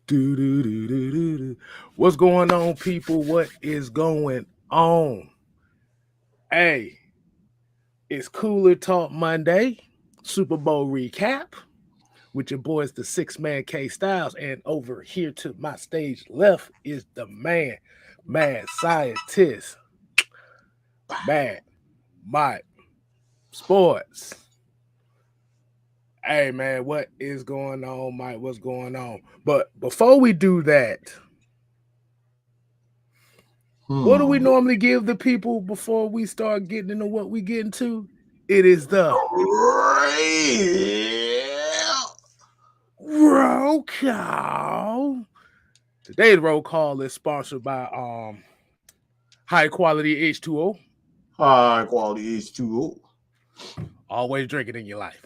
Do, do, do, do, do, do. What's going on, people? What is going on? Hey, it's Cooler Talk Monday, Super Bowl recap with your boys, the Six Man K Styles. And over here to my stage left is the mad scientist, Mad Mike Sports. Hey, man, what is going on, Mike? What's going on? But before we do that, what do we normally give the people before we start getting into what we get into? It is the roll call. Today's roll call is sponsored by High Quality H2O. High quality H2O. Always drink it in your life.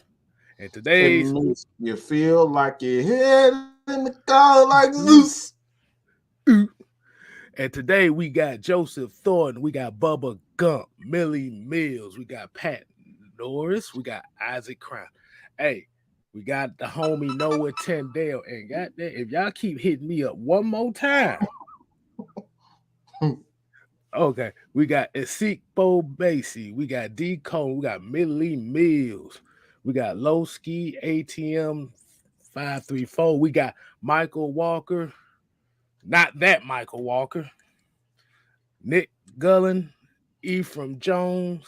And It today's makes you feel like your head in the car like Zeus. and today we got Joseph Thornton, we got Bubba Gump, Millie Mills, we got Pat Norris, we got Isaac Crown. Hey, we got the homie Noah Tyndale, and got that. If y'all keep hitting me up one more time, okay, we got Ezekiel Basie, we got D Cone, we got Millie Mills, we got Low Ski ATM 534, we got Michael Walker, not that Michael Walker, Nick Gullen, Ephraim Jones,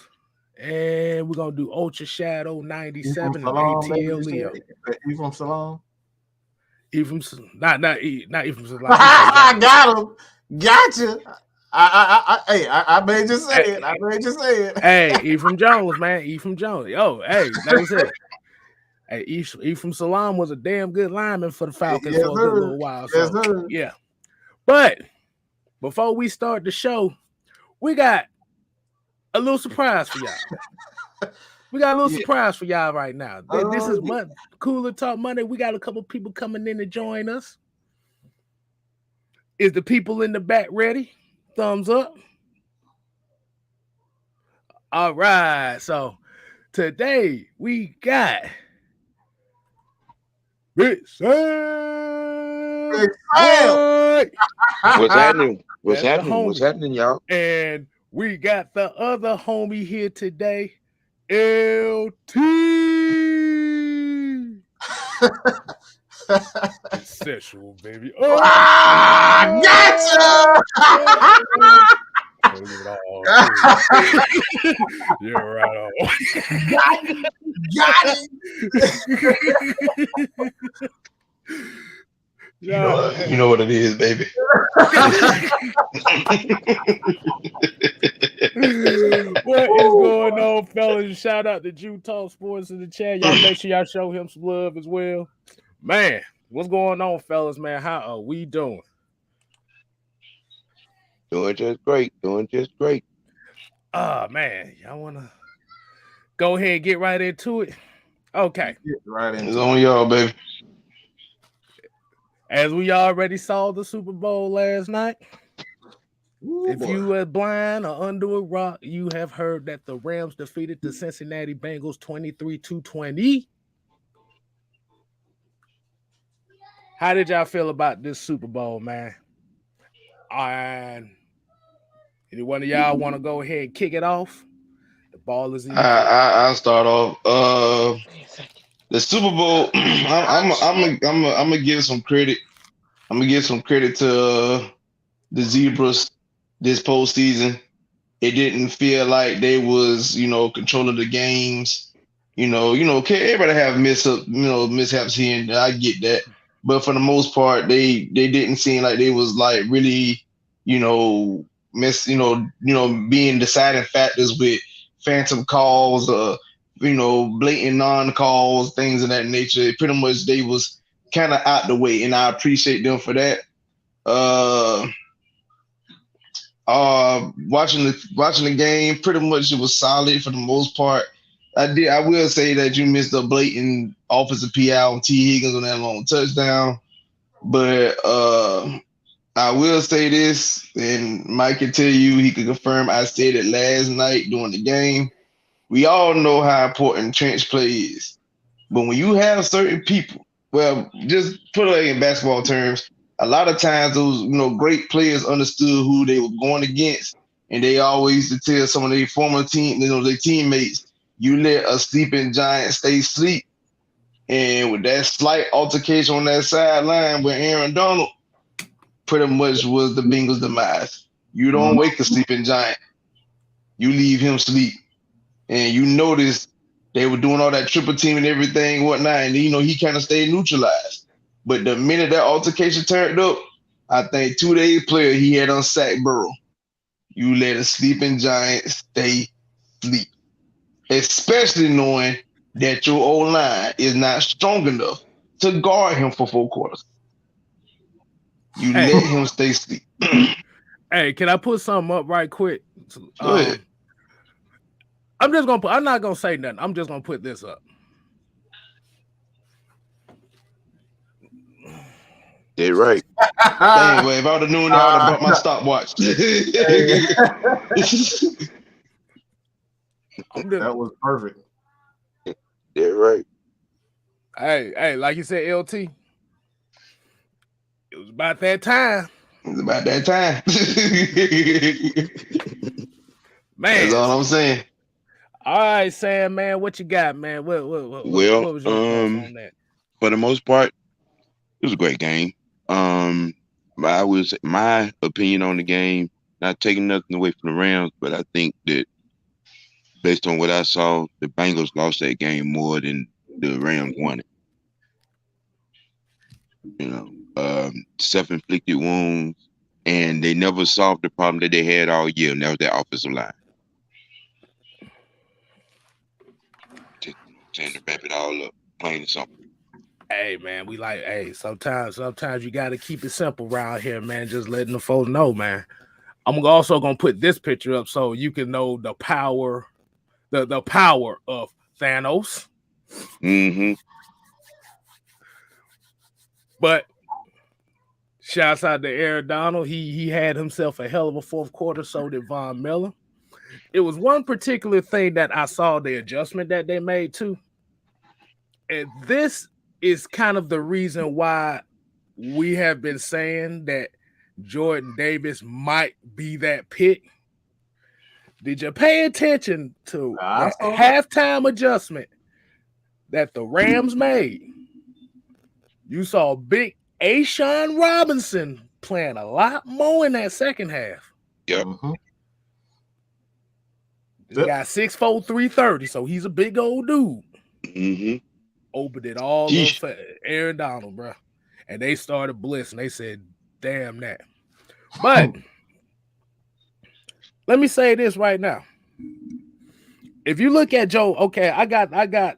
and we're gonna do Ultra Shadow 97 and ATL Leo. Ephraim Salam. Ephraim, not Ephraim Salam. I got him. Gotcha. I made you say it. I made you say it. Hey, Ephraim Jones, man. Ephraim Jones. Yo, hey, like I said, hey, Ephraim Salam was a damn good lineman for the Falcons for a good little while. So, yeah. But before we start the show, we got a little surprise for y'all. We got a little surprise for y'all right now. This is Cooler Talk Monday. We got a couple people coming in to join us. Is the people in the back ready? Thumbs up. All right. So today we got Big Sam. What's happening? What's That's happening? What's happening, y'all? And we got the other homie here today, LT. It's sexual, baby. Oh, Gotcha. You're right on. Got it. You know what it is, baby. What is going on, fellas? Shout out to Jew Talk Sports in the chat. Y'all make sure y'all show him some love as well. Man, what's going on, fellas, man? How are we doing? Doing just great. Doing just great. Man, y'all want to go ahead and get right into it? Okay. Get right into It's on y'all, baby. As we already saw the Super Bowl last night, if you were blind or under a rock, you have heard that the Rams defeated the Cincinnati Bengals 23-20. How did y'all feel about this Super Bowl, man? And any one of y'all want to go ahead and kick it off? The ball is in. I'll start off. The Super Bowl. I'm gonna give some credit. I'm gonna give some credit to the Zebras this postseason. It didn't feel like they was, controlling the games. Everybody have mishaps here, and I get that. But for the most part, they didn't seem like they was like really, being deciding factors with phantom calls, blatant non-calls, things of that nature. Pretty much they was kind of out the way, and I appreciate them for that. Watching the game, pretty much it was solid for the most part. I will say that you missed a blatant offensive PI on T. Higgins on that long touchdown. But I will say this, and Mike can tell you, he can confirm I said it last night during the game. We all know how important trench play is. But when you have certain people, well, just put it in basketball terms, a lot of times those great players understood who they were going against, and they always used to tell some of their former team, their teammates, you let a sleeping giant stay asleep. And with that slight altercation on that sideline with Aaron Donald, pretty much was the Bengals' demise. You don't wake a sleeping giant. You leave him sleep. And you notice they were doing all that triple team and everything, whatnot, and he kind of stayed neutralized. But the minute that altercation turned up, I think 2 days later he had unsacked Burrow. You let a sleeping giant stay asleep, especially knowing that your O-line is not strong enough to guard him for 4 quarters. You let him stay asleep. Hey, can I put something up right quick? Go ahead. I'm not gonna say nothing. I'm just gonna put this up. They're right. Anyway, if I would have known that, I would have brought my stopwatch. That was perfect. They're right. Hey, like you said, LT, it was about that time. It's about that time. Man, that's all I'm saying. All right, Sam, man, what you got, man? What was your thoughts on that? For the most part, it was a great game. My opinion on the game, not taking nothing away from the Rams, but I think that based on what I saw, the Bengals lost that game more than the Rams won it. Self-inflicted wounds, and they never solved the problem that they had all year, and that was their offensive line. Trying to wrap it all up, plain and simple. Hey, man, sometimes you got to keep it simple around here, man. Just letting the folks know, man. I'm also going to put this picture up so you can know the power, the power of Thanos. Mm-hmm. But shouts out to Aaron Donald. He had himself a hell of a fourth quarter, so did Von Miller. It was one particular thing that I saw the adjustment that they made too. And this is kind of the reason why we have been saying that Jordan Davis might be that pick. Did you pay attention to the halftime adjustment that the Rams made? You saw big Ashawn Robinson playing a lot more in that second half. Yep. This guy 6'4", 330, so he's a big old dude. Mm-hmm. Opened it all up for Aaron Donald, bro. And they started blitzing. They said, damn that. But let me say this right now. If you look at Joe, okay, I got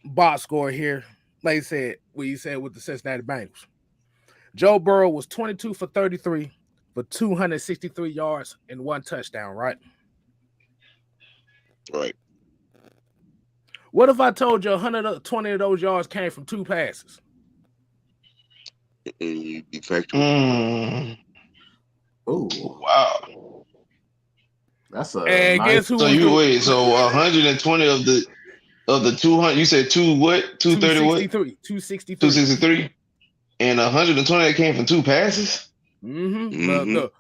box score here. Like I said, what you said with the Cincinnati Bengals. Joe Burrow was 22 for 33 for 263 yards and 1 touchdown, right? Right. What if I told you 120 of those yards came from 2 passes? Be factual. Oh, wow. That's a and nice. Guess who? So 120 of the 200. You said 230 what? 263. And 120 that came from 2 passes. The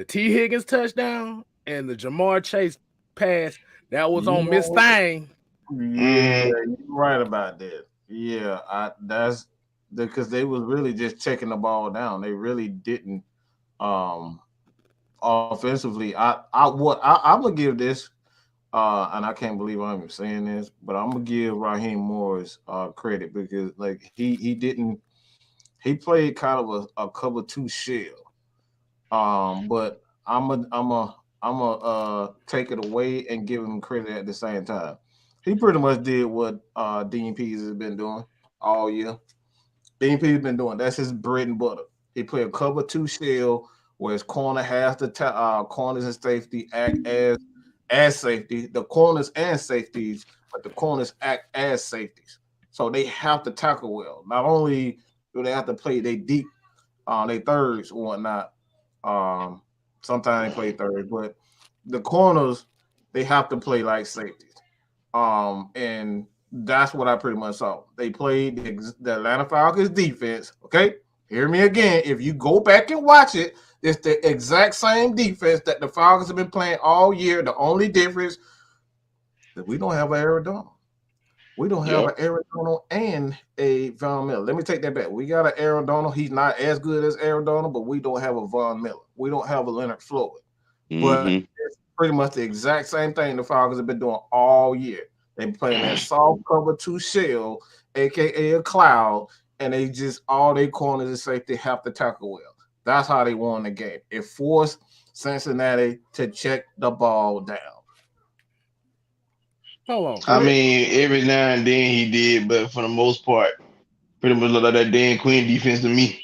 T. Higgins touchdown and the Jamar Chase pass that was on Miss Thing. Yeah, you're right about that. Yeah, that's because they was really just checking the ball down. They really didn't offensively. I'm gonna give this, and I can't believe I'm even saying this, but I'm gonna give Raheem Morris credit because like he played kind of a cover 2 shell. But I'm a take it away and give him credit at the same time. He pretty much did what Dean Pease has been doing all year. Dean Pease has been doing. That's his bread and butter. He played a cover 2 shell where his corner has the corners and safety act as safety. The corners and safeties, but the corners act as safeties. So they have to tackle well. Not only do they have to play they deep, they thirds or whatnot. Sometimes they play third, but the corners, they have to play like safeties. And that's what I pretty much saw. They played the Atlanta Falcons defense, okay? Hear me again. If you go back and watch it, it's the exact same defense that the Falcons have been playing all year. The only difference that we don't have an Arizona. We don't have an Arizona and a Von Miller. Let me take that back. We got an Arizona. He's not as good as Arizona, but we don't have a Von Miller. We don't have a Leonard Floyd. But it's pretty much the exact same thing the Falcons have been doing all year. They've been playing that soft cover 2 shell, aka a cloud, and they just all their corners and safety have to tackle well. That's how they won the game. It forced Cincinnati to check the ball down. Hold on. I mean, every now and then he did, but for the most part, pretty much look like that Dan Quinn defense to me.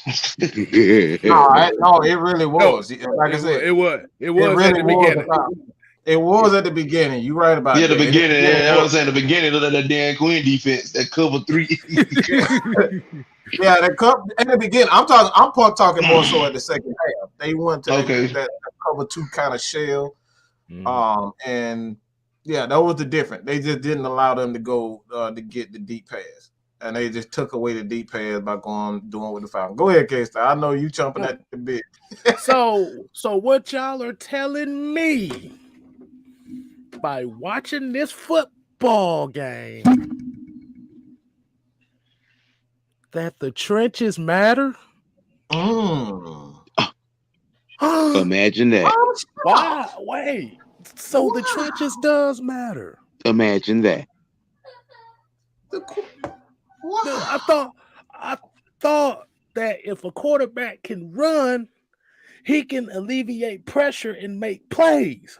No, it really was. Like I said, it was really at the beginning. It was at the beginning. You're right about that. The beginning. I was saying the beginning looked like that Dan Quinn defense, that cover 3. Yeah, the cup at the beginning. I'm talking more so at the second half. They went to that cover 2 kind of shell. And yeah, that was the difference. They just didn't allow them to go to get the deep pass. And they just took away the deep pass by doing with the Falcons. Go ahead, K-Star. I know you jumping at the bit. So what y'all are telling me by watching this football game that the trenches matter? Imagine that. Why? Wait. So the trenches does matter. Imagine that. I thought that if a quarterback can run, he can alleviate pressure and make plays.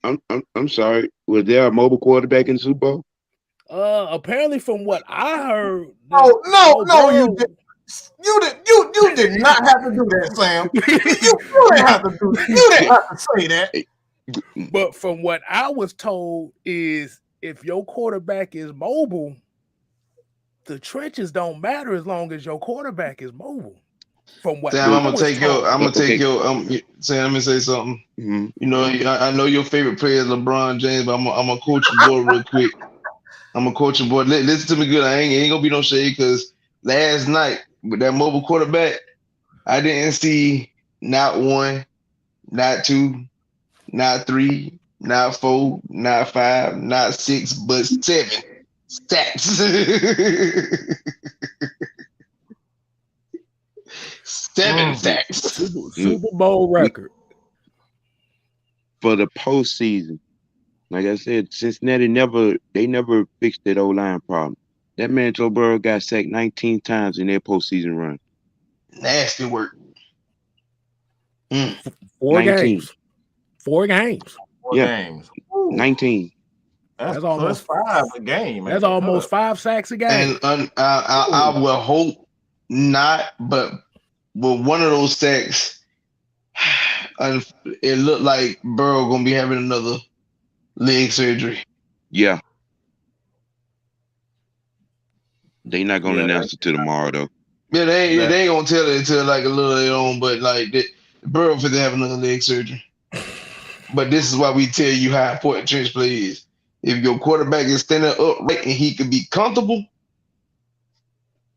I'm sorry. Was there a mobile quarterback in the Super Bowl? Apparently, from what I heard. No, you did. You did not have to do that, Sam. You didn't have to do that. You didn't have to say that. But from what I was told is, if your quarterback is mobile, the trenches don't matter as long as your quarterback is mobile. From what Sam, I'm gonna take your. Sam, let me say something. Mm-hmm. You know, I know your favorite player is LeBron James, but I'm gonna coach your boy real quick. I'm gonna coach your boy. Listen to me good. I ain't gonna be no shade because last night with that mobile quarterback, I didn't see not 1, not 2, not 3, not 4, not 5, not 6, but 7 sacks. 7 sacks. Super Bowl record. For the postseason, like I said, Cincinnati never fixed that O-line problem. That man Joe Burrow got sacked 19 times in their postseason run. Nasty work. 4 games. 4 games. 4 games. 19. That's almost 5 a game. That's almost 5 sacks a game. And I will hope not, but one of those sacks, it looked like Burrow gonna be having another leg surgery. Yeah. They not gonna announce it till tomorrow though. Yeah, they ain't gonna tell it until like a little later on, but like Burrow for to have another leg surgery. But this is why we tell you how important trench play is. If your quarterback is standing upright and he can be comfortable,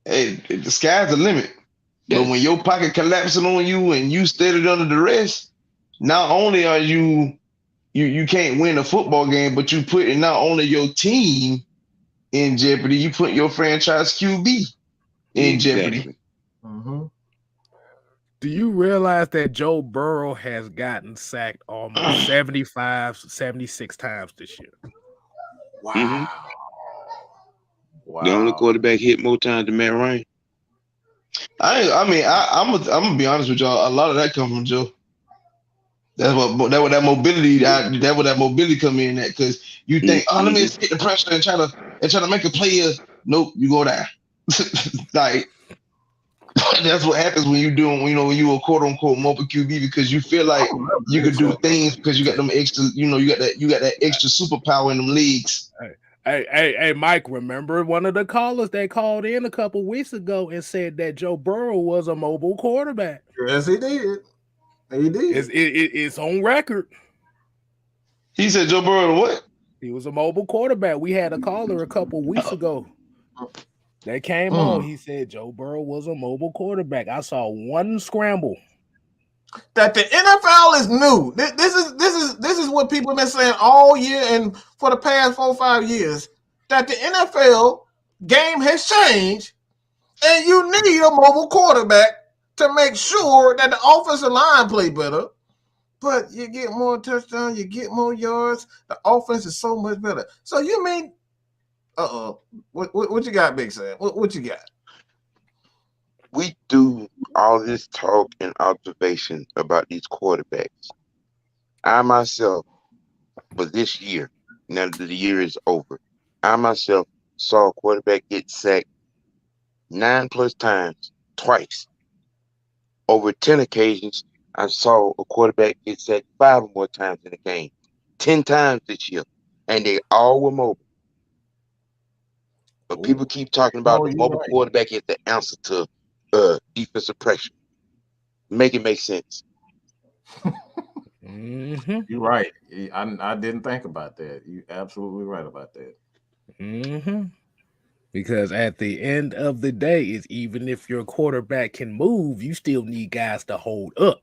hey, the sky's the limit. But when your pocket collapsing on you and you steady under duress, not only are you can't win a football game, but you putting not only your team in jeopardy, you put your franchise QB in jeopardy. Mm-hmm. Do you realize that Joe Burrow has gotten sacked almost 75, 76 times this year? Wow. Mm-hmm. Wow. The only quarterback hit more times than Matt Ryan. I'm gonna be honest with y'all. A lot of that comes from Joe. That's what that mobility. That what that mobility come in at, because you think, let me just get the pressure and try to make a player. Nope, you go down. Like that's what happens when you doing, when you a quote unquote mobile QB, because you feel like you could do things because you got them extra. You got that extra superpower in them leagues. Hey, Mike, remember one of the callers that called in a couple weeks ago and said that Joe Burrow was a mobile quarterback? Yes, he did. He did. It's on record. He said Joe Burrow what? He was a mobile quarterback. We had a caller a couple weeks ago. They came on. He said Joe Burrow was a mobile quarterback. I saw one scramble. That the NFL is new. This is what people have been saying all year and for the past 4 or 5 years. That the NFL game has changed, and you need a mobile quarterback to make sure that the offensive line play better. But you get more touchdowns, you get more yards. The offense is so much better. So you mean, what you got, Big Sam? What you got? We do all this talk and observation about these quarterbacks. I myself, for this year, now that the year is over, I myself saw a quarterback get sacked 9+ times, twice. Over 10 occasions, I saw a quarterback get sacked 5 or more times in a game. 10 times this year. And they all were mobile. But people keep talking about the mobile quarterback is the answer to defensive pressure. Make it make sense. You're right. I didn't think about that. You're absolutely right about that. Because at the end of the day, is even if your quarterback can move, you still need guys to hold up.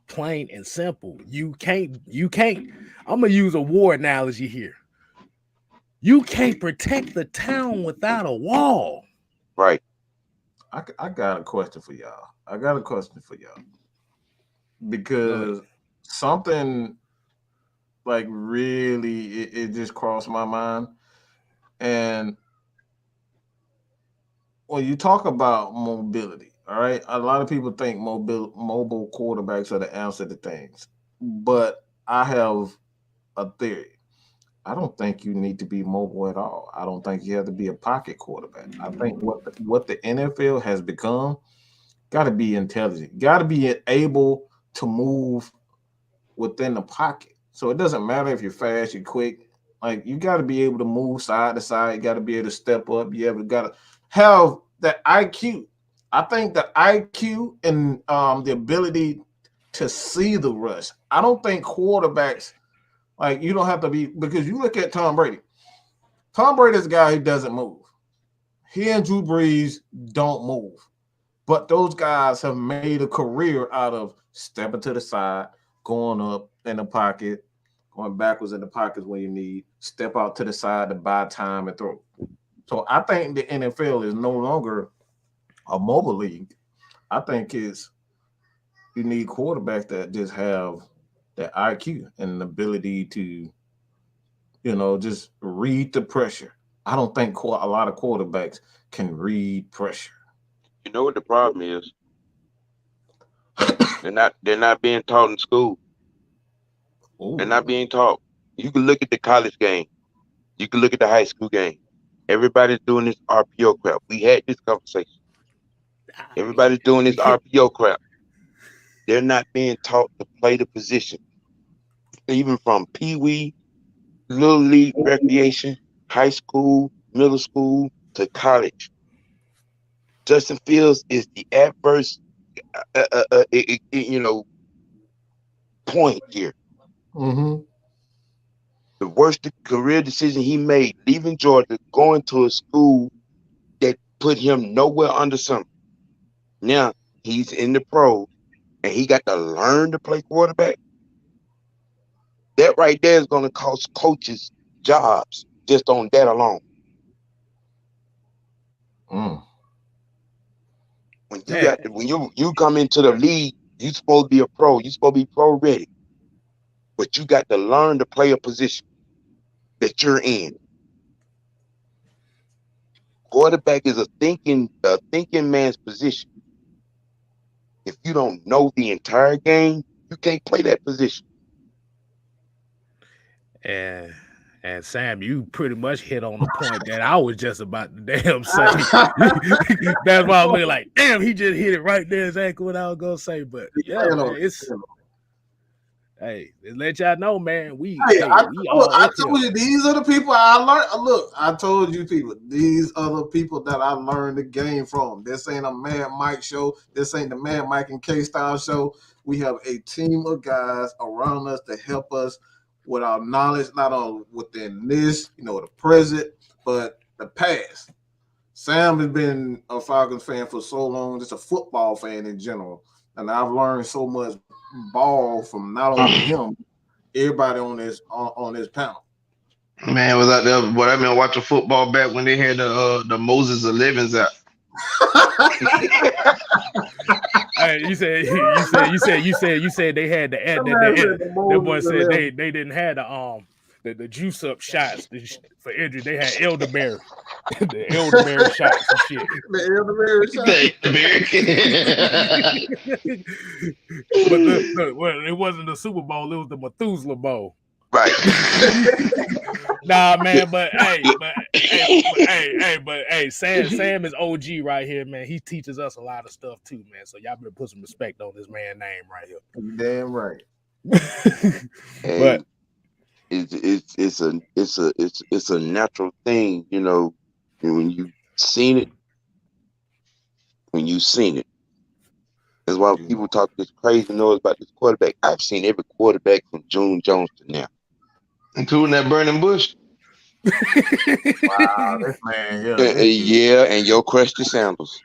Plain and simple. You can't. I'm gonna use a war analogy here. You can't protect the town without a wall. Right. I got a question for y'all. Because something like really it just crossed my mind. And when you talk about mobility, all right, a lot of people think mobile quarterbacks are the answer to things. But I have a theory. I don't think you need to be mobile at all. I don't think you have to be a pocket quarterback. I think what the NFL has become, got to be intelligent, got to be able to move within the pocket. So it doesn't matter if you're fast, you're quick. Like you got to be able to move side to side. You got to be able to step up. You got to have that IQ. I think the IQ and the ability to see the rush. I don't think quarterbacks. Like, you don't have to be, because you look at Tom Brady. Tom Brady is a guy who doesn't move. He and Drew Brees don't move. But those guys have made a career out of stepping to the side, going up in the pocket, going backwards in the pockets when you need, step out to the side to buy time and throw. So I think the NFL is no longer a mobile league. I think you need quarterbacks that just have that IQ and the ability to, just read the pressure. I don't think a lot of quarterbacks can read pressure. You know what the problem is? They're not being taught in school. They're not being taught. You can look at the college game. You can look at the high school game. Everybody's doing this RPO crap. We had this conversation. Everybody's doing this RPO crap. They're not being taught to play the position. Even from Pee-wee, Little League, recreation, high school, middle school, to college. Justin Fields is the adverse, point here. The worst career decision he made, leaving Georgia, going to a school that put him nowhere under center. Now he's in the pros, and he got to learn to play quarterback. That right there is going to cost coaches jobs just on that alone. When you come into the league, you're supposed to be a pro. You're supposed to be pro ready, but you got to learn to play a position that you're in. Quarterback is a thinking man's position. If you don't know the entire game, you can't play that position. And Sam, you pretty much hit on the point that I was just about to damn say. That's why I was like, damn, he just hit it right there, exactly what I was gonna say. But yeah, man, hey, let y'all know, man. I told you these are the people I learned. Look, I told you people, these are the people that I learned the game from. This ain't a Mad Mike show. This ain't the Mad Mike and K-Style show. We have a team of guys around us to help us with our knowledge, not only within this, the present, but the past. Sam has been a Falcons fan for so long, just a football fan in general. And I've learned so much ball from not only him, everybody on this panel. Man, was out there. But I've been watching football back when they had the Moses 11s out. Hey, you said they had the ad that boy said they didn't have the juice up shots for injury. They had elderberry, the elderberry shots and shit. The elderberry shots. But well, it wasn't the Super Bowl; it was the Methuselah Bowl. Right. Nah, man, but Sam is OG right here, man. He teaches us a lot of stuff too, man. So y'all better put some respect on this man's name right here. Damn right. But it's a natural thing, you know, when you've seen it. That's why people talk this crazy noise about this quarterback. I've seen every quarterback from June Jones to now. Including that burning bush. Wow, this man, yeah, and your crusty sandals.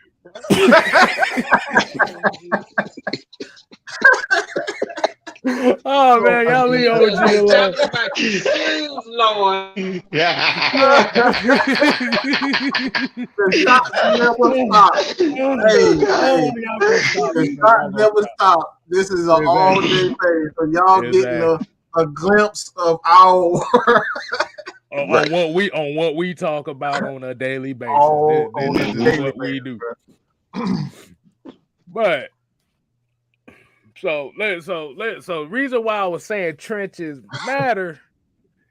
Oh man, y'all leave OG alone. Lord. The shot never stop. This is an all-day phase, so y'all getting a glimpse of our on what we talk about on a daily basis. This is what we do. But so reason why I was saying trenches matter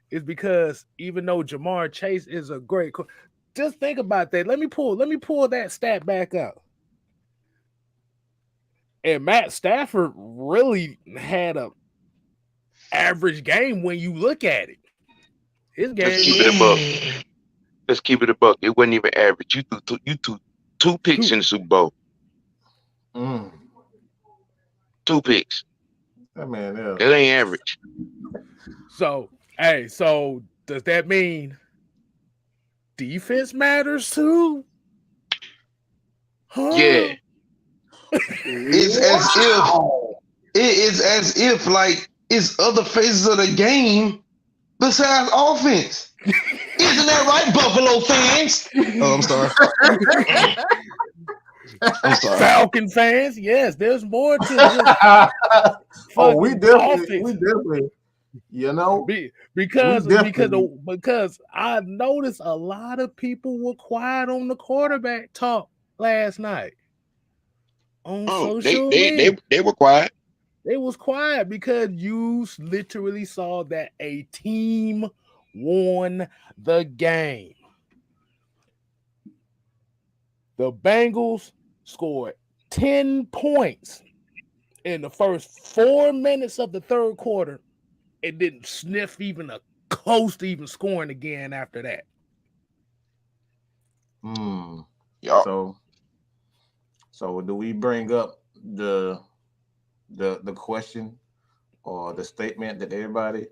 is because even though Jamar Chase is a great just think about that. Let me pull that stat back up. And Matt Stafford really had a average game when you look at it. His game. Let's keep it a buck. It wasn't even average. You threw two picks in the Super Bowl. 2 picks. That man is. That ain't average. So does that mean defense matters too? Huh? Yeah. It is as if like it's other phases of the game besides offense. Isn't that right, Buffalo fans? Oh, I'm sorry. I'm sorry. Falcon fans, yes, there's more to this. we definitely, you know, because I noticed a lot of people were quiet on the quarterback talk last night on social media. They were quiet. They was quiet because you literally saw that a team won the game. The Bengals scored 10 points in the first 4 minutes of the third quarter and didn't sniff even a close to even scoring again after that. Yeah. So do we bring up the question or the statement that everybody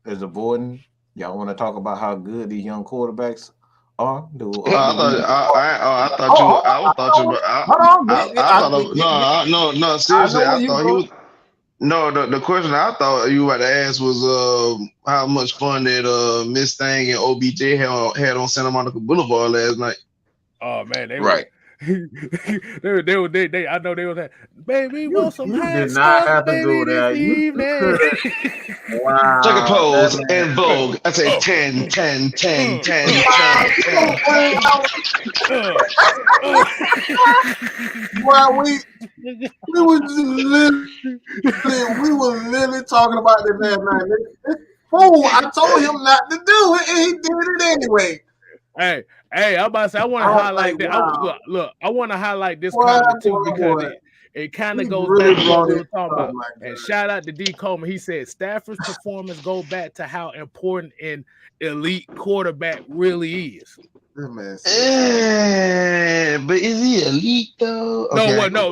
is avoiding? Y'all want to talk about how good these young quarterbacks are? Seriously, I thought he was. No, the question I thought you would ask was how much fun that Miss Thang and OBJ had on Santa Monica Boulevard last night. Oh man, they right. I know they was like, baby, you want some high did not have to do that. Wow. Take a pose and vogue. I say 10. Well, we were literally talking about this last night. Fool, I told him not to do it, and he did it anyway. Hey, I'm about to say I want to highlight that. Wow. Look, I want to highlight this comment too because it kind of goes back to what we were talking about. And shout out to D. Coleman. He said Stafford's performance go back to how important an elite quarterback really is. But is he elite though? Okay. No.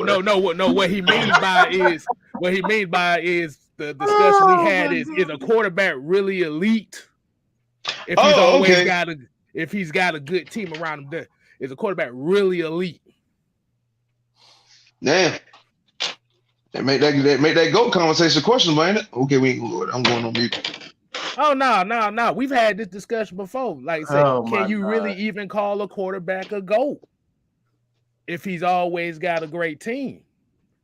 What he means by is the discussion we had is a quarterback really elite if he's always got a. If he's got a good team around him, Is a quarterback really elite? Damn. That make that GOAT conversation questionable, ain't it? Okay, I'm going on mute. Oh no. We've had this discussion before. Like, say, can you really God. even call a quarterback a GOAT if he's always got a great team?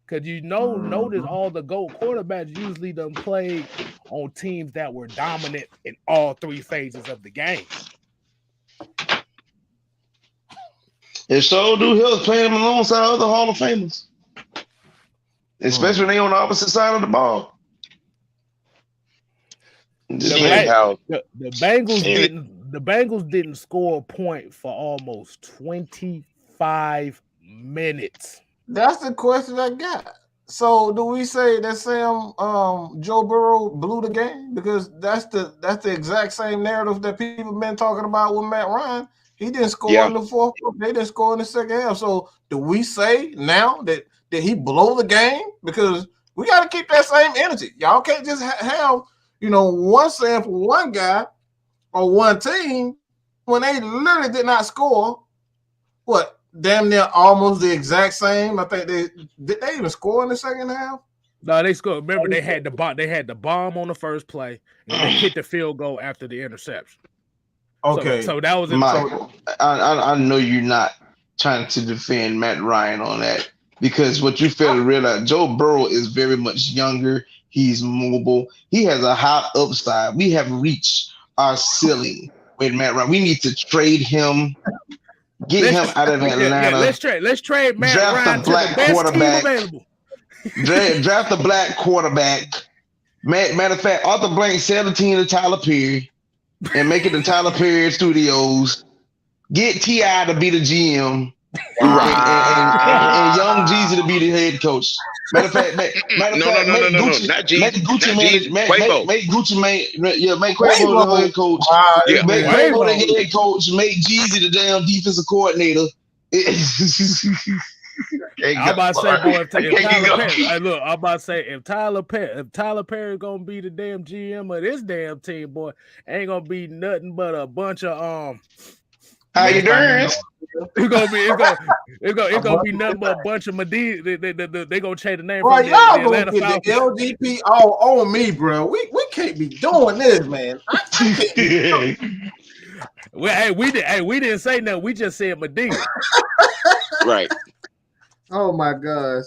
Because notice all the GOAT quarterbacks usually done played on teams that were dominant in all three phases of the game. It sure do help playing them alongside other Hall of Famers. Especially when they on the opposite side of the ball. The Bengals didn't score a point for almost 25 minutes. That's the question I got. So do we say that Joe Burrow blew the game? Because that's the exact same narrative that people have been talking about with Matt Ryan. He didn't score in the fourth quarter. They didn't score in the second half. So do we say now that did he blow the game? Because we got to keep that same energy. Y'all can't just have one sample, one guy or one team when they literally did not score. What? Damn near almost the exact same. I think did they even score in the second half? No, they scored. Remember, they had the bomb on the first play, and they hit the field goal after the interception. Okay, so that was Michael. I know you're not trying to defend Matt Ryan on that because what you fail to realize, Joe Burrow is very much younger. He's mobile. He has a high upside. We have reached our ceiling with Matt Ryan. We need to trade him. Get him out of Atlanta. Let's trade Matt Ryan to the best team available. Draft a black quarterback. Matter of fact, Arthur Blank sell the team to Tyler Perry and make it the Tyler Perry Studios. Get T.I. to be the GM and Young Jeezy to be the head coach. Matter of fact, make Gucci make Quavo the head coach. Make Quavo the head coach. Make Jeezy the damn defensive coordinator. I'm about to say, boy, if Tyler Perry gonna be the damn GM of this damn team, boy, ain't gonna be nothing but a bunch of How you doing? It's gonna be nothing but a bunch of Medina. They gonna change the name from the Atlanta Falcons. The LGP all on me, bro. We can't be doing this, man. We didn't say nothing. We just said Medina. Right. Oh my gosh.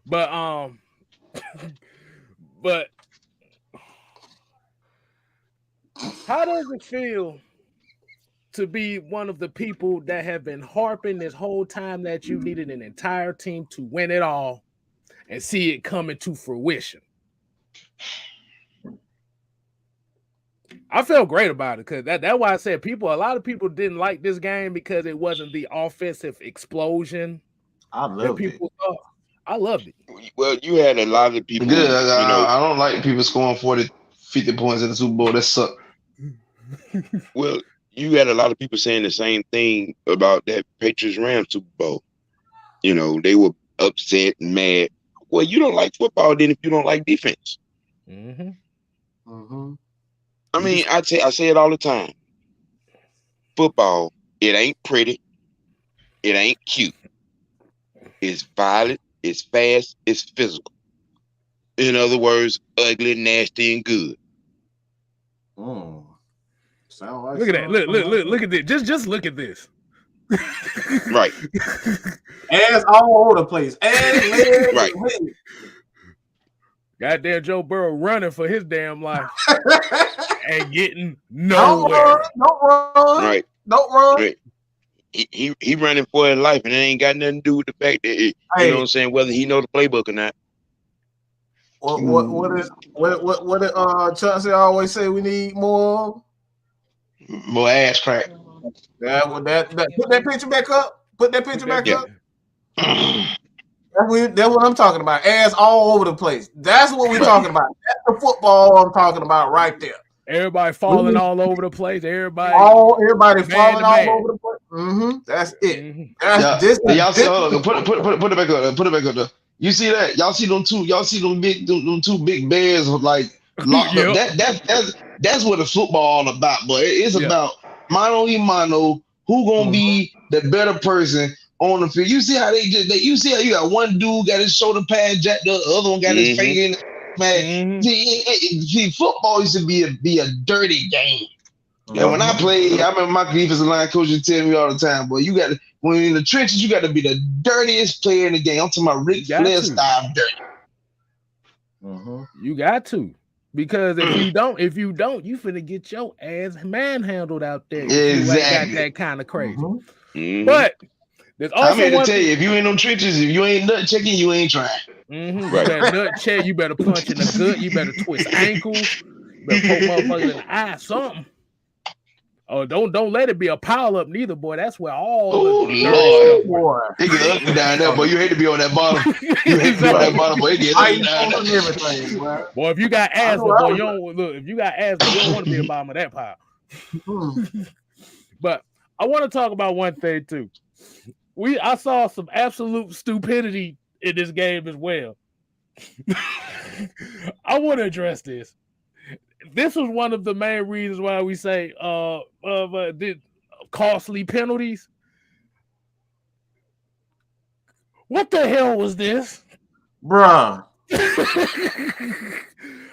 But how does it feel to be one of the people that have been harping this whole time that you needed an entire team to win it all and see it coming to fruition? I feel great about it because that's why I said a lot of people didn't like this game because it wasn't the offensive explosion. I loved it. I loved it. Well, you had a lot of people. Good. I don't like people scoring 40, 50 points in the Super Bowl. That sucks. Well, you had a lot of people saying the same thing about that Patriots-Rams Super Bowl. They were upset and mad. Well, you don't like football then if you don't like defense. Mm-hmm. Mm-hmm. I mean, I say it all the time. Football, it ain't pretty. It ain't cute. It's violent. It's fast. It's physical. In other words, ugly, nasty, and good. Sound like look at that. Look at this. Just look at this. Right. Ass all over the place. Ass, right. Goddamn Joe Burrow running for his damn life and getting nowhere. Don't run. Right. Don't run. Right. He running for his life, and it ain't got nothing to do with the fact that you know what I'm saying, whether he know the playbook or not. What did Chauncey always say we need more ass crack. That put that picture back up. Put that picture back up. That's what I'm talking about. Ass all over the place. That's what we're talking about. That's the football I'm talking about right there. Everybody falling all over the place. Everybody falling all over the place. Mm-hmm. That's it. Y'all see, put it back up. Put it back up there. You see that? Y'all see them two? Y'all see them two big bears like locked up? That's what the football all about. But it's about mano y mano. who gonna be the better person on the field. You see how you see how you got one dude got his shoulder pad jacked up, the other one got his finger in the man. See, football used to be a dirty game. And when I played, I remember my defensive line coach would tell me all the time, boy, you got to, when you're in the trenches, you got to be the dirtiest player in the game. I'm talking about Ric Flair style dirty. You got to. Because if you don't, you finna get your ass manhandled out there. Exactly. You ain't got that kind of crazy. But there's also I'm here to tell you, if you ain't no trenches, if you ain't nut checking, you ain't trying. You better nut check, you better punch in the gut, you better twist ankles, you better poke motherfuckers in the eye, something. Oh, don't let it be a pile up neither, boy. That's where all the Lord, boy. It get ugly down there, boy. You hate to be on that bottom. You hate to be on that bottom, boy. It get ugly down there. Everything, boy. Boy, if you got asthma, boy, you don't look. If you got asthma, you don't want to be at the bottom of that pile. But I want to talk about one thing too. I saw some absolute stupidity in this game as well. I want to address this. This was one of the main reasons why we say costly penalties. What the hell was this? Bruh.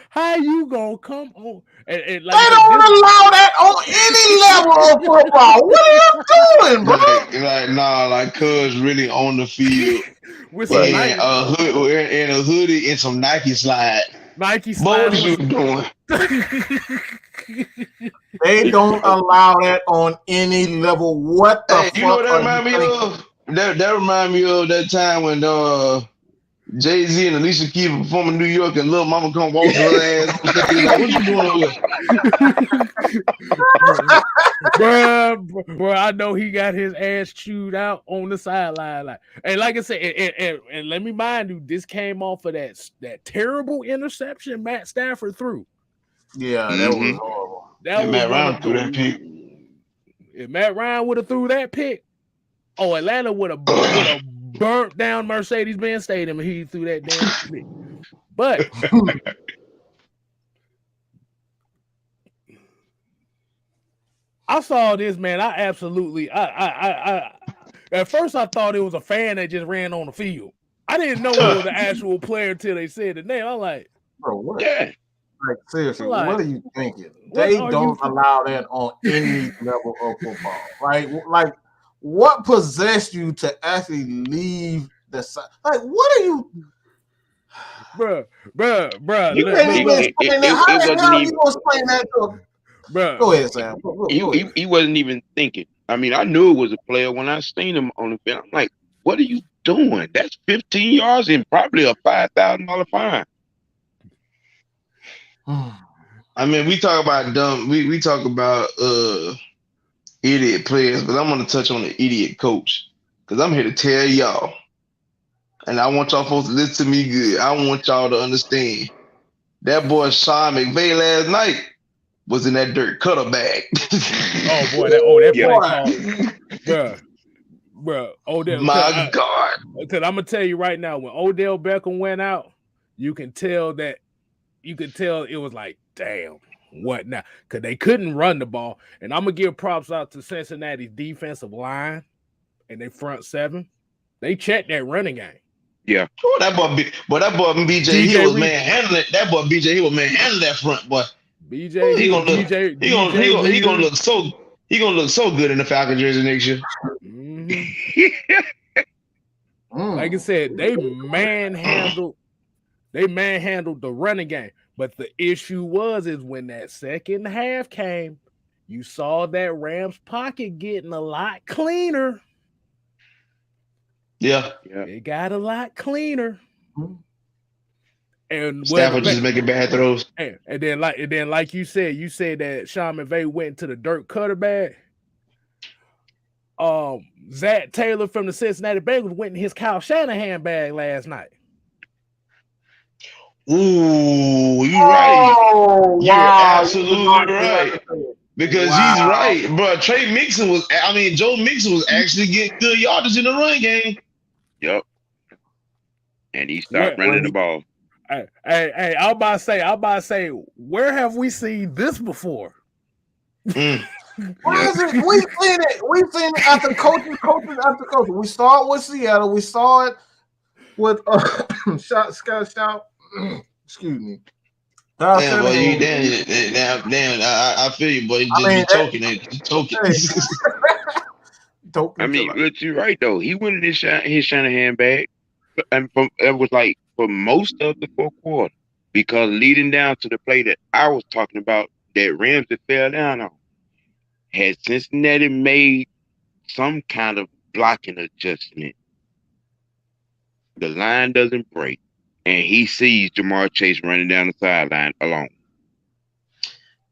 How you gonna come on? And like they don't allow that on any level of football. What are you doing, bro? Like Cuz really on the field with some in a hoodie and some Nike slide. Nike slide. What you doing? They don't allow that on any level. What the fuck? You know what that remind me of? That remind me of that time when Jay-Z and Alicia Keys were performing New York and Lil Mama come walk her ass. Like, what you doing over there? Bro, I know he got his ass chewed out on the sideline. Like, and like I said, and let me mind you, this came off of that terrible interception Matt Stafford threw. Yeah, that was horrible. That was Matt Ryan threw that pick. If Matt Ryan would have threw that pick, Atlanta would have burnt down Mercedes-Benz Stadium and he threw that damn pick. But I saw this, man. I absolutely at first I thought it was a fan that just ran on the field. I didn't know it was an actual player until they said the name. I'm like, bro, what? Yeah. Like, seriously, what are you thinking? They don't allow that on any level of football. Like, what possessed you to actually leave the side? Like, what are you? Bruh. You can't even explain that. How the hell are you going to explain that to? Bruh. Go ahead, Sam. He wasn't even thinking. I mean, I knew it was a player when I seen him on the field. I'm like, what are you doing? That's 15 yards and probably a $5,000 fine. I mean, we talk about dumb. We talk about idiot players, but I'm gonna touch on the idiot coach because I'm here to tell y'all, and I want y'all folks to listen to me good. I want y'all to understand that boy Sean McVay last night was in that dirt cutter bag. Oh boy, that play call, bro. Odell, my God. Because I'm gonna tell you right now, when Odell Beckham went out, you could tell it was like, damn, what now? Because they couldn't run the ball. And I'm gonna give props out to Cincinnati's defensive line and their front seven. They checked that running game. Yeah. Oh, that boy BJ Hill was manhandling. That boy BJ Hill was manhandling that front boy. BJ, he gonna look so good in the Falcon jersey next year. Like I said, they manhandled the running game. But the issue is when that second half came, you saw that Rams pocket getting a lot cleaner. Yeah. It got a lot cleaner. And Stafford just making bad throws. And then like you said that Sean McVay went to the dirt cutter bag. Zach Taylor from the Cincinnati Bengals went in his Kyle Shanahan bag last night. Ooh, you're right. You're absolutely right. Because he's right, bro. Joe Mixon was actually getting good yardage in the run game. Yep. And he started running the ball. Hey, I'm about to say, where have we seen this before? Why is it? We've seen it after coaches after coaches. We saw it with Seattle. We saw it with Scott. Excuse me. Damn, boy, you Shanahan. damn. I feel you, boy. You I just mean, be choking it, choking. hey, don't I be mean, like, but you're right though. He went in his Shanahan bag, and from it was like for most of the fourth quarter, because leading down to the play that I was talking about, that Ramsey fell down on, had Cincinnati made some kind of blocking adjustment, the line doesn't break, and he sees Jamar Chase running down the sideline alone.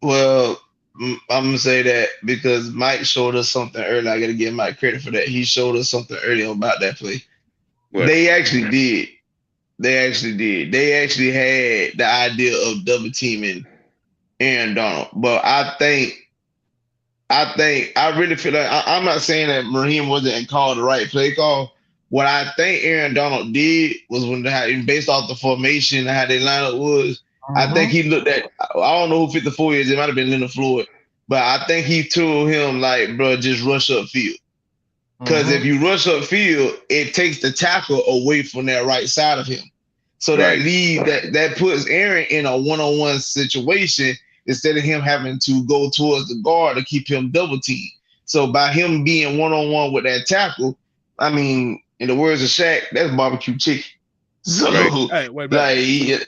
Well, I'm gonna say that because Mike showed us something earlier. I gotta give Mike credit for that. He showed us something earlier about that play. What? They actually did. They actually did. They actually had the idea of double teaming Aaron Donald. But I really feel like I'm not saying that Raheem wasn't called the right play call. What I think Aaron Donald did was based off the formation and how they lineup was, I think he looked at, I don't know who 54 is, it might have been Leonard Floyd, but I think he told him, like, bro, just rush up field. Because if you rush up field, it takes the tackle away from that right side of him. So Right. that puts Aaron in a one-on-one situation instead of him having to go towards the guard to keep him double teamed. So by him being one-on-one with that tackle, I mean, in the words of Shaq, that's barbecue chicken. So Right. Hey, wait a minute.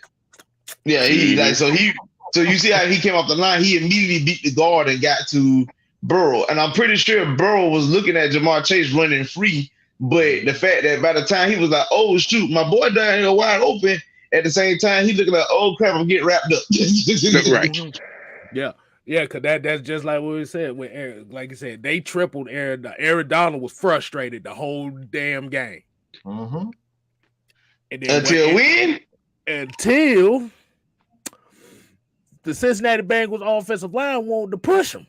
so you see how he came off the line, he immediately beat the guard and got to Burrow. And I'm pretty sure Burrow was looking at Jamar Chase running free, but the fact that by the time he was like, oh shoot, my boy down here wide open, at the same time he looking like, oh crap, I'm getting wrapped up. Right. Yeah, because that's just like what we said with Aaron. Like you said, they tripled Aaron. Aaron Donald was frustrated the whole damn game. Mm-hmm. And then until the Cincinnati Bengals offensive line wanted to push him.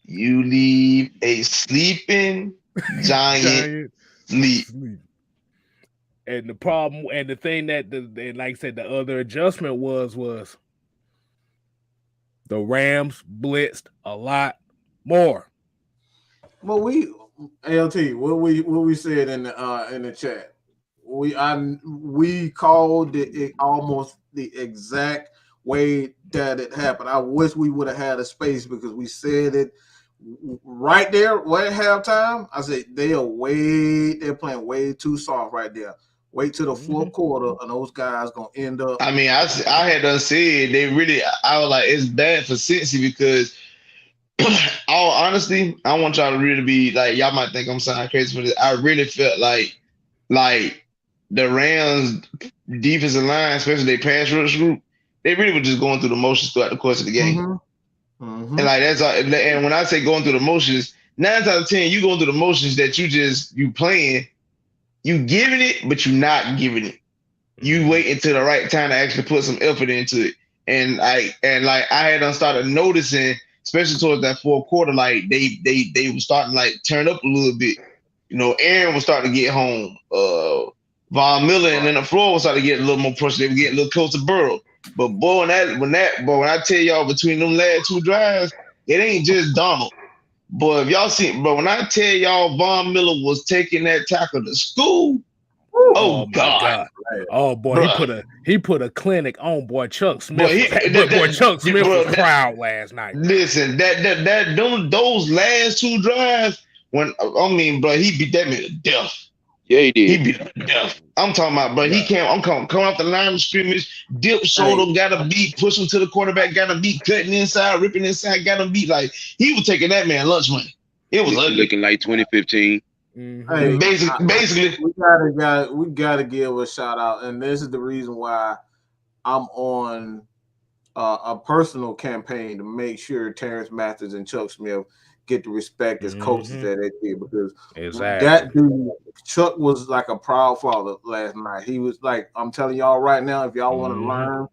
You leave a sleeping giant sleep. And the problem, and the thing that, like I said, the other adjustment was the Rams blitzed a lot more. Well, LT, what we said in the chat, we called it almost the exact way that it happened. I wish we would have had a space because we said it right there. What at halftime? I said they're playing way too soft right there. Wait till the fourth quarter, and those guys gonna end up. I mean, I had done said they really. I was like, it's bad for Cincy because, all honesty, I want y'all to really be like, y'all might think I'm sounding crazy for this. I really felt like the Rams defensive line, especially their pass rush group, they really were just going through the motions throughout the course of the game. And like that's all. And when I say going through the motions, 9 out of 10, you going through the motions that you playing. You giving it, but you not giving it. You wait until the right time to actually put some effort into it. And I had started noticing, especially towards that fourth quarter, like they were starting to like turn up a little bit. You know, Aaron was starting to get home. Von Miller and then the floor was starting to get a little more pressure. They were getting a little closer to Burrow. But boy, when I tell y'all between them last 2 drives, it ain't just Donald. Boy, if y'all see, bro, when I tell y'all Von Miller was taking that tackle to school, oh God. Oh boy, bruh. he put a clinic on boy Chuck Smith. Chuck Smith was proud last night. Listen, those last 2 drives, bro, he beat that man to death. Yeah, he did. He beat him to death. I'm talking about, bro. He came. I'm coming off the line of scrimmage, dip, shoulder, got a beat, push him to the quarterback, got a beat, cutting inside, ripping inside, got a beat. Like he was taking that man lunch money. It was ugly. Looking like 2015. Hey, basically, we gotta give a shout out, and this is the reason why I'm on a personal campaign to make sure Terrence Mathis and Chuck Smith get the respect as coaches that they did, because that dude Chuck was like a proud father last night. He was like, I'm telling y'all right now, if y'all want to learn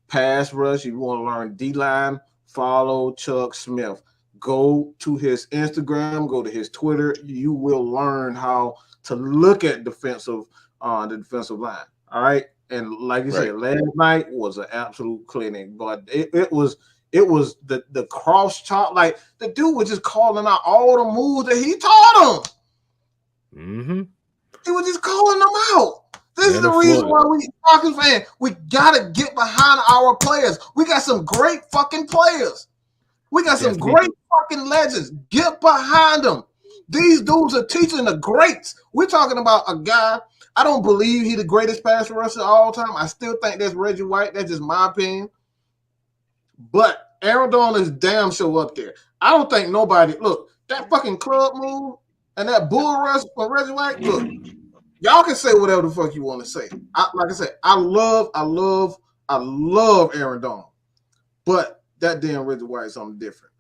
pass rush, if you want to learn D-line, follow Chuck Smith. Go to his Instagram, go to his Twitter. You will learn how to look at the defensive line. All right. And like you said, last night was an absolute clinic, but it was It was the cross chop. Like the dude was just calling out all the moves that he taught him. Mm-hmm. He was just calling them out. This is the reason why we Falcons fan. We gotta get behind our players. We got some great fucking players. We got some great fucking legends. Get behind them. These dudes are teaching the greats. We're talking about a guy. I don't believe he's the greatest pass rusher of all time. I still think that's Reggie White. That's just my opinion. But Aaron Donald is damn sure up there. I don't think nobody look that fucking club move and that bull rush for Reggie White. Look, y'all can say whatever the fuck you want to say. Like I said, I love Aaron Donald, but that damn Reggie White is something different.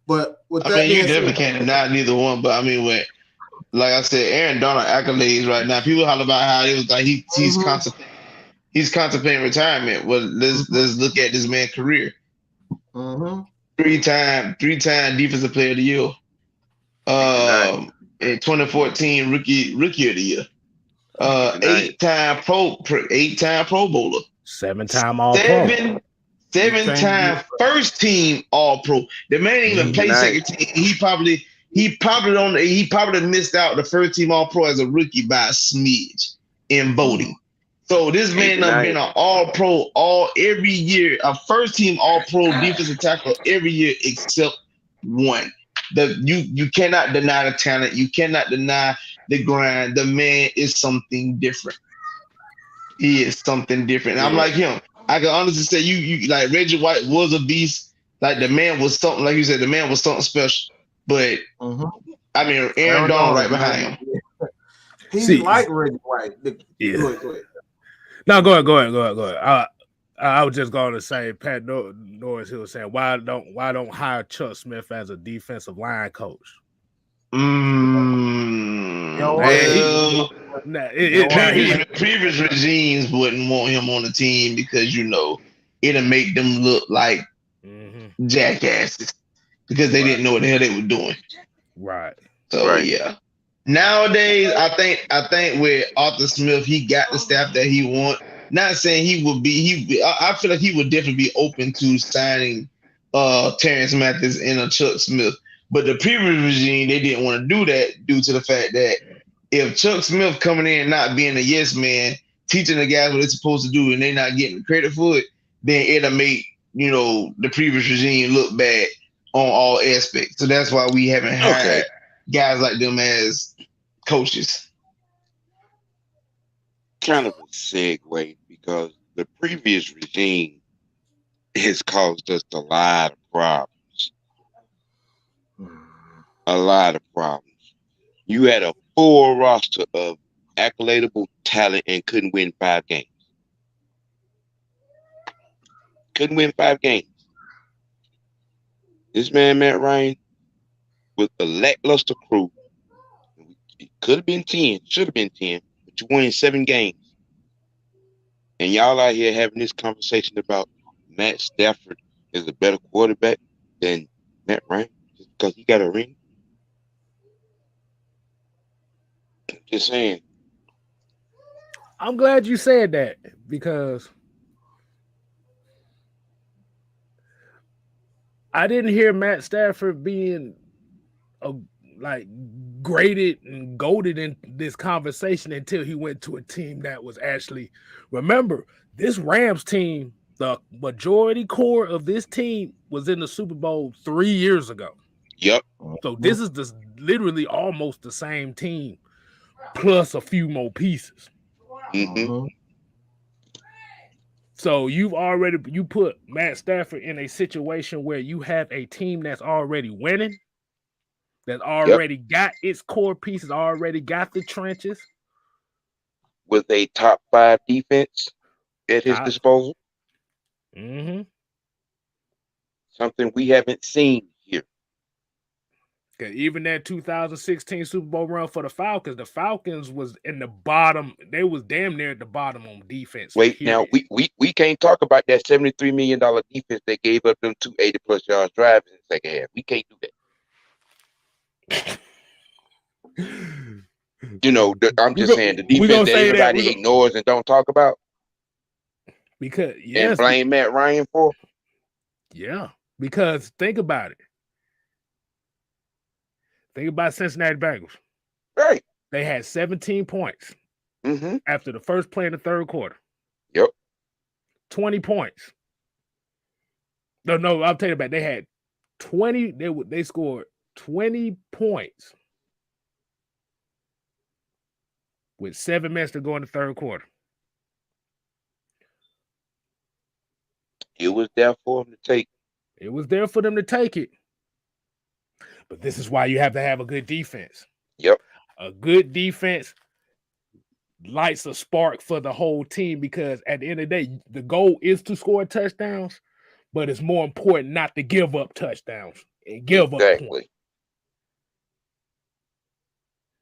But with that, you definitely can't deny neither one. But I mean, like I said, Aaron Donald accolades right now. People holler about how it was like he's contemplating retirement. Well, let's look at this man's career. Mm-hmm. Three-time defensive player of the year. In 2014, rookie of the year. 8-time Pro Bowler. 7-time All Pro. 7-time first team All Pro. The man didn't even play second team. He probably missed out the first team All Pro as a rookie by a smidge in voting. So this man has been an All Pro every year, a first team All Pro defensive tackle every year except one. You cannot deny the talent. You cannot deny the grind. The man is something different. He is something different. And I'm like him. I can honestly say you like Reggie White was a beast. Like the man was something, like you said, the man was something special. But I mean, Aaron Donald right behind him. He's like Reggie White. Yeah. Go ahead. No, go ahead. I was just going to say, Pat Norris, he was saying, why don't hire Chuck Smith as a defensive line coach? Previous regimes wouldn't want him on the team because it'll make them look like jackasses because they didn't know what the hell they were doing. Right. So yeah. Nowadays, I think with Arthur Smith, he got the staff that he want. Not saying he would be. I feel like he would definitely be open to signing Terrence Mathis and a Chuck Smith. But the previous regime, they didn't want to do that due to the fact that if Chuck Smith coming in not being a yes man, teaching the guys what they're supposed to do, and they're not getting credit for it, then it'll make the previous regime look bad on all aspects. So that's why we haven't hired guys like them as coaches. Kind of a segue because the previous regime has caused us a lot of problems. A lot of problems. You had a full roster of accoladable talent and couldn't win 5 games. Couldn't win 5 games. This man, Matt Ryan, with a lackluster crew, it could have been 10, should have been 10, but you won 7 games. And y'all out here having this conversation about Matt Stafford is a better quarterback than Matt Ryan just because he got a ring. Just saying. I'm glad you said that because I didn't hear Matt Stafford being graded and goated in this conversation until he went to a team that was actually. Remember, this Rams team, the majority core of this team was in the Super Bowl 3 years ago. Yep. So this is literally almost the same team plus a few more pieces. Mm-hmm. So you put Matt Stafford in a situation where you have a team that's already winning, that already got its core pieces, already got the trenches. With a top 5 defense at his disposal. Mm-hmm. Something we haven't seen here. Even that 2016 Super Bowl run for the Falcons was in the bottom. They was damn near at the bottom on defense. Wait, now we can't talk about that $73 million defense that gave up them 2 80+ yards drives in the second half. We can't do that. I'm just saying the defense that everybody ignores and don't talk about. Because and blame Matt Ryan for. Yeah. Because think about it. Think about Cincinnati Bengals. Right. They had 17 points Mm-hmm. after the first play in the third quarter. Yep. 20 points. No, I'll tell you about it. They had 20. They scored 20 points with 7 minutes to go in the third quarter. It was there for them to take. It was there for them to take it. But this is why you have to have a good defense. Yep. A good defense lights a spark for the whole team because at the end of the day, the goal is to score touchdowns, but it's more important not to give up touchdowns and give up points.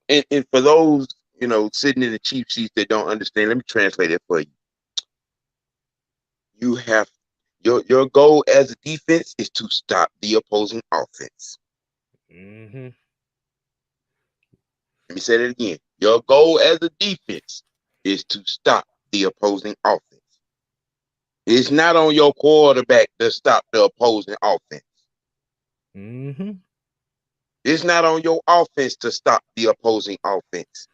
And for those, sitting in the cheap seats that don't understand, let me translate it for you. You have your goal as a defense is to stop the opposing offense. Mm-hmm. Let me say that again. Your goal as a defense is to stop the opposing offense. It's not on your quarterback to stop the opposing offense. Mm-hmm. It's not on your offense to stop the opposing offense.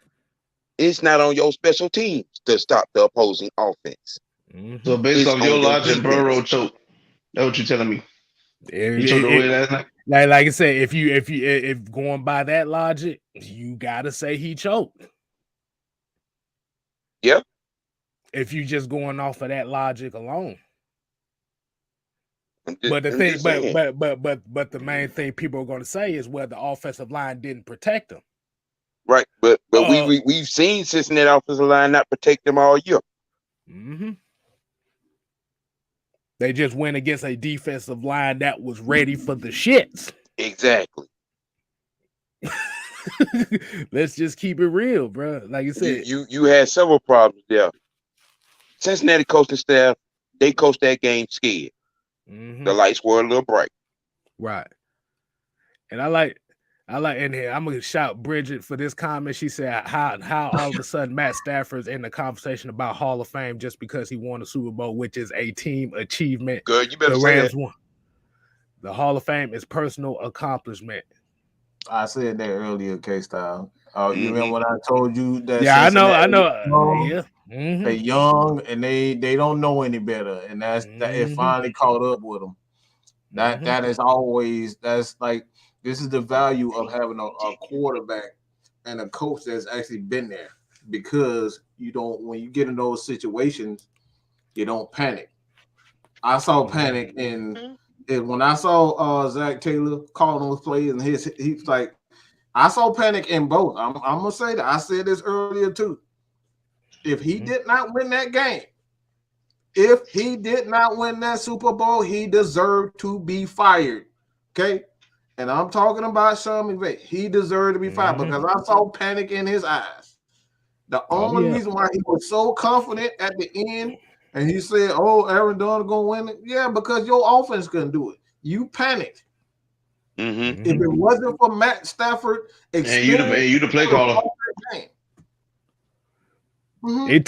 It's not on your special teams to stop the opposing offense. Mm-hmm. So based It's off your on your logic, defense. Burrow choked. That's what you're telling me. He choked away last night. Like I said, if going by that logic, you gotta say he choked. Yep. If you just going off of that logic alone. But the main thing people are going to say is, well, the offensive line didn't protect them. Right, but we've seen Cincinnati offensive line not protect them all year. Mm-hmm. They just went against a defensive line that was ready for the shits. Exactly. Let's just keep it real, bro. Like you said, you had several problems there. Cincinnati coaching staff, they coached that game scared. Mm-hmm. The lights were a little bright. Right. And I like, and here I'm gonna shout Bridget for this comment. She said, "How all of a sudden Matt Stafford's in the conversation about Hall of Fame just because he won a Super Bowl, which is a team achievement." Good, you better the say Rams that. won. The Hall of Fame is personal accomplishment. I said that earlier, K-Style. You remember when I told you that? Yeah, I know. Yeah. Mm-hmm. They're young and they don't know any better, and that it finally caught up with them. That is always like this is the value of having a quarterback and a coach that's actually been there, because you don't, when you get in those situations, you don't panic. I saw panic when I saw Zach Taylor calling those plays, and he's like, I saw panic in both. I'm gonna say that. I said this earlier too. If he did not win that game, if he did not win that Super Bowl, he deserved to be fired. Okay? And I'm talking about Sean McVay. He deserved to be fired because I saw panic in his eyes. The only reason why he was so confident at the end, and he said, "Oh, Aaron Donald gonna win it," yeah, because your offense couldn't do it. You panicked. Mm-hmm. If it wasn't for Matt Stafford, and you the play caller. It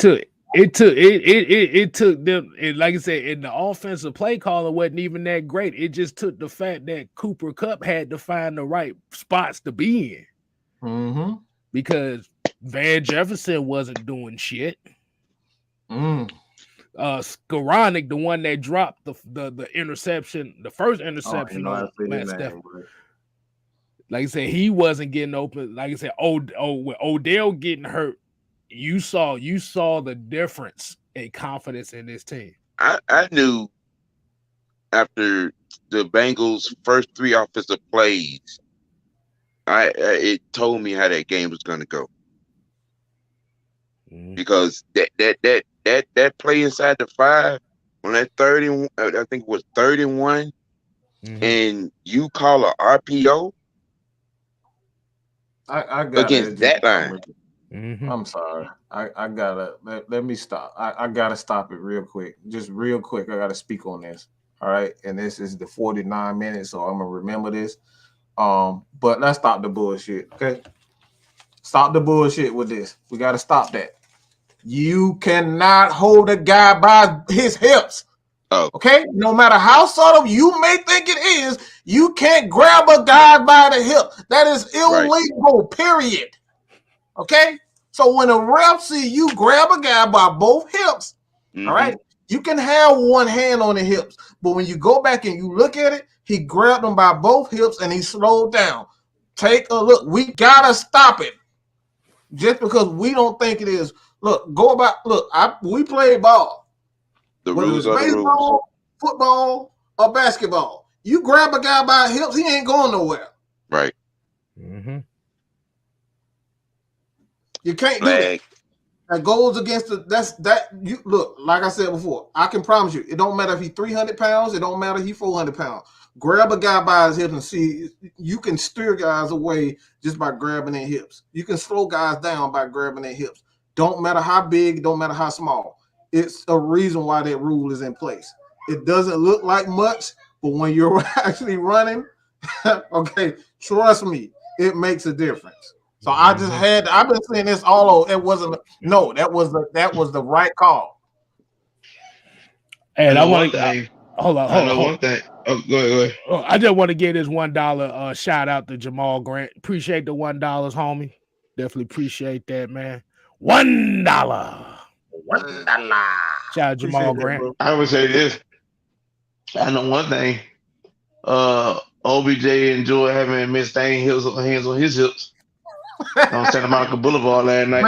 took them, like I said, and the offensive play caller wasn't even that great. It just took the fact that Cooper Kupp had to find the right spots to be in. Mm-hmm. Because Van Jefferson wasn't doing shit. Skoranek, the one that dropped the interception, the first interception on Matt Stafford. Like I said, he wasn't getting open. Like I said, with Odell getting hurt, you saw the difference in confidence in this team. I knew after the Bengals' first 3 offensive plays, it told me how that game was going to go. Because that play inside the 5 on that 30, I think it was 31, and you call a RPO I got against that line. I'm sorry. I gotta let me stop. I gotta stop it real quick. Just real quick. I gotta speak on this. All right. And this is the 49 minutes, so I'm gonna remember this. But let's stop the bullshit. Okay. Stop the bullshit with this. We gotta stop that. You cannot hold a guy by his hips. Oh, Okay, no matter how subtle you may think it is, you can't grab a guy by the hip. That is illegal, period. Okay, so when a ref see you grab a guy by both hips, all right, you can have one hand on the hips, but when you go back and you look at it, he grabbed him by both hips and he slowed down. Take a look. We gotta stop it. Just because we don't think it is. Look, go about. Look, we play ball. The Whether rules it's are the rules. baseball, football, or basketball, you grab a guy by the hips, he ain't going nowhere. Right. You can't do that. That goes against you look, like I said before, I can promise you, it don't matter if he's 300 pounds, it don't matter if he's 400 pounds. Grab a guy by his hips and see, you can steer guys away just by grabbing their hips. You can slow guys down by grabbing their hips. Don't matter how big, don't matter how small. It's a reason why that rule is in place. It doesn't look like much, but when you're actually running, okay, trust me, it makes a difference. So I've been saying this all over. It wasn't that was the right call. And I want to hold on. One thing. Oh, go ahead. I just want to give this $1 shout out to Jamal Grant. Appreciate the $1, homie. Definitely appreciate that, man. $1. Shout out Jamal Grant. I would say this. I know one thing. OBJ enjoyed having Miss Stain hands on his hips on Santa Monica Boulevard last night.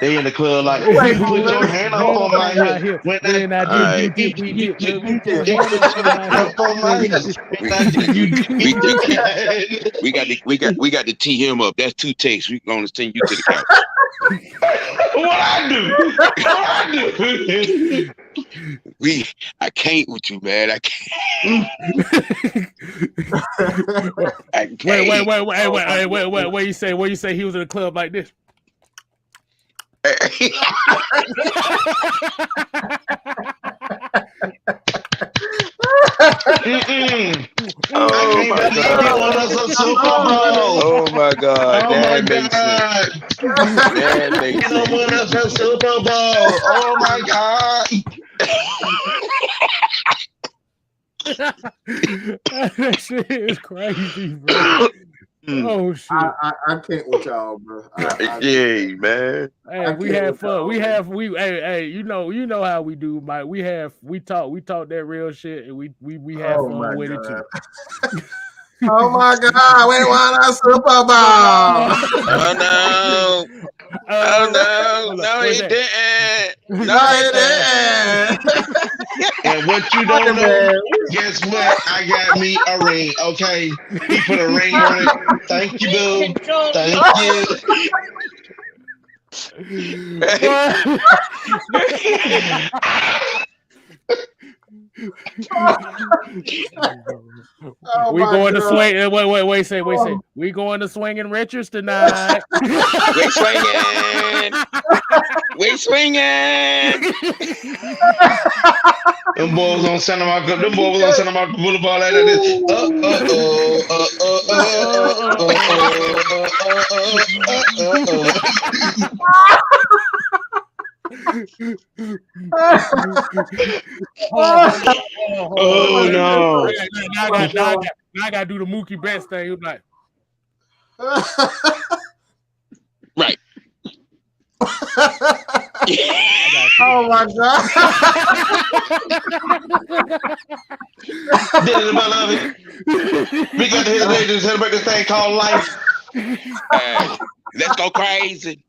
They in the club like, put your hand up on my hip. When I do, we got to tee him up. That's 2 takes. We're gonna send you to the couch. What I do? I can't with you, man. I can't. Wait. What you say? What you say? He was in a club like this. Oh my God! That makes sense. That makes sense. Won us a Super Bowl. Oh my God! That shit is crazy, bro. Oh shit! I can't with y'all, bro. Yeah, man. Hey, we had fun. Hey, you know how we do, Mike. We talk that real shit, and we have fun with it too. Oh my God, we won a Super Bowl. Oh no. No, he didn't. No, he didn't. And what you don't know, guess what? I got me a ring, okay? He put a ring on it. Thank you, Bill. Thank you. We going to swing. Wait. Say. We going to swinging Richards tonight. We swinging. Them boys on Santa Monica. Boulevard like this. Oh no! Now I gotta do the Mookie Betts thing. He was like, right. Oh my God! We got to celebrate this thing called life. Let's go crazy.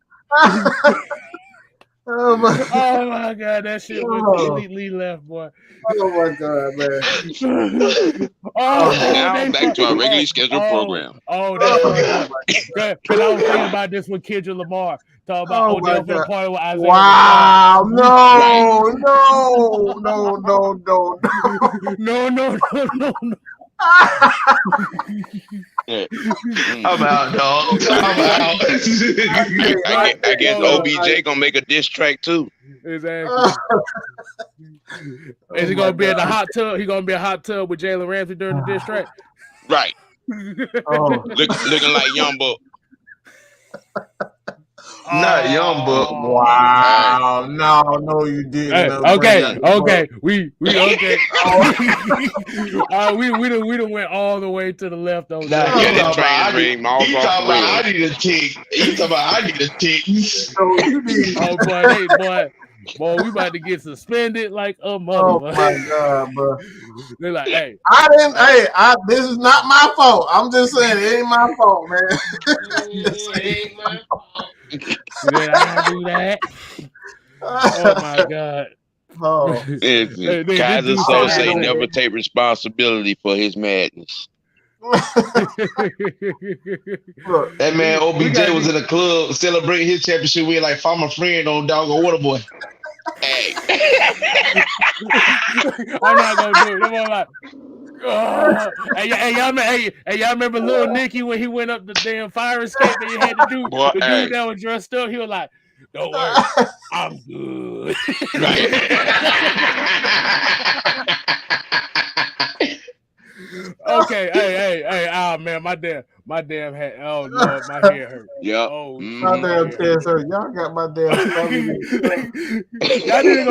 Oh my God, that shit was completely left, boy. Oh my God, man. Now back to our regularly scheduled program. That's right. Because I was thinking about this with Kendrick Lamar. Talking about Odell for the party with Isaiah. Wow, no. I'm out, dog. I'm out. I guess OBJ gonna make a diss track too. Exactly. Is he gonna be in the hot tub? He gonna be in a hot tub with Jalen Ramsey during the diss track? Right. Looking like Young Buck. Not Young Buck. Wow. No, you didn't. Hey, No, okay, bring okay, we okay. We done went all the way to the left on Nah, that. he Get the talking train about ring, miles he off talking the about I rails. need a tick. He talking about I need a tick. So you did. Oh boy, we about to get suspended like a Oh motherfucker. my God, bro. They're like, hey, I didn't. Hey, this is not my fault. I'm just saying it ain't my fault, man. did I do that? Oh my God. Oh. Listen, Hey, this Kaiser dude so said say he never take responsibility for his madness. Look, That man We OBJ gotta was get- in a club celebrating his championship win like found my friend on Dog or Water Boy. Hey, I'm not gonna do it. I'm gonna like, hey, y'all remember Lil Nicky when he went up the damn fire escape and he had to do boy, the hey. dude that was dressed up? He was like, "Don't worry, I'm good." Okay, hey, man, my damn head. Oh Lord, my head hurt. Yep. Oh, my my damn head hurt. chest hurt. Y'all got my damn stomach. Y'all need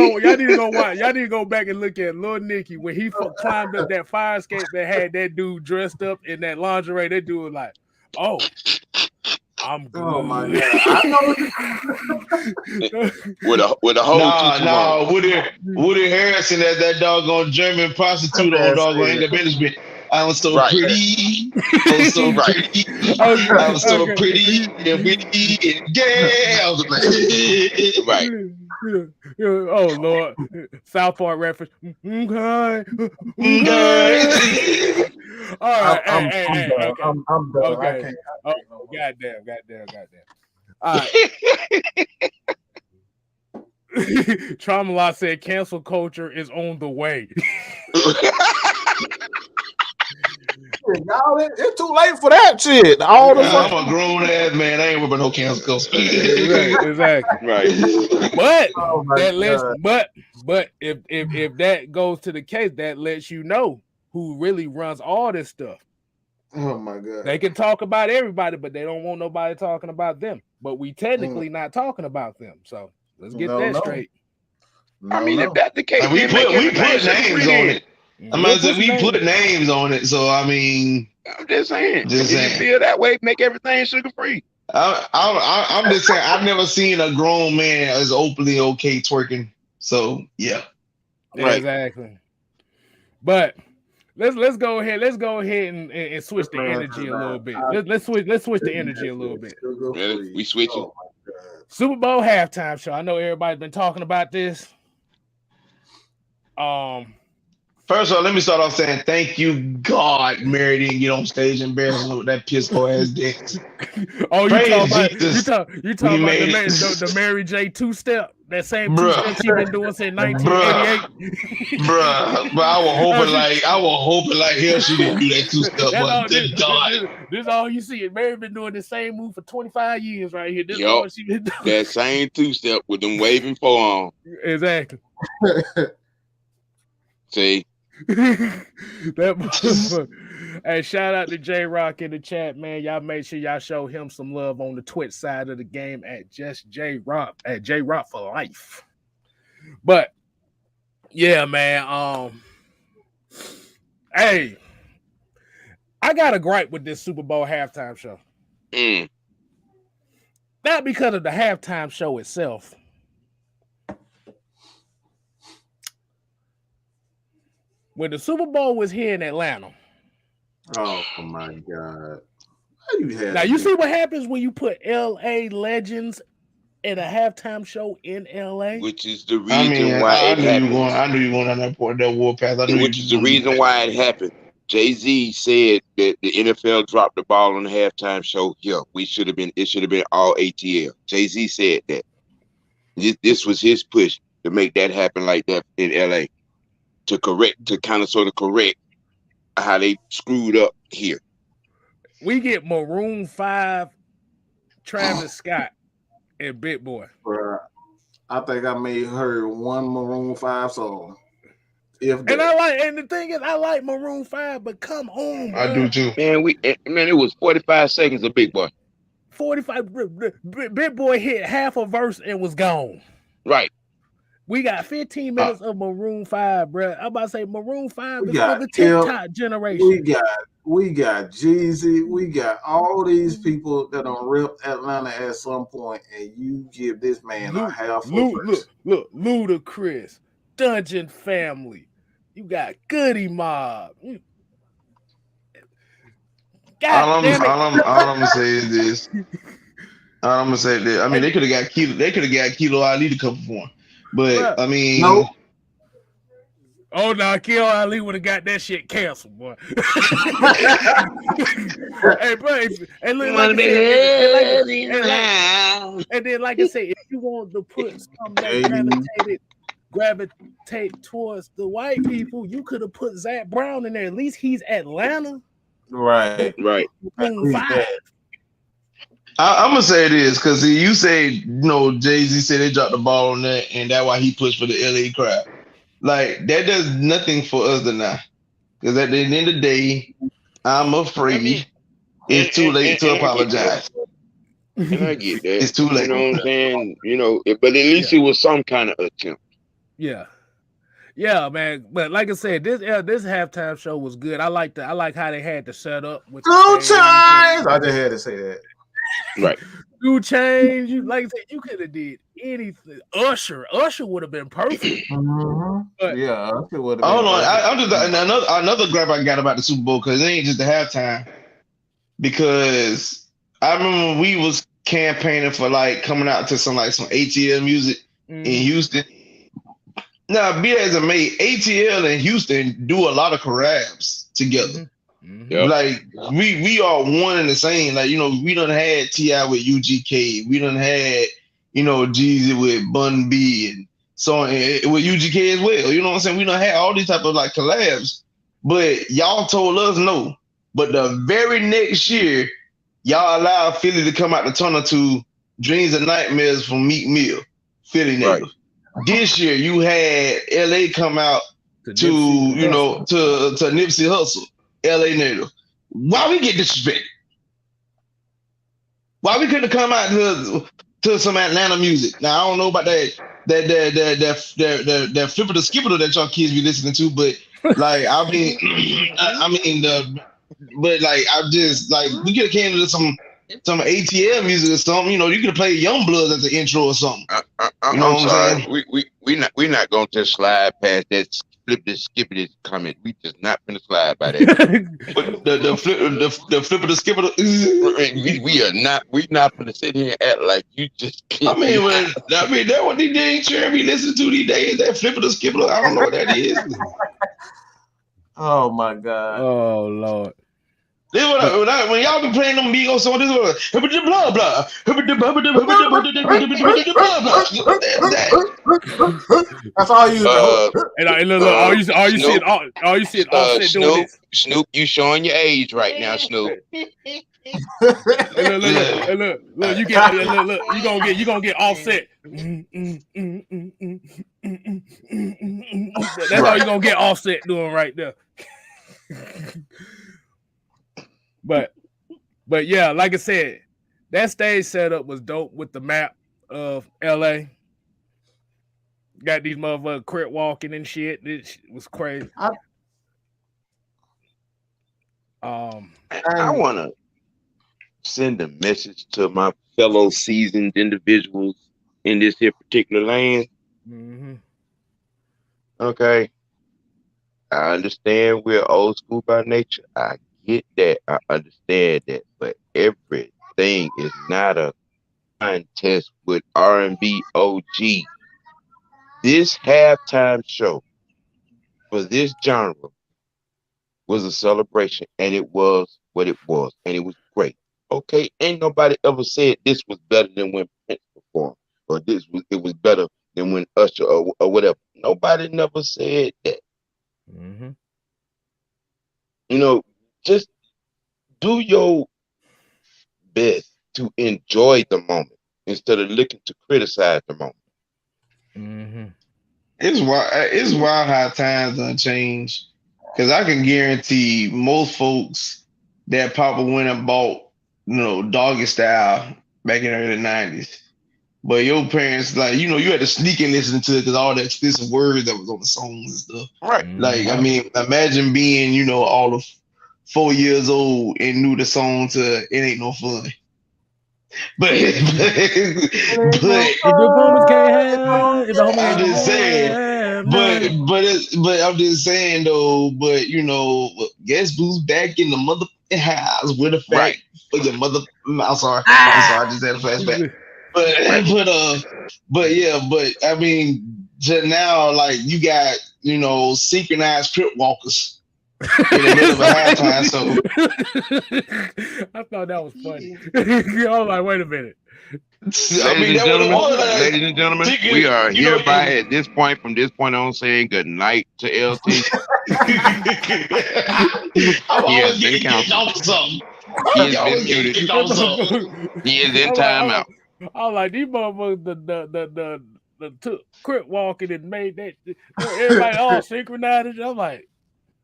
to go watch. Y'all need to go back and look at Lil Nicky when he climbed up that fire escape that had that dude dressed up in that lingerie. That dude was like, "Oh, I'm good." Oh my God. I know. With a whole tutu on. Woody Harrison as that doggone German prostitute on doggone Independence. I was so Right. pretty. I was so Right. pretty. Okay, I was so okay. pretty and witty and gay. I was like, Right. Oh Lord, South Park reference. Okay. All right, I'm hey, done. okay, I'm done. okay. I can't. Oh, goddamn. All right. Trauma Law said cancel culture is on the way. Y'all, it's too late for that shit. All the I'm fucking. a grown ass man. I ain't worried about no cancel culture. Exactly. Right. But Oh my that lets God. but if that goes to the case, that lets you know who really runs all this stuff. Oh my God. They can talk about everybody, but they don't want nobody talking about them. But we technically not talking about them. So let's get that straight. No, I mean, no. if that's the case, And we then make put everything names on it. I We'll might say put we names. put names on it. So I mean, I'm just saying. Just if saying. you feel that way, make everything sugar free. I'm just saying I've never seen a grown man as openly okay twerking. So yeah. Right. Exactly. But let's go ahead. Let's go ahead and switch the energy a little bit. Let's switch the energy a little bit. Really? We switching? Oh my God. Super Bowl halftime show. I know everybody's been talking about this. First of all, let me start off saying thank you, God, Mary didn't get on stage embarrassing with that piss poor ass dance. Oh, you Praise talking about Jesus. you talking about made the Mary J 2-step, that same Bruh. 2-step she been doing since 1988. Bruh, but I was hoping like hell she didn't do that two step, That's all. but good God. This all you see. Mary been doing the same move for 25 years right here. This Yup. all she been doing. That same two-step with them waving forearm. Exactly. See? That motherfucker. Hey, shout out to J Rock in the chat, man. Y'all make sure y'all show him some love on the Twitch side of the game at just J Rock, at J Rock for life. But yeah, man. Hey, I got a gripe with this Super Bowl halftime show. Not because of the halftime show itself. When the Super Bowl was here in Atlanta. Oh my God. How you have Now you see what happens when you put LA legends in a halftime show in LA? Which is the reason why it happened. I knew you were going on that warpath. Which is the reason why it happened. Jay-Z said that the NFL dropped the ball on the halftime show. Yeah, it should have been all ATL. Jay-Z said that. This was his push to make that happen like that in LA. To kind of sort of correct how they screwed up here. We get Maroon 5, Travis Scott, and Big Boy. Bruh, I think I may heard one Maroon 5 song. And the thing is, I like Maroon 5, but come on, bro. I do too. Man, it was 45 seconds of Big Boy. 45. Big Boy hit half a verse and was gone. Right. We got 15 minutes of Maroon 5, bro. I'm about to say Maroon 5 We is for got the Kim. TikTok generation. We got Jeezy. We got all these people that are ripped Atlanta at some point, and you give this man a half a verse. Look, Ludacris, Dungeon Family. You got Goody Mob. God damn it. All I'm gonna say is this. All I'm gonna say this. I mean, they could have got Kilo. They could have got Kilo Ali to come for him, but Bruh. I mean, Nope. Oh no, Kilo Ali would have got that shit canceled, boy. Hey, bro, and look, like I said, and then like I say, if you want to put something that gravitate towards the white people, you could have put Zach Brown in there. At least he's Atlanta. Right. I'm gonna say this because you say Jay-Z said they dropped the ball on that, and that's why he pushed for the LA crowd. Like that does nothing for us tonight. Because at the end of the day, I'm afraid it's too late to apologize. And I get that. It's too late. You know what I'm saying? But at least it was some kind of attempt. Yeah, man. But like I said, this halftime show was good. I like how they had the setup with 2 Chainz. I just had to say that. Right. 2 Chainz. Like I said, you could have did anything. Usher would have been perfect. Mm-hmm. But, yeah, Usher would have. Hold on, I'm just another gripe I got about the Super Bowl because it ain't just the halftime. Because I remember when we was campaigning for like coming out to some ATL music in Houston. Now, be as it may, ATL and Houston do a lot of collabs together. Yep. Like we are one and the same. Like we done had T.I. with UGK. We done had Jeezy with Bun B and so on with UGK as well. You know what I'm saying? We done had all these type of like collabs. But y'all told us no. But the very next year, y'all allowed Philly to come out the tunnel to Dreams and Nightmares from Meek Mill, Philly native. Right. This year you had LA come out to Nipsey Hussle. LA native. Why we get disrespected? Why we couldn't come out to some Atlanta music? Now I don't know about that flipper the skipper that y'all kids be listening to, but like I mean I'm just like we could have came to some ATL music or something. You could have played Young Bloods as an intro or something. I'm sorry. We not going to slide past that flip this skip this comment. We just not gonna slide by that. But the flip of the skipper. We not gonna sit here and act like you just can't. That what they ain't sure we listen to these days. That flip of the skipper. I don't know what that is. Oh my God. Oh Lord. This when y'all be playing them Migos song, this is blah blah. That's all you know. And look, all you see Offset doing this. Snoop, you showing your age right now, Snoop. Look, you gonna get Offset. That's all you gonna get Offset doing right there. But yeah, like I said, that stage setup was dope with the map of LA. Got these motherfuckers crit walking and shit. This was crazy. I want to send a message to my fellow seasoned individuals in this here particular land. Mm-hmm. Okay. I understand we're old school by nature. I get that. I understand that. But everything is not a contest with R&B OG. This halftime show for this genre was a celebration, and it was what it was, and it was great. Okay, ain't nobody ever said this was better than when Prince performed, or it was better than when Usher or whatever. Nobody never said that. Mm-hmm. Just do your best to enjoy the moment instead of looking to criticize the moment. Mm-hmm. It's wild how times done change. Because I can guarantee most folks that Papa went and bought doggy style back in the early 90s. But your parents, like, you had to sneak and listen to it because all that explicit words that was on the songs and stuff. Right. Like, I mean, imagine being, all of 4 years old and knew the song to "It Ain't No Fun." But If the opponents can't have, if the homies I'm just saying. have, But I'm just saying though. But guess who's back in the motherfucking house with a fact Right. for your mother? I'm sorry. I just had a flashback. But I mean, just now, like, you got synchronized crip walkers in the middle of a halftime. So I thought that was funny. I was like, wait a minute. I mean, that what it was. Ladies and gentlemen, we are hereby at this point, from this point on, saying good night to LT. I'm He has always been getting counseled. off something. He has been muted. He is in timeout. I was like, these motherfuckers, the took crip walking and made that. Everybody all synchronized. I'm like,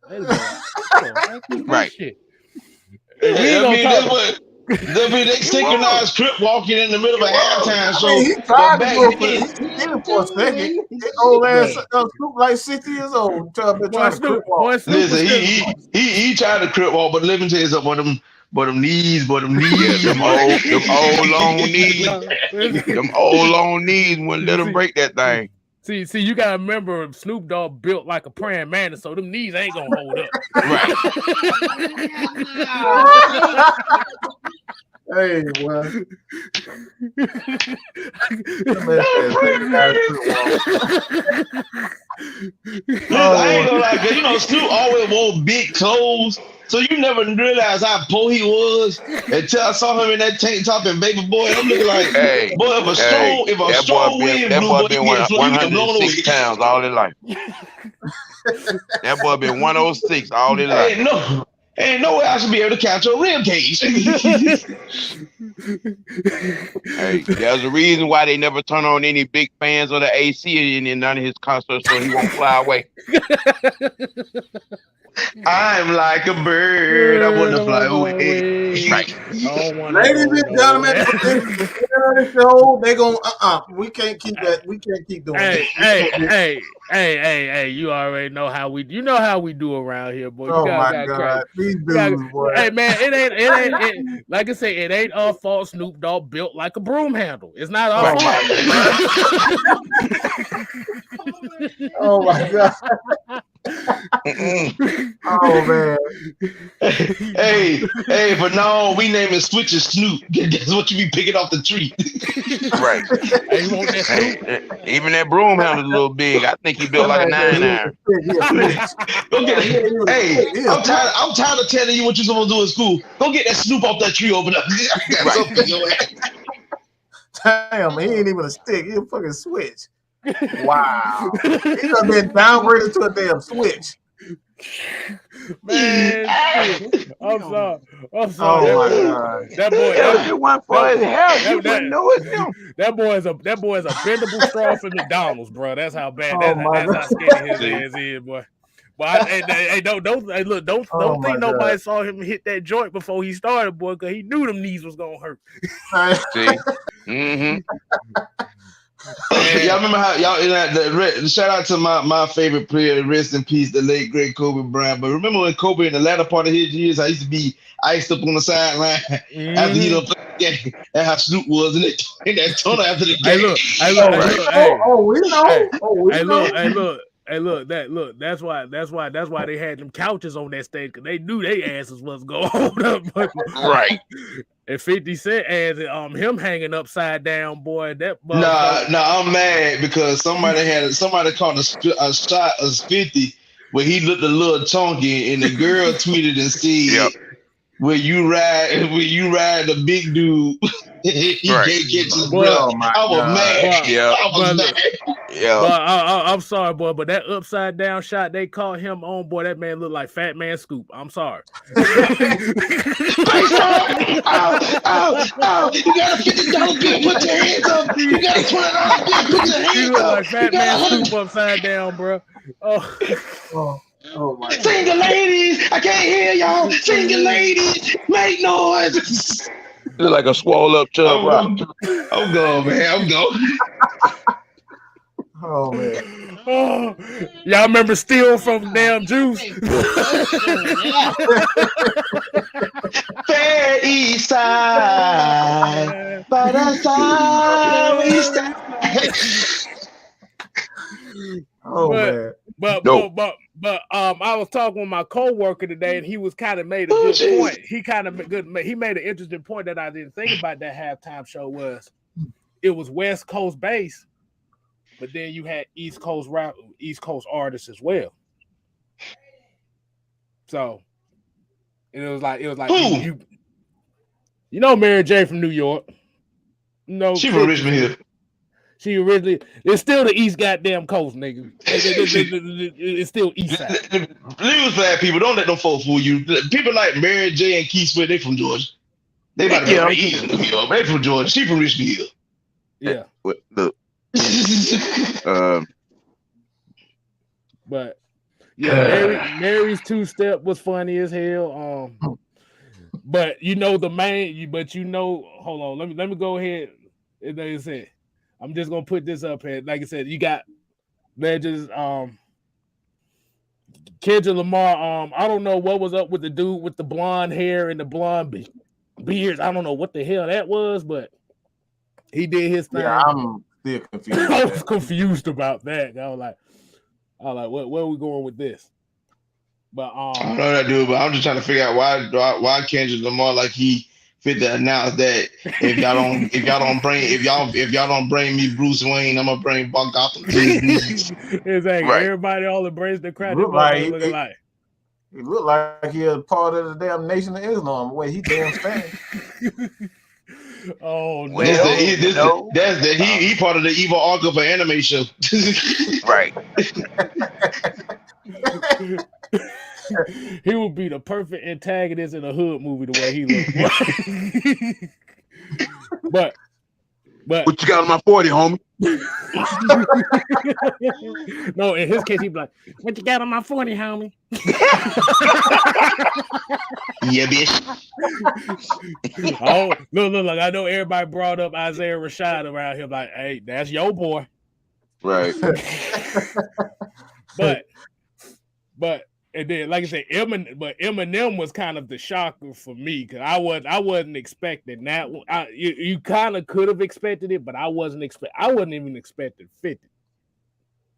wait a minute. Right. Shit. They synchronized crip walking in the middle of a halftime show. He tried to go for it. He did it for a second. His old ass Snoop like 60 years old. Trying to crip walk. Listen, he tried to crip walk, but let me tell you something. But them knees. Them old long knees. Them old long knees wouldn't let him break that thing. See, you gotta remember Snoop Dogg built like a praying mantis, so them knees ain't gonna hold up. Right. Hey, well. I ain't gonna lie, cause Snoop always wore big clothes, so you never realized how poor he was until I saw him in that tank top and baby boy. I'm looking like, Hey, boy, if a strong wind that blew, boy boy, been you get blown away. 106 pounds all his life. That boy been 106 all his life. Ain't no way I should be able to count your rib cage. Hey, there's a reason why they never turn on any big fans of the AC in none of his concerts, so he won't fly away. I'm like a bird. I want to fly away. Right. Ladies and gentlemen, for this show, they gonna we can't keep that. We can't keep doing it. Hey, you already know how we do around here, boy. Oh my God, these dudes, boy. Hey man, it ain't like I say, it ain't our fault Snoop Dogg built like a broom handle. It's not our fault. Oh my God. Oh man. Hey, but no, we name it Switcher Snoop. That's what you be picking off the tree. Right. Hey, you want that Snoop? Even that broom handle's a little big. I think he built like a 9-iron. Hey, I'm tired of telling you what you're supposed to do in school. Go get that Snoop off that tree over there. Damn, he ain't even a stick. He a fucking switch. Wow. He done been downgraded to a damn switch. Man, I'm sorry. Oh my God. That boy, that boy is a bendable straw for McDonald's, bro. That's how bad. That's how skinny his ass is, boy. But don't think nobody saw him hit that joint before he started, boy, because he knew them knees was gonna hurt. See? Mm-hmm. Y'all remember how shout out to my favorite player, rest in peace, the late great Kobe Bryant. But remember when Kobe in the latter part of his years, I used to be iced up on the sideline after he done played the game, and how Snoop was in that tunnel after the game. That's why they had them couches on that stage, because they knew their asses was going hold up. Right. And 50 Cent as him hanging upside down, boy. Nah, I'm mad because somebody caught a shot of 50 where he looked a little chunky, and the girl tweeted and said, "Where you ride the big dude, he can't catch his breath." I was mad. I'm sorry, boy, but that upside down shot they caught him on, boy, that man looked like Fat Man Scoop. I'm sorry. Ow. You got a $50 bill, put your hands up. You got a $20 bill, put your hands up. He looked like Fat Man Scoop upside down, bro. Oh my God. Single ladies, I can't hear y'all. Single ladies, make noise. Look like a swole up Chub Rock. I'm going, man. I'm going. Oh man. Oh, y'all remember Steel from Damn Juice? Fair East Side. By the time we start. Oh But- man. But I was talking with my coworker today, and he was kind of made a good jeez. point. He made an interesting point that I didn't think about that halftime show was it was West Coast based, but then you had East Coast artists as well. So and it was like Who? you know Mary J from New York. No, She from Richmond Hill. She originally, it's still the East goddamn coast, nigga. It's still East side. News bad people, don't let them folk fool you. People like Mary J and Keith Sweat, they from Georgia. They about to be East in New York. They from Georgia. She from Richmond Hill. Yeah. Look, But yeah, Mary's two-step was funny as hell. But you know the main, hold on, let me go ahead. And like I said, I'm just gonna put this up here. Like I said, you got legends, Kendrick Lamar. I don't know what was up with the dude with the blonde hair and the blonde beards. I don't know what the hell that was, but he did his thing. Yeah, I'm still confused. I was confused about that. I was like, where are we going with this? But I don't know that dude, but I'm just trying to figure out why Kendrick Lamar like he fit to announce that if y'all don't bring me Bruce Wayne, I'm gonna bring Buck Gotham to his knees. Exactly. Right. Everybody all embrace the crowd. Look like- Looking like. He looked like he a part of the damn Nation of Islam. The way he damn stand. Oh no. He part of the evil arc of an anime show. Right. He would be the perfect antagonist in a hood movie the way he looks. but What you got on my 40, homie? no, in his case he'd be like, what you got on my 40, homie? Yeah, bitch. Oh, look, I know everybody brought up Isaiah Rashad around here, like, hey, that's your boy. Right. But and then, like I said, Eminem was kind of the shocker for me because I wasn't expecting that. You kind of could have expected it, but I wasn't even expecting 50.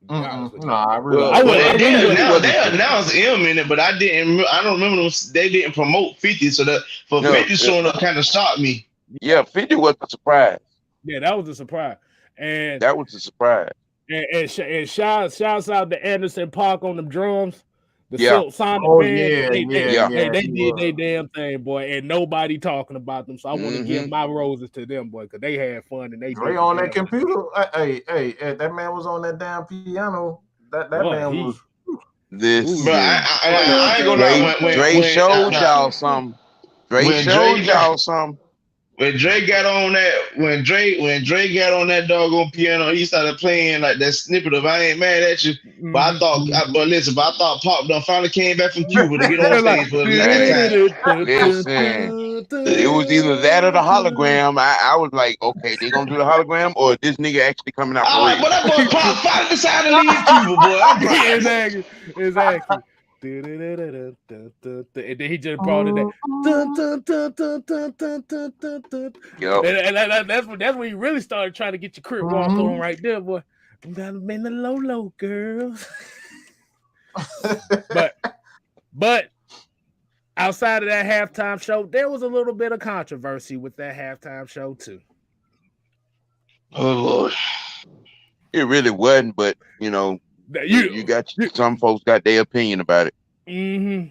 No, I really. They announced M in it, but I don't remember them. They didn't promote 50, so that for 50 showing up kind of shocked me. Yeah, 50 was a surprise. Yeah, that was a surprise, and That was a surprise. and shouts out to Anderson Park on them drums. The Yeah. Silk Sonic Oh, band, they he did their was. damn thing, boy, and nobody talking about them. So I want to give my roses to them, boy, because they had fun and they Dre did on the that damn thing. computer. Hey, that man was on that damn piano. That Boy, man he- was. This But I ain't gonna lie. Dre showed y'all something. when Dre got on that, when Dre got on that doggone piano, he started playing like that snippet of "I Ain't Mad at You." But I thought Pop done finally came back from Cuba to get on stage for the last time. Listen, it was either that or the hologram. I was like, okay, they gonna do the hologram or this nigga actually coming out for real. But that boy Pop finally decided to leave Cuba, boy. I'm proud. Exactly. And then he just brought it there. Yep. And that's when you really started trying to get your crib walk on right there, boy. I'm down in the low, girls. but outside of that halftime show, there was a little bit of controversy with that halftime show too. Oh Lord. It really wasn't, but you know, some folks got their opinion about it. Mm-hmm.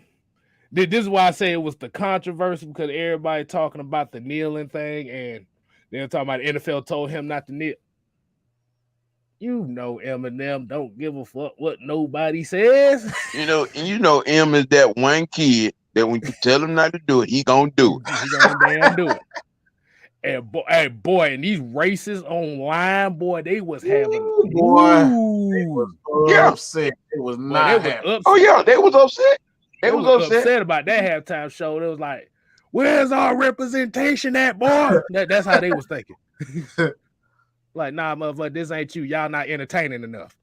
This is why I say it was the controversy because everybody talking about the kneeling thing, and they're talking about the NFL told him not to kneel. You know, Eminem don't give a fuck what nobody says. You know, M is that one kid that when you tell him not to do it, he gonna do it. He gonna damn do it. And boy, and these races online, boy, they was having upset. It was not happy. Oh yeah, they was upset. They was upset about that halftime show. It was like, Where's our representation at, boy? That's how they was thinking. Like, nah, motherfucker, this ain't you. Y'all not entertaining enough.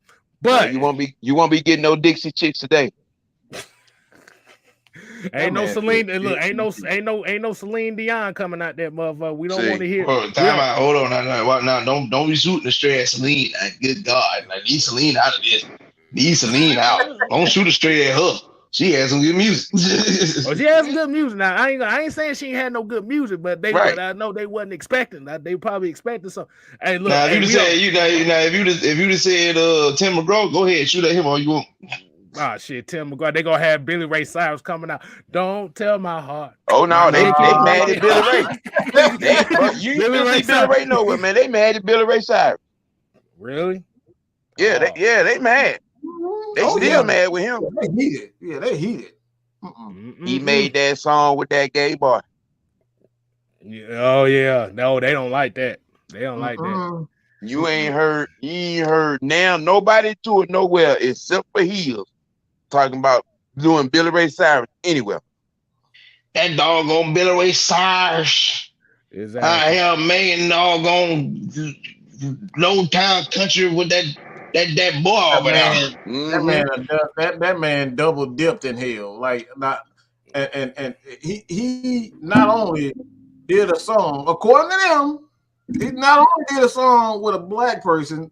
But you won't be getting no Dixie Chicks today. ain't no Celine. Look, ain't no Celine Dion coming out there, motherfucker. We don't want to hear. Time out. Hold on. Now, don't be shooting the straight at Celine. Good God, I need Celine out of this. Need Celine out. Don't shoot a straight at her. She has some good music. Oh, she has some good music. Now I ain't saying she ain't had no good music, but but I know they wasn't expecting that. They probably expected something. Hey, look. Now, if you just said Tim McGraw, go ahead, shoot at him all you want. Oh shit, Tim McGraw. They gonna have Billy Ray Cyrus coming out. Don't tell my heart. Oh no, they mad at Billy Ray. You ain't see Billy Ray nowhere, man. They mad at Billy Ray Cyrus. Really? Yeah, they mad. They still mad with him. They heated. Yeah, they heated. He made that song with that gay boy. Yeah, oh yeah. No, they don't like that. They don't like that. You ain't heard now nobody to it nowhere except for Heels talking about doing Billy Ray Cyrus anywhere. That doggone Billy Ray Cyrus. Exactly. I am making doggone low town country with that boy over there. That man double dipped in hell. Like not and he not only did a song, according to them, he not only did a song with a black person,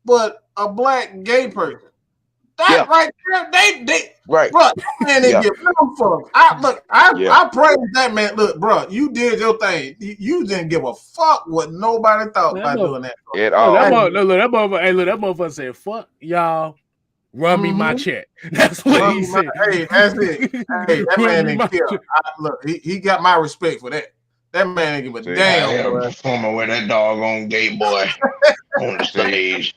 but a black gay person. That right there, they right, bro. That man didn't give no fuck. I praise that man. Look, bro, you did your thing. You didn't give a fuck what nobody thought by doing that. At all. That motherfucker said, "Fuck y'all, run me my check." That's what he said. Hey, that's it. Hey, that man didn't care. Look, he got my respect for that. That man didn't give a damn. I had a performer with that doggone gay boy on the stage.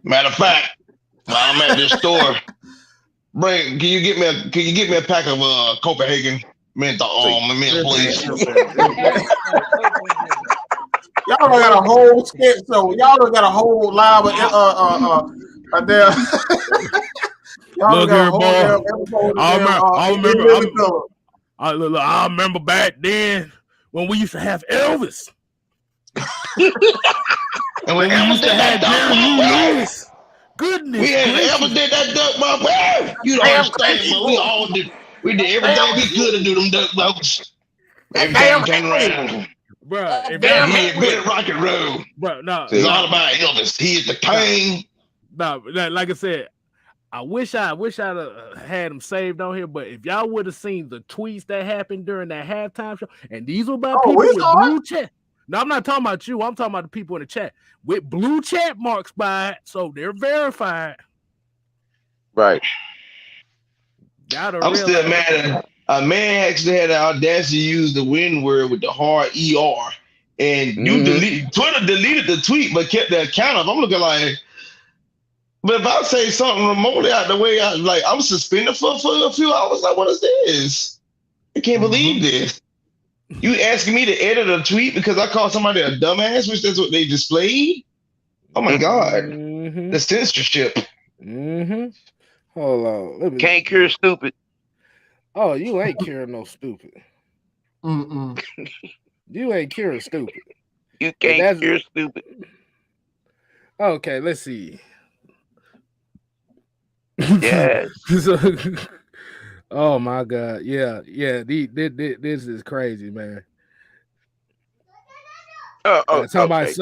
Matter of fact, while I'm at this store, can you get me a pack of Copenhagen mint, please? Y'all done got a whole sketch show. Y'all done got a whole live there. Look here, boy. I remember back then when we used to have Elvis. And we used to have Jerry Lewis. Goodness. We ever did that duck bump. You don't understand, but we all did. We did everything we could to do them duck bumps. Every time turn around. Bro, if been rock and roll. Bro, no. It's all about Elvis. He is the king. No, like I said, I wish I'd had them saved on here, but if y'all would have seen the tweets that happened during that halftime show, and these were about people with blue chat. No, I'm not talking about you. I'm talking about the people in the chat with blue chat marks by it, so they're verified. Right. I'm still mad. A man actually had the audacity to use the N word with the hard ER, and Twitter deleted the tweet but kept the account up. I'm looking like, but if I say something remotely out the way, I'm suspended for a few hours. Like, what is this? I can't believe this. You asking me to edit a tweet because I called somebody a dumbass, which that's what they displayed? Oh my God. The censorship. Hold on. Can't cure stupid. Oh, you ain't curing no stupid. You ain't curing stupid. You can't cure stupid. Okay, let's see. Yes. Oh my God. Yeah. This is crazy, man. Somebody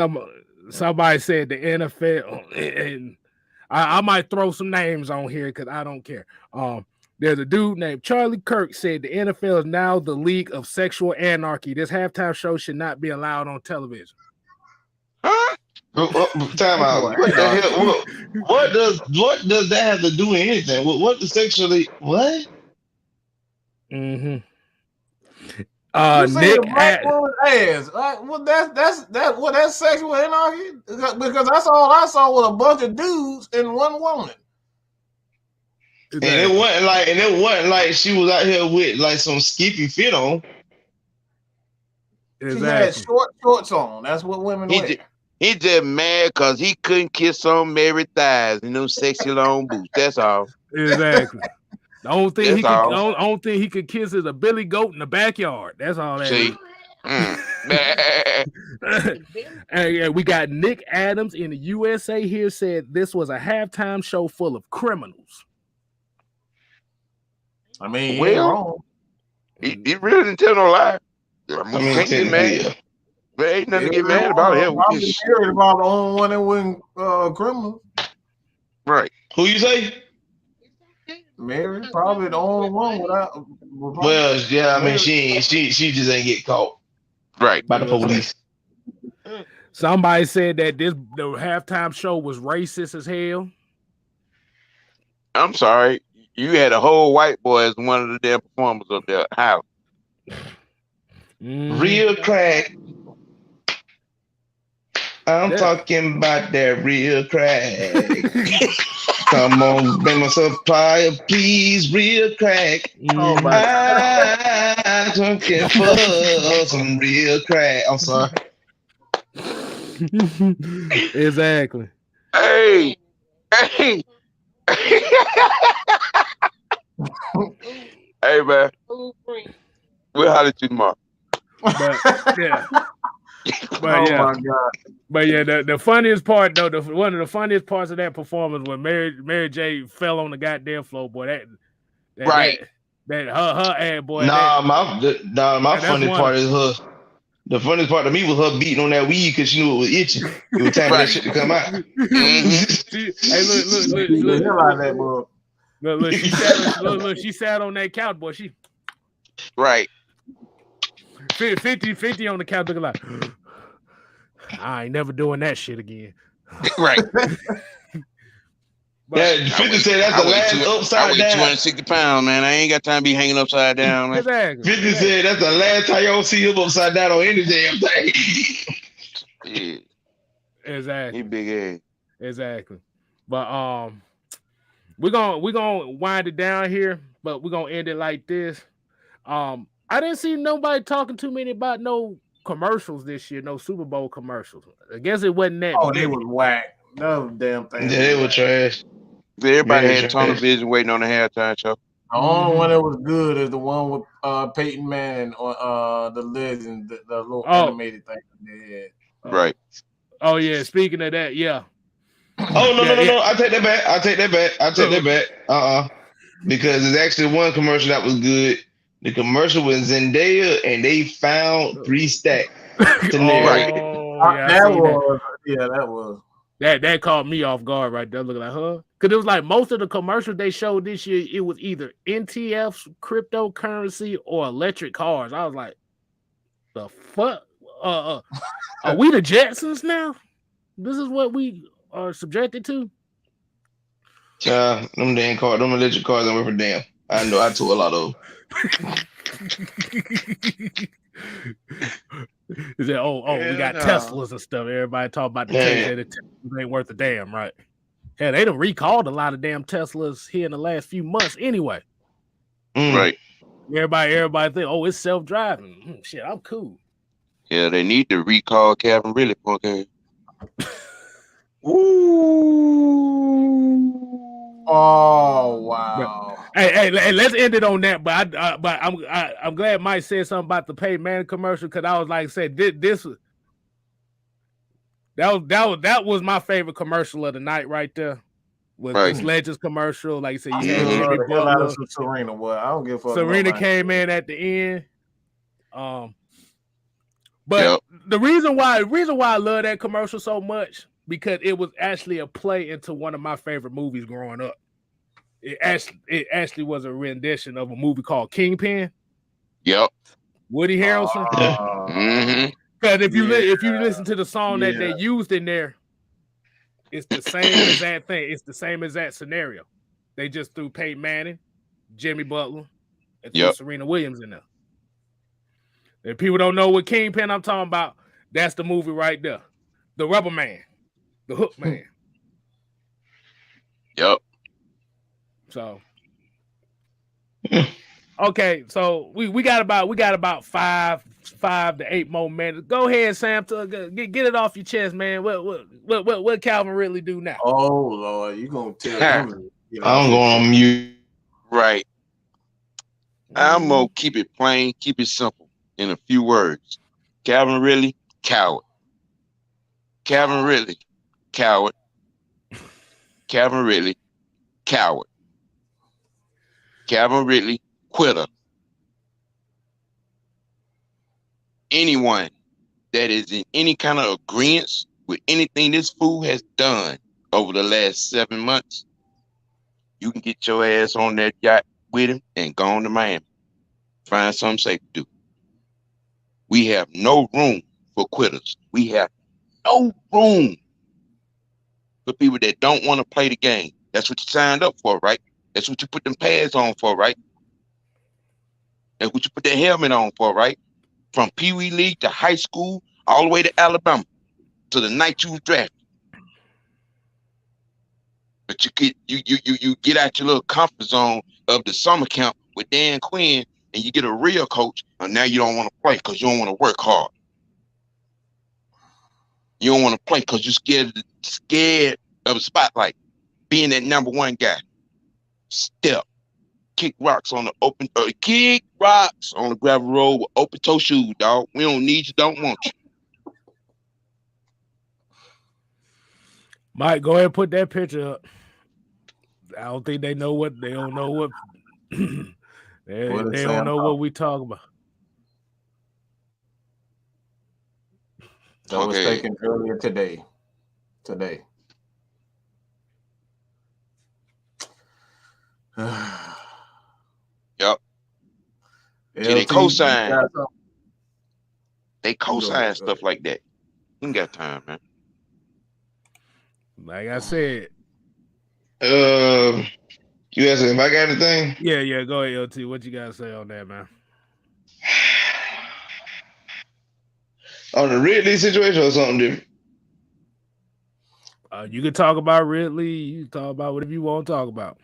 said the NFL, and I might throw some names on here because I don't care. There's a dude named Charlie Kirk said the NFL is now the league of sexual anarchy. This halftime show should not be allowed on television. Huh? Time out. What the hell? What does that have to do with anything? What the sexually what? You say the black woman's ass. Well, that's sexual anarchy? Because that's all I saw was a bunch of dudes and one woman. And it wasn't like she was out here with like some skimpy fit on. She had shorts on. That's what women wear. He just mad because he couldn't kiss on Mary thighs and them sexy long boots. That's all. Exactly. The only thing That's he could, all. only thing he could kiss is a billy goat in the backyard. That's all that See? is. And we got Nick Adams in the USA here said this was a halftime show full of criminals. I mean, he ain't Well, wrong. he really didn't tell no lie. I mean, I mean, can't get mad. yeah. But ain't nothing to Yeah, get mad about here. Probably Mary about the only one that wasn't criminal. Right. Who you say? Mary probably the only one without. Well, yeah, I mean, she just ain't get caught Right. by the police. Somebody said that the halftime show was racist as hell. I'm sorry. You had a whole white boy as one of the damn performers up there. How? Real crack. I'm talking about that real crack. Come on, bring my supply of please, real crack. Oh my I'm looking for some real crack. I'm sorry. Exactly. Hey. Hey, man. We'll holler at you tomorrow. But yeah. But oh yeah. my God. But yeah, the funniest part though, one of the funniest parts of that performance when Mary J fell on the goddamn floor, boy. That Right. That her ad boy. My that's funny one. part is her. The funniest part to me was her beating on that weed because she knew it was itching. It was time for that shit to come out. Hey, look, The hell out of that, bro. look, she sat on that couch, boy. She Right. 50 on the couch looking like I ain't never doing that shit again. Right. Yeah, 50 said that's the last I upside weigh down. 260 pounds, man. I ain't got time to be hanging upside down, man. Exactly. 50 said that's the last time y'all see him upside down on any damn thing. Yeah. Exactly. He big ass. Exactly. But we're gonna wind it down here, but we're gonna end it like this. I didn't see nobody talking too many about no commercials this year, no Super Bowl commercials. I guess it wasn't that. Oh, they was whack. No damn thing. Yeah, they were trash. Everybody Very had a tunnel trash. vision waiting on the halftime show. The only one that was good is the one with Peyton Manning on the legend, the little animated thing they had. Right. Oh yeah. Speaking of that, yeah. Oh no. I take that back. Because there's actually one commercial that was good. The commercial was Zendaya and they found 3 stacks. Right. That was. That caught me off guard right there. Looking like, huh? Because it was like most of the commercials they showed this year, it was either NTFs, cryptocurrency, or electric cars. I was like, the fuck? Are we the Jetsons now? This is what we are subjected to? Them damn cars, them electric cars don't work for damn. I know I took a lot of them. Is that we got Teslas and stuff. Everybody talk about the case that Teslas ain't worth a damn, right? Hell, they done recalled a lot of damn Teslas here in the last few months anyway. Right. Everybody think, it's self-driving. Shit, I'm cool. Yeah, they need to recall Calvin really punk ass. Ooh. Oh wow. Hey, let's end it on that. But I'm glad Mike said something about the Peyton Manning commercial because I was like, that was my favorite commercial of the night right there. With this Legends commercial, like you said, you had Jimmy Butler. Serena, what? I don't give a fuck. Serena came in at the end. But the reason why I love that commercial so much because it was actually a play into one of my favorite movies growing up. It actually was a rendition of a movie called Kingpin. Yep. Woody Harrelson. Because if you listen to the song that they used in there, it's the same exact thing. It's the same exact scenario. They just threw Peyton Manning, Jimmy Butler, and threw Serena Williams in there. If people don't know what Kingpin I'm talking about, that's the movie right there. The Rubber Man. The Hook Man. Yep. So okay, so we got about 5 to 8 more minutes. Go ahead, Sam. Get it off your chest, man. What Calvin really do now? Oh Lord, you gonna tell him? I'm going on mute. Right. I'm gonna keep it plain, keep it simple in a few words. Calvin Ridley, coward. Calvin Ridley, coward. Calvin Ridley, coward. Calvin Ridley, quitter. Anyone that is in any kind of agreement with anything this fool has done over the last 7 months, you can get your ass on that yacht with him and go on to Miami. Find something safe to do. We have no room for quitters. We have no room for people that don't want to play the game. That's what you signed up for, right? That's what you put them pads on for, right? That's what you put that helmet on for, right? From Pee Wee League to high school, all the way to Alabama, to the night you was drafted. But you get out your little comfort zone of the summer camp with Dan Quinn, and you get a real coach, and now you don't want to play because you don't want to work hard. You don't want to play because you're scared of the spotlight. Being that number one guy. Step. Kick rocks on the gravel road with open toe shoes, dog. We don't need you, don't want you. Mike, go ahead and put that picture up. I don't think they know what they don't know what they don't know what we talk about. That was taken earlier today. Yep. See, they co-sign. They co-sign stuff like that. We ain't got time, man. Like I said. You asking if I got anything? Yeah. Go ahead, LT. What you gotta say on that, man? On the Ridley situation or something different? You can talk about Ridley. You can talk about whatever you want to talk about.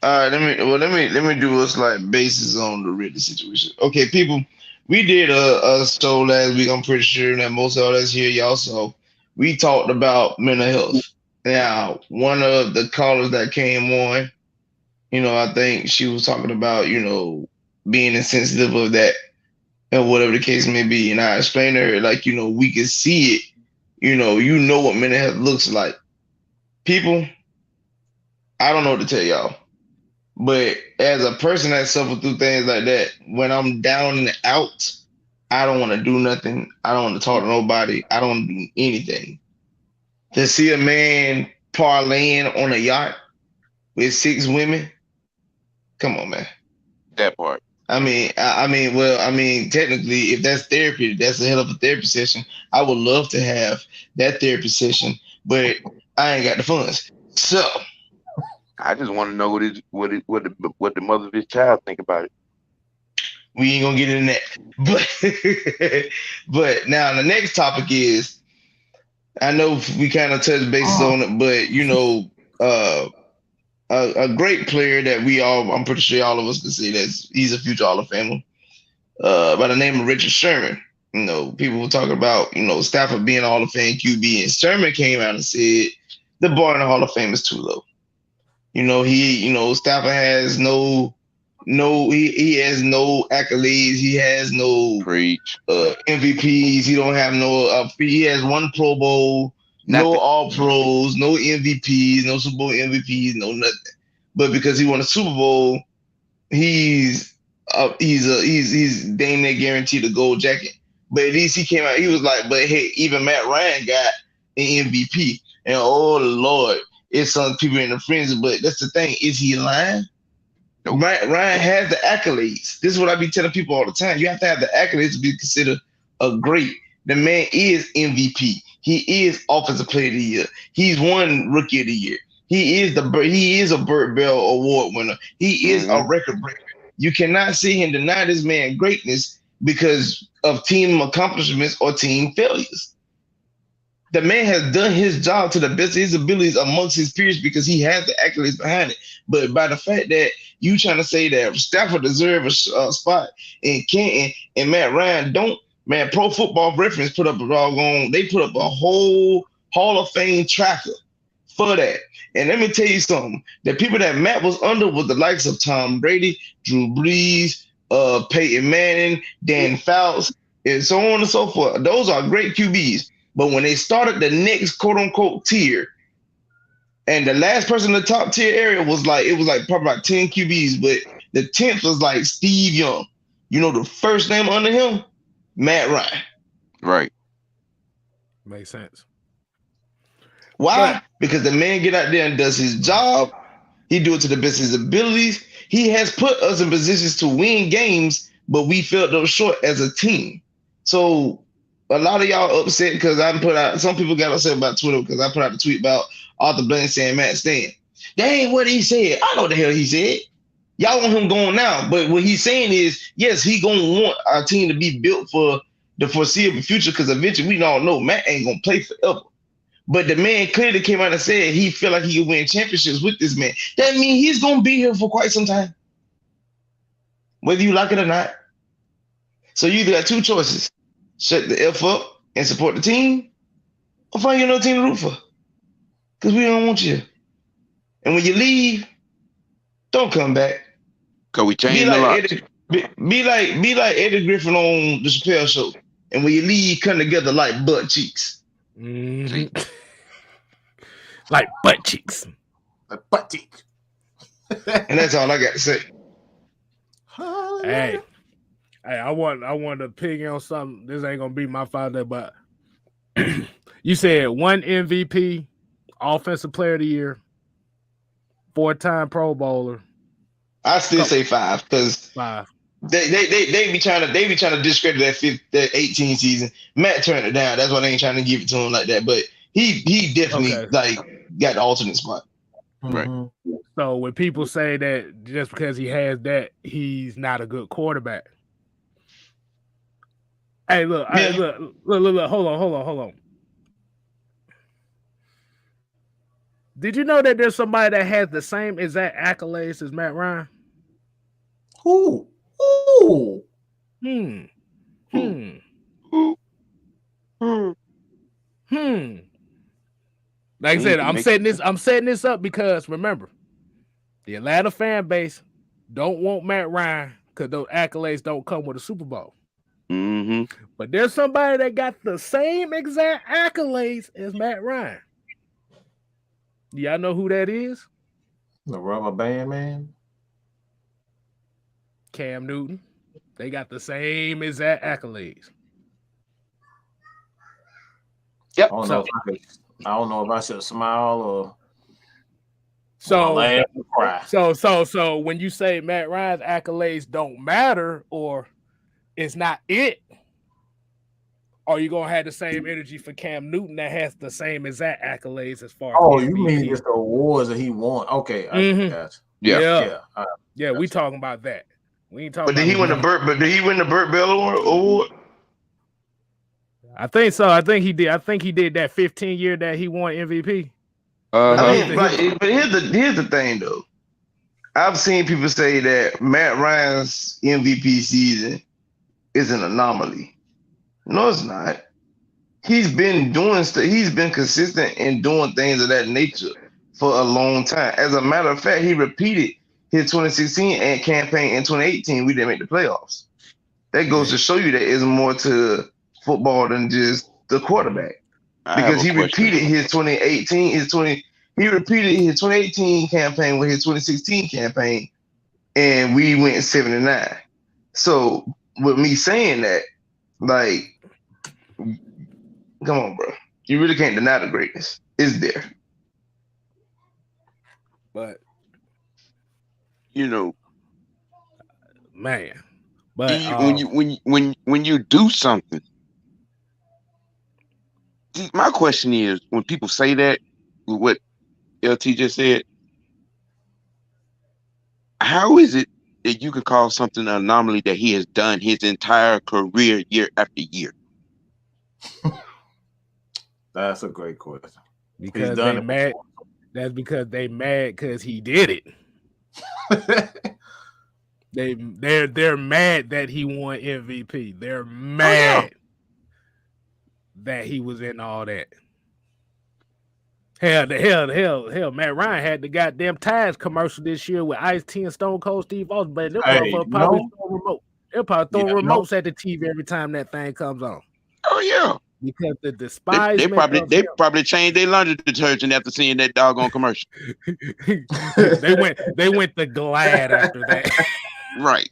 All right, let me do a slight basis on the Ridley situation. Okay, people, we did a show last week. I'm pretty sure that most of us here, y'all saw. We talked about mental health. Now, one of the callers that came on, I think she was talking about, being insensitive of that and whatever the case may be. And I explained to her, like, we can see it. You know what mental health looks like. People, I don't know what to tell y'all. But as a person that suffered through things like that, when I'm down and out, I don't want to do nothing. I don't want to talk to nobody. I don't want to do anything. To see a man parlaying on a yacht with 6 women, come on, man. That part. I mean, technically, if that's therapy, that's a hell of a therapy session. I would love to have that therapy session, but I ain't got the funds. So I just want to know what the mother of this child think about it. We ain't gonna get in that. But now the next topic is, I know we kind of touched bases on it, but a great player that I'm pretty sure all of us can say that he's a future Hall of Famer, by the name of Richard Sherman. People were talking about, Stafford being a Hall of Fame QB, and Sherman came out and said the bar in the Hall of Fame is too low. Stafford has he has no accolades. He has no MVPs. He don't have no. He has 1 Pro Bowl, no All Pros, no MVPs, no Super Bowl MVPs, no nothing. But because he won a Super Bowl, he's dang near guaranteed a gold jacket. But at least he came out. He was like, but hey, even Matt Ryan got an MVP, and oh Lord, it's some people in the frenzy. But that's the thing: is he lying? Nope. Ryan has the accolades. This is what I be telling people all the time. You have to have the accolades to be considered a great. The man is MVP. He is Offensive Player of the Year. He's won Rookie of the Year. He is a Burt Bell Award winner. He is a record breaker. You cannot see him deny this man greatness because of team accomplishments or team failures. The man has done his job to the best of his abilities amongst his peers because he has the accolades behind it. But by the fact that you trying to say that Stafford deserves a spot in Canton and Matt Ryan don't, man, Pro Football Reference put up a whole Hall of Fame tracker for that. And let me tell you something. The people that Matt was under was the likes of Tom Brady, Drew Brees, Peyton Manning, Dan Fouts, and so on and so forth. Those are great QBs. But when they started the next quote unquote tier, and the last person in the top tier area was like, it was like probably about 10 QBs, but the 10th was like Steve Young. You know the first name under him? Matt Ryan. Right. Makes sense. Why? Because the man get out there and does his job. He do it to the best of his abilities. He has put us in positions to win games, but we felt those short as a team. So a lot of y'all upset because I put out, some people got upset about Twitter because I put out a tweet about Arthur Blank saying Matt Stan. That ain't what he said. I know what the hell he said. Y'all want him going now. But what he's saying is, yes, he gonna want our team to be built for the foreseeable future because eventually we all know Matt ain't gonna play forever. But the man clearly came out and said he feel like he can win championships with this man. That means he's gonna be here for quite some time, whether you like it or not. So you either got two choices: shut the F up and support the team, or find you another team to root for. Because we don't want you. And when you leave, don't come back. Cause we Be changed a lot. like Eddie, be like Eddie Griffin on the Chappelle Show. And when you leave, come together like butt cheeks. Mm-hmm. Like butt cheeks. Like butt cheek. And that's all I got to say. Hey, I want to pig on something. This ain't gonna be my father, but you said one MVP, Offensive Player of the Year, 4-time Pro Bowler. I still say 5 because 5. they be trying to discredit that 18 season. Matt turned it down. That's why they ain't trying to give it to him like that. But he definitely got the alternate spot. Right. So when people say that just because he has that, he's not a good quarterback. Hey, look, hold on. Did you know that there's somebody that has the same exact accolades as Matt Ryan? Who? Like I said, I'm setting this up because remember, the Atlanta fan base don't want Matt Ryan because those accolades don't come with a Super Bowl. Mm-hmm. But there's somebody that got the same exact accolades as Matt Ryan. Y'all know who that is? The rubber band man. Cam Newton. They got the same exact accolades. Yep. I don't know if I should smile or so cry. So when you say Matt Ryan's accolades don't matter or it's not it, are you gonna have the same energy for Cam Newton that has the same exact accolades as far as Oh, MVP? you mean just the awards that he won? Okay, I got you. Yeah. We talking about that. We ain't talking. But did he win the Burt? But did he win the Burt Bell Award? I think so. I think he did. I think he did that 15 year that he won MVP. I mean, but here's the thing though. I've seen people say that Matt Ryan's MVP season is an anomaly. No, it's not. He's been doing stuff. He's been consistent in doing things of that nature for a long time. As a matter of fact, he repeated his 2016 campaign in 2018. We didn't make the playoffs. That goes to show you that it's more to football than just the quarterback. Because he repeated his 2018, he repeated his 2018 campaign with his 2016 campaign, and we went 7-9. So with me saying that, like, come on, bro. You really can't deny the greatness. It's there. But you know, man. But when you do something, my question is, when people say that, what LT just said, how is it that you can call something an anomaly that he has done his entire career, year after year? That's a great question. Because they mad. That's because they mad because he did it. They're mad that he won MVP. They're mad that he was in all that. Hell, Matt Ryan had the goddamn Ties commercial this year with Ice-T and Stone Cold Steve Austin, but them Hey, motherfuckers probably no, throwing remote. They're probably yeah, throwing no. remotes at the TV every time that thing comes on Oh yeah. because the They despisement probably of they probably changed their laundry detergent after seeing that doggone commercial. him. they went the Glad after that. Right.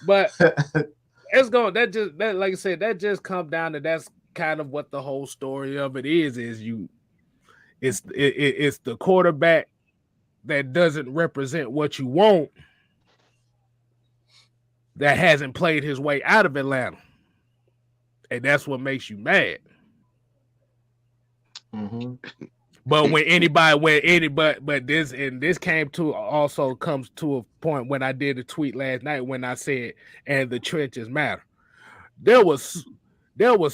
But it's going that like I said, that just comes down to that's kind of what the whole story of it is it's the quarterback that doesn't represent what you want that hasn't played his way out of Atlanta. And that's what makes you mad. Mhm. But but this came to also comes to a point when I did a tweet last night when I said, and the trenches matter. There was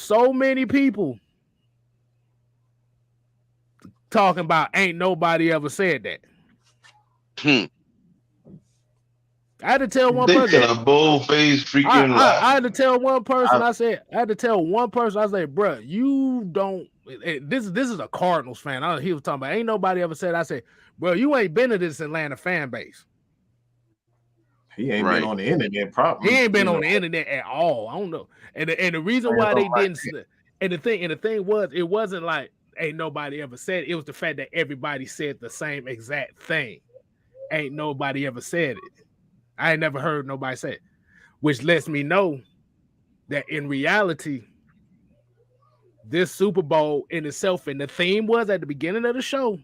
so many people talking about ain't nobody ever said that. I had to tell one They person. tell a bold-faced freaking lie. I had to tell one person. I said, bro, you don't. This is a Cardinals fan. He was talking about ain't nobody ever said. I said, bro, you ain't been to this Atlanta fan base. He ain't Right. been on the internet. Probably He ain't been on the internet at all. I don't know. And the reason why they didn't. And the thing was, it wasn't like ain't nobody ever said it. It was the fact that everybody said the same exact thing. Ain't nobody ever said it. I ain't never heard nobody say it, which lets me know that in reality, this Super Bowl in itself, and the theme was at the beginning of the show,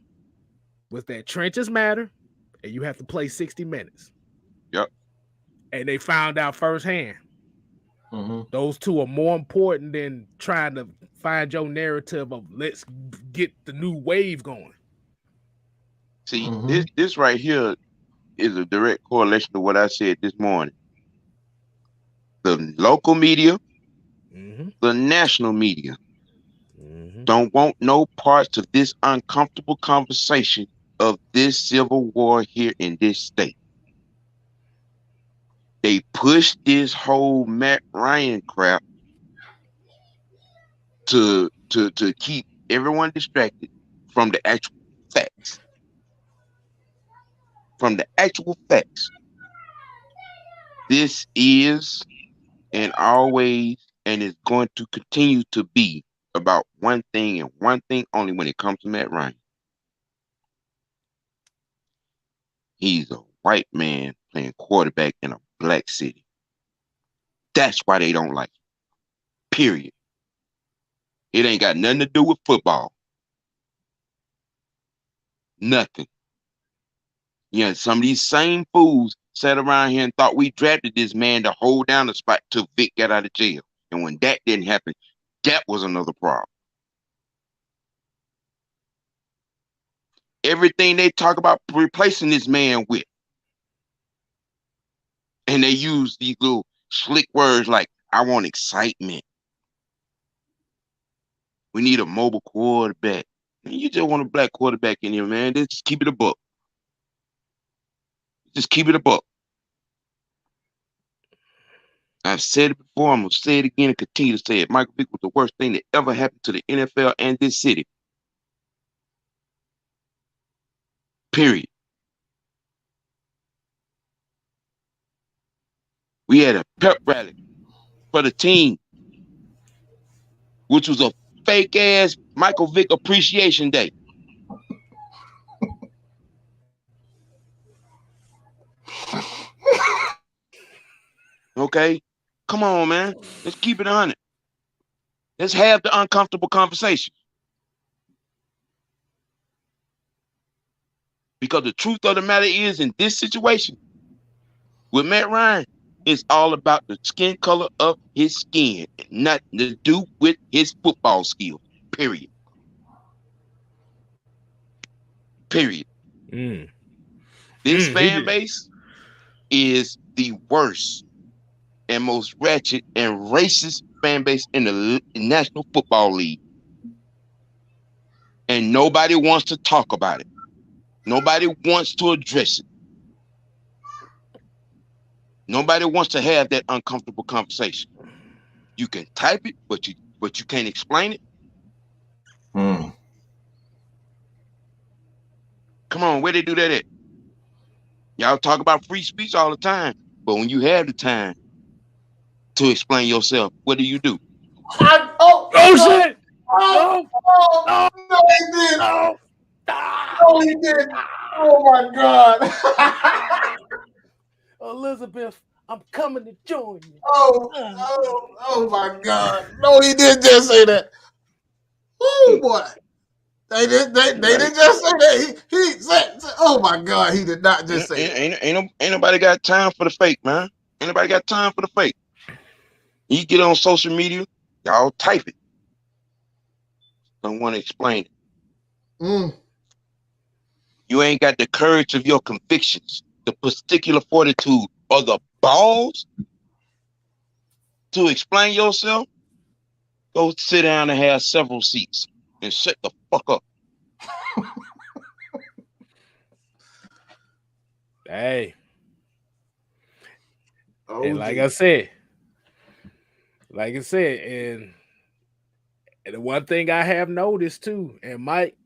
was that trenches matter, and you have to play 60 minutes. Yep. And they found out firsthand. Mhm. Those two are more important than trying to find your narrative of let's get the new wave going. See, Mhm. this right here is a direct correlation to what I said this morning. The local media, the national media don't want no parts of this uncomfortable conversation of this civil war here in this state. They push this whole Matt Ryan crap to keep everyone distracted from the actual facts. From the actual facts. This is and always and is going to continue to be about one thing and one thing only when it comes to Matt Ryan. He's a white man playing quarterback in a black city. That's why they don't like him. Period. It ain't got nothing to do with football. Nothing. You know, some of these same fools sat around here and thought we drafted this man to hold down the spot till Vic got out of jail. And when that didn't happen, that was another problem. Everything they talk about replacing this man with. And they use these little slick words like, I want excitement. We need a mobile quarterback. Man, you just want a black quarterback in here, man. Just keep it a buck. Just keep it a buck. I've said it before. I'm going to say it again and continue to say it. Michael Vick was the worst thing that ever happened to the NFL and this city. Period. We had a pep rally for the team, which was a fake ass Michael Vick Appreciation Day. Okay? Come on, man. Let's keep it 100. Let's have the uncomfortable conversation. Because the truth of the matter is, in this situation, with Matt Ryan, it's all about the skin color of his skin, and nothing to do with his football skills. Period. Period. This fan base is the worst and most ratchet and racist fan base in the National Football League. And nobody wants to talk about it. Nobody wants to address it. Nobody wants to have that uncomfortable conversation. You can type it, but you can't explain it. on, where they do that at? Y'all talk about free speech all the time, but when you have the time to explain yourself, what do you do? Oh shit! No! No! No, he did. No! Ah! No, he did. Oh my God. Elizabeth, I'm coming to join you. Oh my God. No, he didn't just say that. Oh boy. They didn't just say that. He said, oh my God, he did not just say that. Ain't nobody got time for the fake, man. Ain't nobody got time for the fake. You get on social media, y'all type it. Don't want to explain it. Mm. You ain't got the courage of your convictions, the particular fortitude, or the balls to explain yourself. Go sit down and have several seats and shut the fuck up. Hey. Oh, And like geez. I said, and the one thing I have noticed too, and Mike,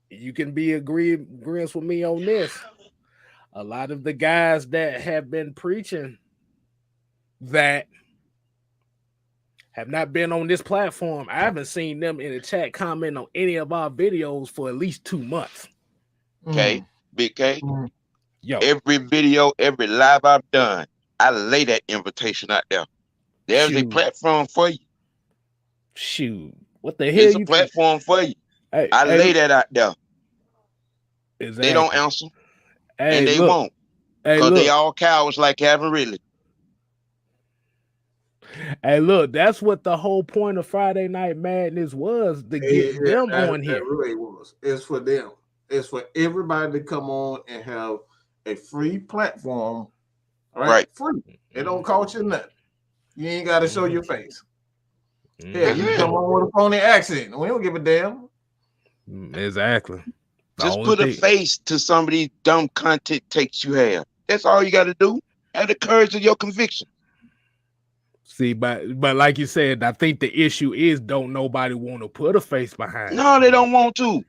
you can be agreeing with me on this. A lot of the guys that have been preaching that have not been on this platform, I haven't seen them in the chat comment on any of our videos for at least 2 months. Okay, Big K. Yo, Every video, every live I've done, I lay that invitation out there. There's a platform for you. Shoot, what the hell? There's a platform for you. I lay that out there. Exactly. They don't answer, and they look, won't, because they all cowards like Calvin Ridley. Hey, look, that's what the whole point of Friday Night Madness was, to get them on here. It really was. It's for them. It's for everybody to come on and have a free platform. Right? Free. It don't cost you nothing. You ain't got to show your face. Yeah, you come on with a phony accent. We don't give a damn. Exactly. Just put a face to some of these dumb content takes you have. That's all you got to do. Have the courage of your conviction. See, but like you said, I think the issue is don't nobody want to put a face behind. No, they don't want to.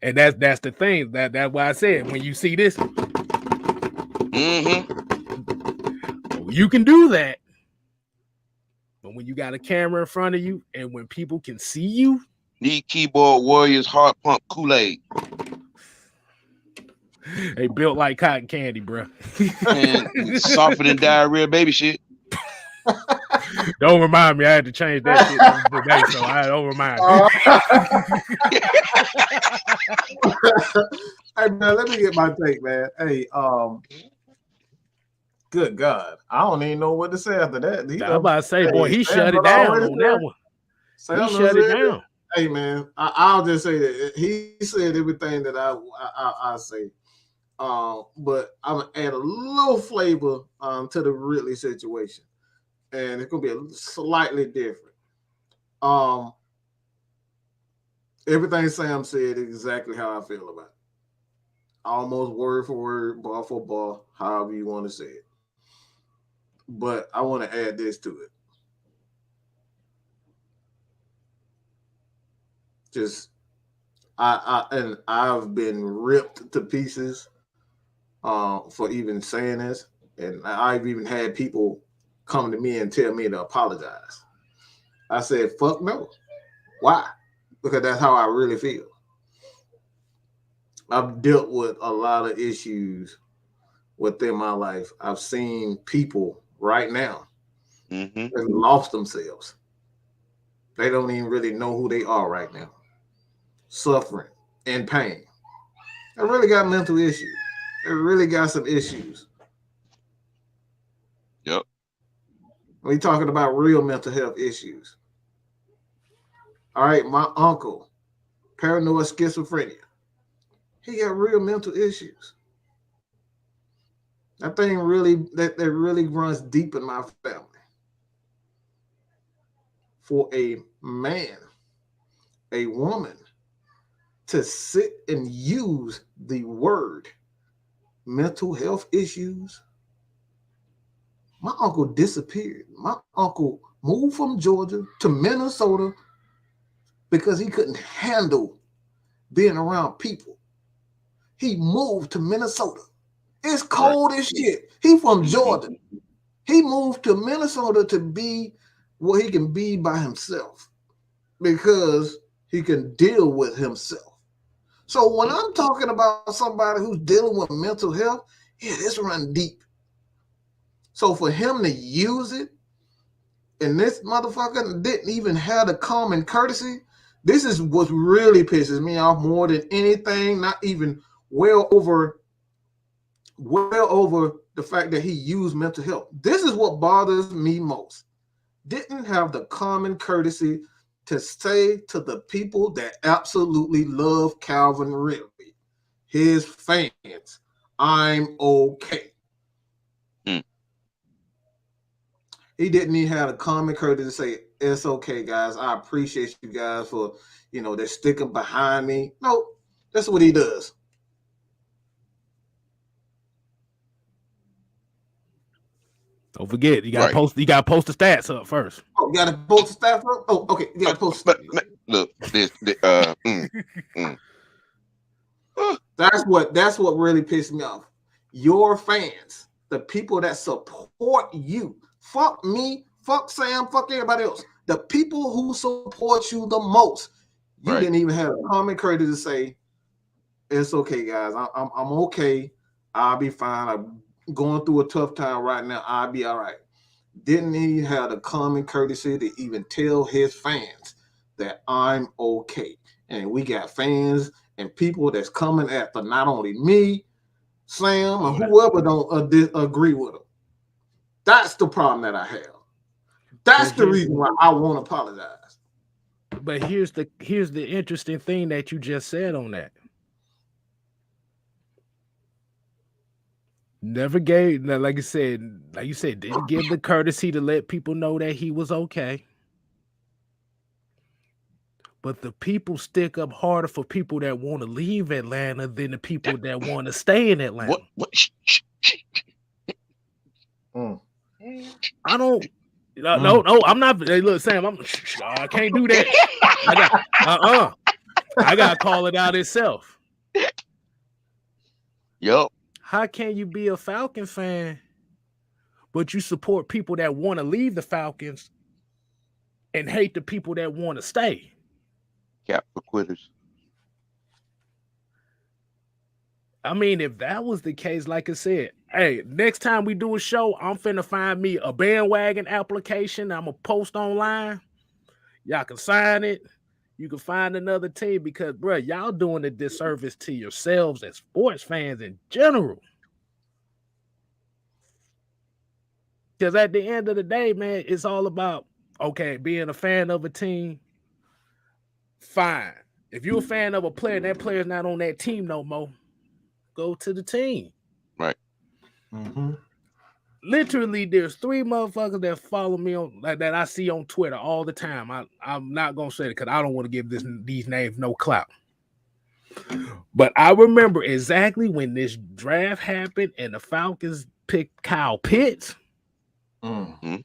And that's the thing. That's why I said when you see this, you can do that. But when you got a camera in front of you and when people can see you, need keyboard warriors, heart pump Kool-Aid. They built like cotton candy, bro. And softer than diarrhea baby shit. Don't remind me. I had to change that shit today, so I don't remind me. Hey man, let me get my take, man. Hey, good God, I don't even know what to say after that. I'm about to say, boy, he shut it down on that one. He shut it down. Hey man, I'll just say that he said everything that I say. But I'm gonna add a little flavor to the Ridley situation, and it's gonna be slightly different. Everything Sam said is exactly how I feel about it. Almost word for word, bar for bar, however you want to say it. But I want to add this to it. Just I've been ripped to pieces for even saying this, and I've even had people come to me and tell me to apologize. I said, "Fuck no." Why? Because that's how I really feel. I've dealt with a lot of issues within my life. I've seen people right now that lost themselves. They don't even really know who they are right now. Suffering and pain. They really got mental issues. They really got some issues. Yep. We're talking about real mental health issues. All right, my uncle, paranoid schizophrenia. He got real mental issues. That thing really, that really runs deep in my family. For a man, a woman, to sit and use the word mental health issues. My uncle disappeared. My uncle moved from Georgia to Minnesota because he couldn't handle being around people He moved to Minnesota. It's cold as shit. He from Jordan. He moved to Minnesota to be where he can be by himself because he can deal with himself. So when I'm talking about somebody who's dealing with mental health, yeah, this run deep. So for him to use it, and this motherfucker didn't even have the common courtesy, this is what really pisses me off more than anything, not even well over the fact that he used mental health. This is what bothers me most. Didn't have the common courtesy to say to the people that absolutely love Calvin Ridley, his fans, I'm okay. He didn't even have the common courtesy to say, it's okay, guys. I appreciate you guys for, they're sticking behind me. No, that's what he does. Don't forget, you gotta post. You gotta post the stats up first. Oh, you gotta post the stats up. Oh, okay. You gotta post. But look, That's what really pissed me off. Your fans, the people that support you. Fuck me. Fuck Sam. Fuck everybody else. The people who support you the most. You didn't even have a common courtesy to say, "It's okay, guys. I'm okay. I'll be fine. I'm going through a tough time right now. I'll be all right." Didn't he have the common courtesy to even tell his fans that I'm okay? And we got fans and people that's coming after not only me, Sam, or whoever don't agree with him. That's the problem that I have. That's the reason why I won't apologize. But here's the interesting thing that you just said on that. Never gave, like you said, didn't give the courtesy to let people know that he was okay. But the people stick up harder for people that want to leave Atlanta than the people that want to stay in Atlanta. I don't. No, I'm not. Hey, look, Sam, I can't do that. I got to call it out itself. Yup. How can you be a Falcon fan, but you support people that want to leave the Falcons and hate the people that want to stay? Cap for quitters. I mean, if that was the case, like I said, hey, next time we do a show, I'm finna find me a bandwagon application. I'm gonna post online. Y'all can sign it. You can find another team because, bro, y'all doing a disservice to yourselves as sports fans in general. Because at the end of the day, man, it's all about, okay, being a fan of a team, fine. If you're a fan of a player and that player's not on that team no more, go to the team. Right. Mm-hmm. Literally, there's 3 motherfuckers that follow me on that I see on Twitter all the time. I'm not gonna say it because I don't want to give these names no clout. But I remember exactly when this draft happened and the Falcons picked Kyle Pitts. Mm-hmm.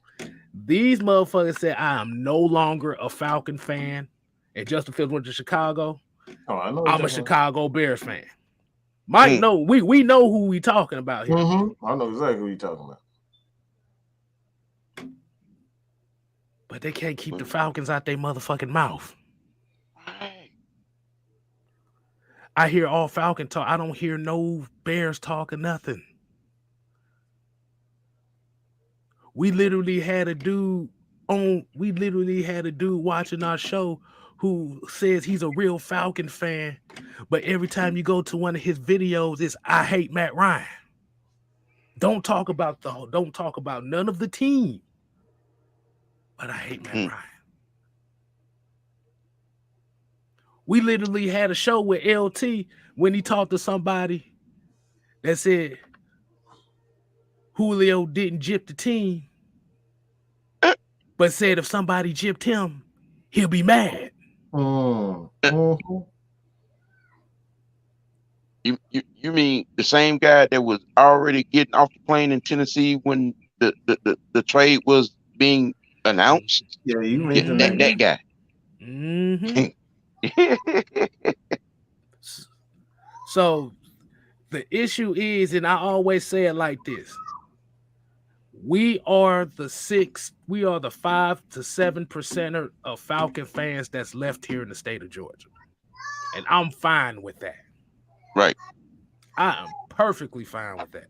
These motherfuckers said, I am no longer a Falcon fan. And Justin Fields went to Chicago. I'm a Chicago Bears fan. Mike, no, we know who we talking about here. Mm-hmm. I know exactly who you're talking about. But they can't keep the Falcons out their motherfucking mouth. I hear all Falcon talk. I don't hear no Bears talk or nothing. We literally had a dude watching our show who says he's a real Falcon fan, but every time you go to one of his videos, it's I hate Matt Ryan. Don't talk about none of the team. But I hate Matt Ryan. We literally had a show with LT when he talked to somebody that said Julio didn't gyp the team, but said if somebody gypped him, he'll be mad. Mm-hmm. You mean the same guy that was already getting off the plane in Tennessee when the trade was being announced? Yeah, you mentioned that guy. Mm-hmm. So The issue is, and I always say it like this: we are the 5 to 7% of Falcon fans that's left here in the state of Georgia, and I'm fine with that. Right. I am perfectly fine with that.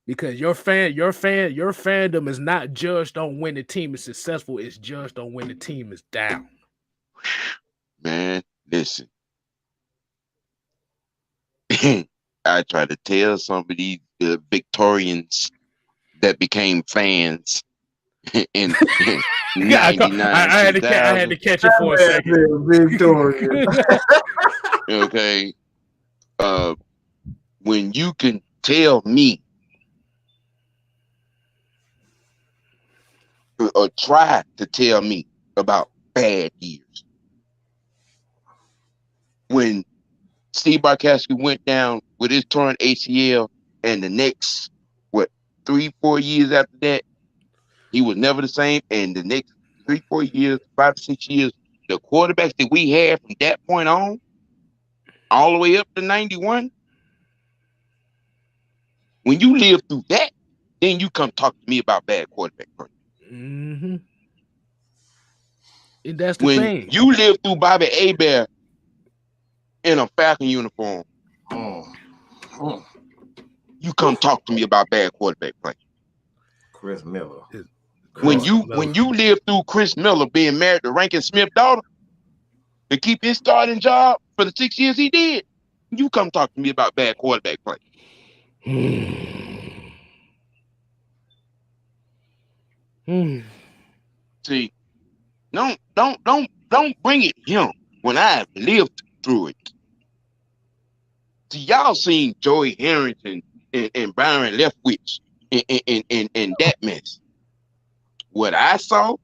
Because your fandom is not judged on when the team is successful, it's judged on when the team is down. Man, listen. I try to tell some of these Victorians that became fans in 99, I had to catch it for a second. Victoria. okay. When you can tell me or try to tell me about bad years. When Steve Barkowski went down with his torn ACL, and the next 3-4 years after that, he was never the same. And the next 3-4 years, 5 to 6 years, the quarterbacks that we had from that point on, all the way up to 91, when you live through that, then you come talk to me about bad quarterback play. Mm-hmm. And that's the when thing. you live through Bobby Hebert in a Falcon uniform, you come talk to me about bad quarterback play. Chris Miller. When you live through Chris Miller being married to Rankin Smith's daughter to keep his starting job for the 6 years he did, you come talk to me about bad quarterback play. See, don't bring it young when I've lived through it. See, y'all seen Joey Harrington and Byron Leftwich and that mess. What I saw,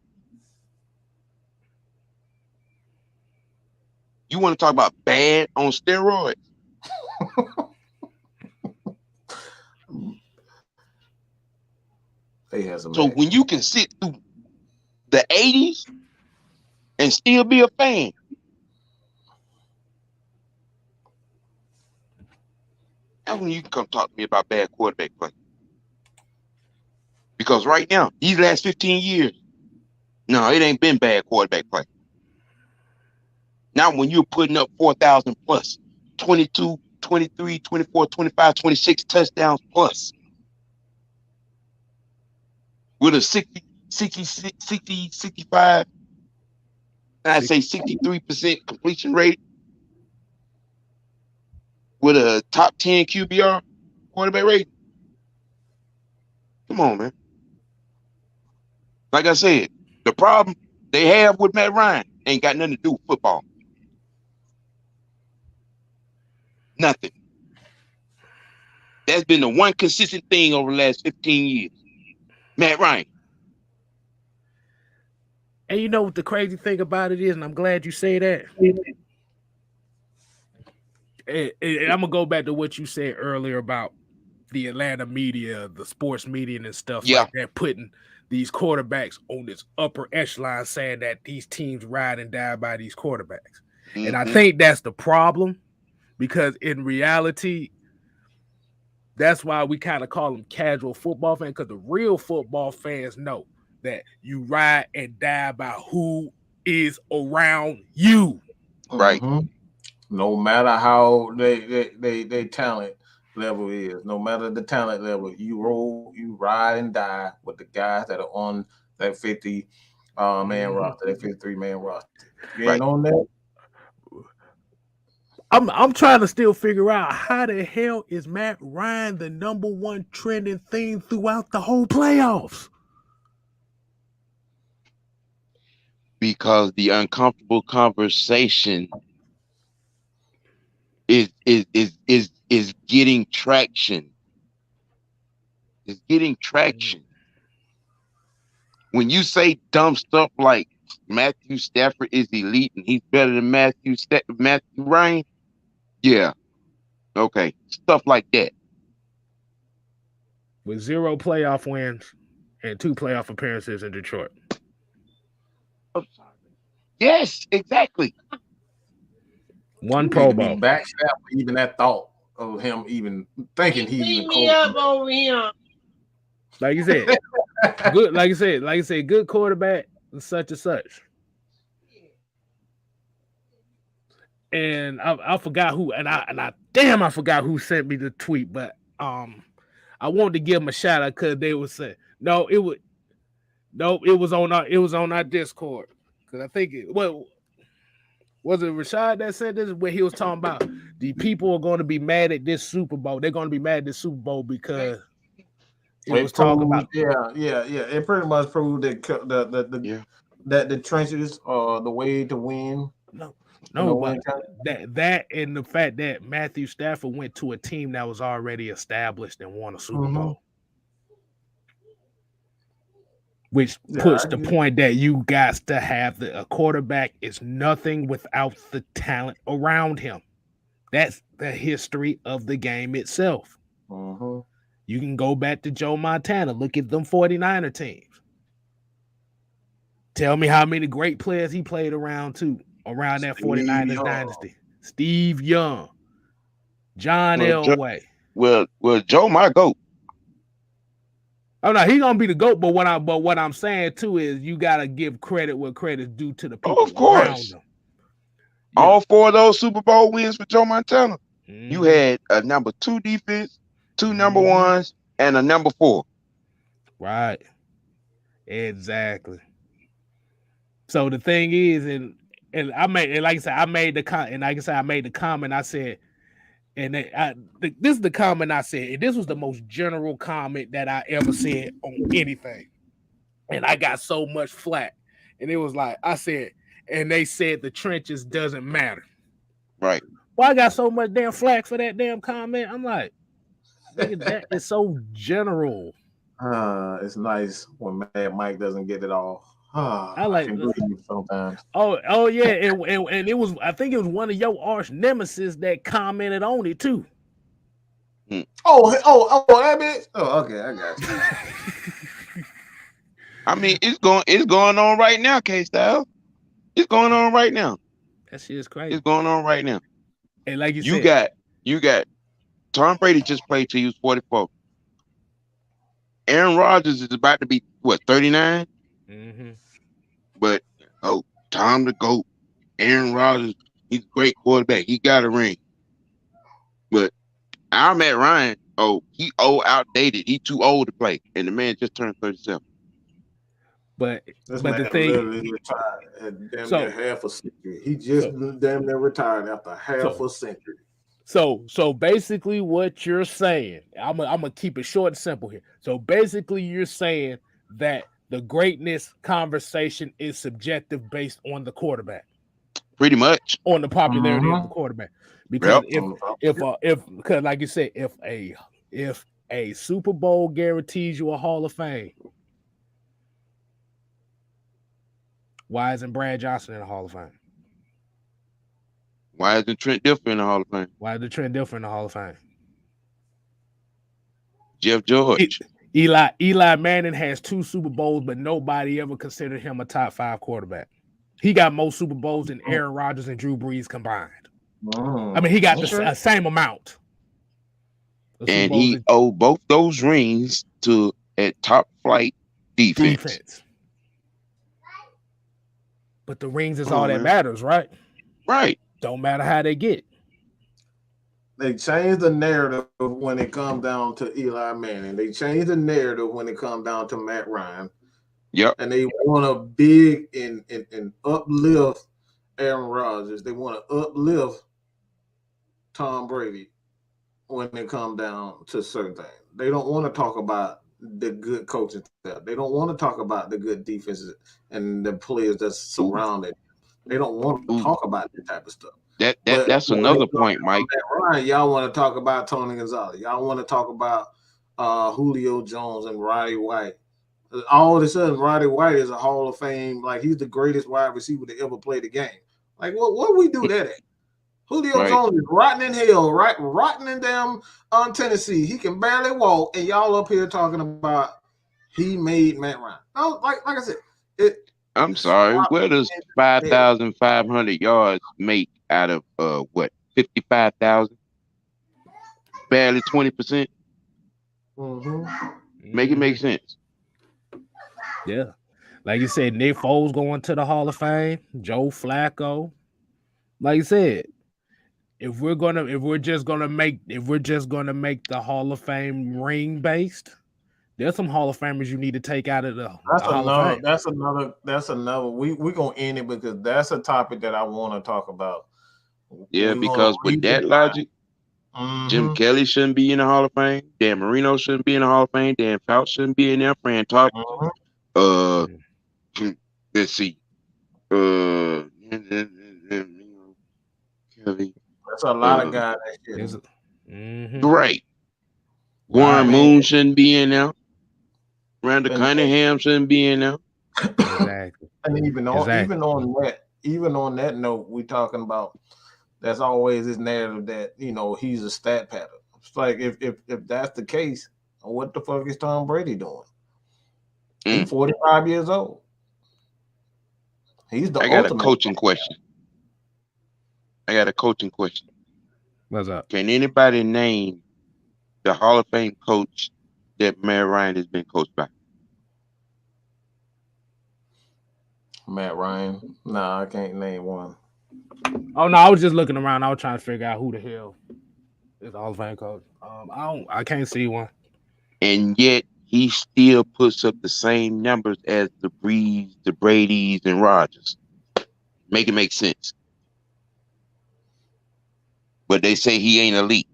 you want to talk about bad on steroids? So when you can sit through the 80s and still be a fan, that's when you can come talk to me about bad quarterback play. Because right now, these last 15 years, no, it ain't been bad quarterback play. Now when you're putting up 4,000 plus, 22, 23, 24, 25, 26 touchdowns plus, with a 60, 65, I'd say 63% completion rate, with a top 10 QBR quarterback rate. Come on, man. Like I said, the problem they have with Matt Ryan ain't got nothing to do with football. Nothing. That's been the one consistent thing over the last 15 years. Matt Ryan. And you know what the crazy thing about it is, and I'm glad you say that. And I'm gonna go back to what you said earlier about the Atlanta media, the sports media and stuff like that, putting these quarterbacks on this upper echelon, saying that these teams ride and die by these quarterbacks. Mm-hmm. And I think that's the problem, because in reality, that's why we kind of call them casual football fans, because the real football fans know that you ride and die by who is around you. Right. Mm-hmm. No matter how they talent level is, no matter the talent level, you ride and die with the guys that are on that 50 man roster, that 53-man roster. You ain't on that. I'm trying to still figure out how the hell is Matt Ryan the number one trending thing throughout the whole playoffs? Because the uncomfortable conversation is getting traction. It's getting traction. When you say dumb stuff like Matthew Stafford is elite and he's better than Matthew Ryan, yeah, okay, stuff like that. With 0 playoff wins and 2 playoff appearances in Detroit. Yes, exactly. One You Pro need to be Bowl. backstabbed for even that thought of him even thinking he Beat even me up coaching. over here. Like you said, good. Like you said, good quarterback, such and such. And I forgot who, and I damn, I forgot who sent me the tweet, but I wanted to give them a shout out because they were saying it was on our Discord because I think was it Rashad that said this where he was talking about the people are going to be mad at this Super Bowl. They're going to be mad at this Super Bowl because it was talking about It pretty much proved that Yeah. that the trenches are the way to win. but that and the fact that Matthew Stafford went to a team that was already established and won a Super Bowl. Which puts the point that you got to have a quarterback is nothing without the talent around him. That's the history of the game itself. You can go back to Joe Montana. Look at them 49er teams. Tell me how many great players he played around that 49ers dynasty. Steve Young, John Elway. Well, Joe my GOAT. Oh no, he's gonna be the GOAT. But what I'm saying too is you gotta give credit where credit's due to the people of course. around them. All 4 of those Super Bowl wins for Joe Montana. You had a number 2 defense, 2 number 1s, and a number 4. Right. Exactly. So the thing is, and I made the comment. I said, this is the comment I said. And this was the most general comment that I ever said on anything. And I got so much flack. And it was like, I said, and they said the trenches doesn't matter. Right. Well, I got so much damn flack for that damn comment. I'm like, that is so general. It's nice when Mad Mike doesn't get it all. I like can breathe sometimes. Oh yeah, and it was, I think it was one of your arch nemesis that commented on it too. Oh, that bitch. Oh, okay, I got you. I mean, it's going on right now, K-Style. It's going on right now. That shit is crazy. It's going on right now. And like you said, you got Tom Brady just played till he was 44. Aaron Rodgers is about to be what, 39? But Tom the GOAT, Aaron Rodgers, he's a great quarterback. He got a ring. But our Matt Ryan, he outdated. He too old to play, and the man just turned 37. But the thing, retired at damn near half a century. He just damn near retired after half a century. So basically, what you're saying, I'm gonna keep it short and simple here. So basically, you're saying that the greatness conversation is subjective based on the quarterback. Pretty much on the popularity of the quarterback. Because because like you said, if a Super Bowl guarantees you a Hall of Fame, why isn't Brad Johnson in the Hall of Fame? Why isn't Trent Dilfer in the Hall of Fame? Why is Trent Dilfer in the Hall of Fame? Jeff George. Eli Manning has 2 Super Bowls, but nobody ever considered him a top 5 quarterback. He got more Super Bowls than Aaron Rodgers and Drew Brees combined. I mean, he got the same amount. And he owed both those rings to a top flight defense. But the rings is all that matters, right? Right. Don't matter how they get. They changed the narrative when it comes down to Eli Manning. They changed the narrative when it comes down to Matt Ryan. Yep. And they want to big and uplift Aaron Rodgers. They want to uplift Tom Brady when it comes down to certain things. They don't want to talk about the good coaching stuff. They don't want to talk about the good defenses and the players that's surrounded. They don't want to talk about that type of stuff. That's another point, Mike. Ryan, y'all want to talk about Tony Gonzalez. Y'all want to talk about Julio Jones and Roddy White. All of a sudden, Roddy White is a Hall of Fame. Like, he's the greatest wide receiver to ever play the game. Like, what we do that at? Julio Jones is rotting in hell, right? Rotting in damn Tennessee. He can barely walk, and y'all up here talking about he made Matt Ryan. No, like I said, I'm sorry. Where does 5,500 yards make out of what 55,000? Barely 20%. Make it make sense. Yeah. Like you said, Nick Foles going to the Hall of Fame, Joe Flacco. Like you said, if we're just gonna make the Hall of Fame ring based, there's some Hall of Famers you need to take out of the Hall of Fame. That's another. We gonna end it because that's a topic that I want to talk about. Yeah, because with that logic, Jim Kelly shouldn't be in the Hall of Fame. Dan Marino shouldn't be in the Hall of Fame. Dan Fouts shouldn't be in there. Fran Tarkenton. Let's see. Kelly. That's a lot of guys that shit. Right. Warren Moon shouldn't be in there. Randall Cunningham shouldn't be in there. Exactly. And even on that note, we talking about there's always this narrative that he's a stat pattern. It's like if that's the case, what the fuck is Tom Brady doing? He's 45 years old. He's the I got a coaching question. What's up? Can anybody name the Hall of Fame coach that Matt Ryan has been coached by? Matt Ryan? Nah, I can't name one. Oh no, I was just looking around. I was trying to figure out who the hell is the Hall of Fame coach. I can't see one. And yet he still puts up the same numbers as the Brees, the Bradys, and Rodgers. Make it make sense. But they say he ain't elite.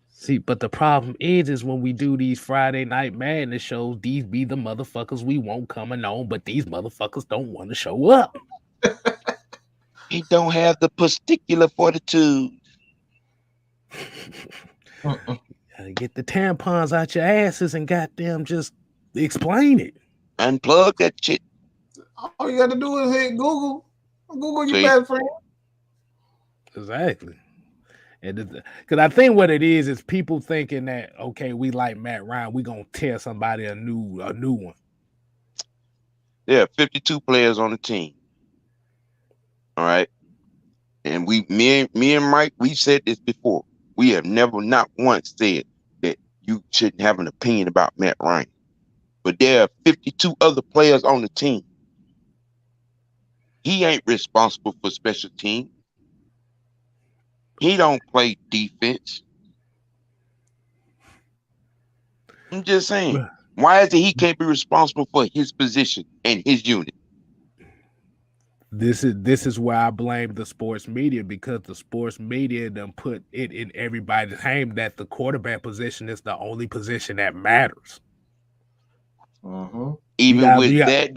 See, but the problem is when we do these Friday Night Madness shows, these be the motherfuckers we want coming on, but these motherfuckers don't want to show up. He don't have the particular fortitude. Gotta get the tampons out your asses and goddamn just explain it. Unplug that shit. All you got to do is hit Google. Google your best friend. Exactly. And because I think what it is people thinking that, okay, we like Matt Ryan, we gonna tell somebody a new one. There are 52 players on the team. All right. And me and Mike, we've said this before. We have never not once said that you shouldn't have an opinion about Matt Ryan. But there are 52 other players on the team. He ain't responsible for special teams. He don't play defense. I'm just saying. Why is it he can't be responsible for his position and his unit? This is where I blame the sports media, because the sports media done put it in everybody's hand that the quarterback position is the only position that matters. Even with that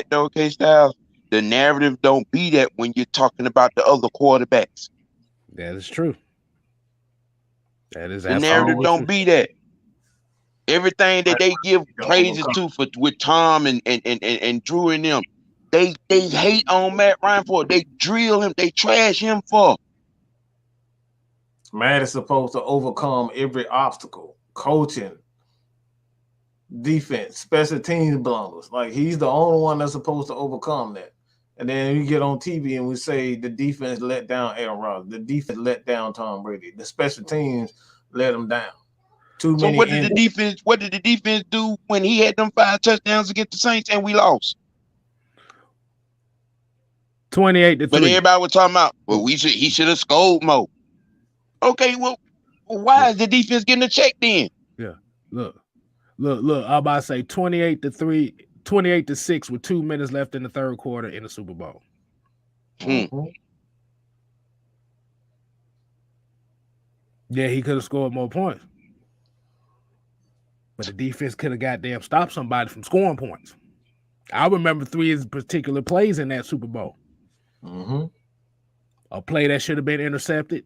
though, K-Styles, the narrative don't be that when you're talking about the other quarterbacks. That is true. That is the narrative don't true. be that. Everything that they give praises to with Tom and Drew and them, they hate on Matt Ryan for it. They drill him, they trash him for. Matt is supposed to overcome every obstacle, coaching, defense, special teams blunders. Like, he's the only one that's supposed to overcome that. And then you get on TV and we say the defense let down Aaron Rodgers, the defense let down Tom Brady, the special teams let them down. So what did the defense do when he had them 5 touchdowns against the Saints and we lost? 28-3. But everybody was talking about, well, he should have scored more. Okay, well, why is the defense getting a check then? Yeah. Look. I'm about to say 28-3, 28-6 with 2 minutes left in the third quarter in the Super Bowl. Yeah, he could have scored more points. But the defense could have goddamn stopped somebody from scoring points. I remember 3 particular plays in that Super Bowl. A play that should have been intercepted.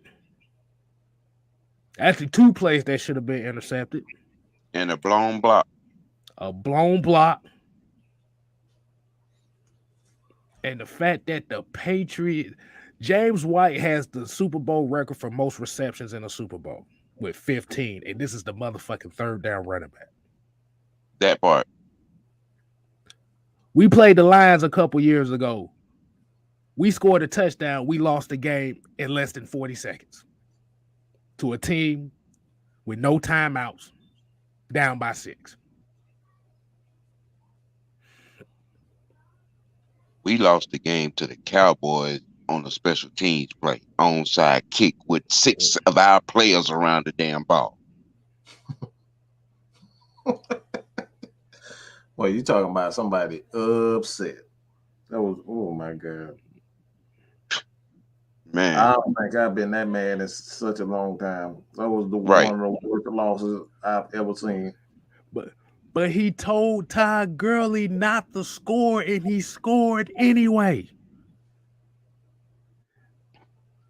Actually, 2 plays that should have been intercepted. And a blown block. And the fact that the Patriots, James White has the Super Bowl record for most receptions in a Super Bowl with 15. And this is the motherfucking third down running back. That part. We played the Lions a couple years ago. We scored a touchdown. We lost the game in less than 40 seconds to a team with no timeouts, down by 6. We lost the game to the Cowboys on a special teams play, onside kick with 6 of our players around the damn ball. Well, you talking about somebody upset. That was, oh my God. Man. I don't think I've been that mad in such a long time. That was the Right. one of the worst losses I've ever seen. But he told Todd Gurley not to score, and he scored anyway.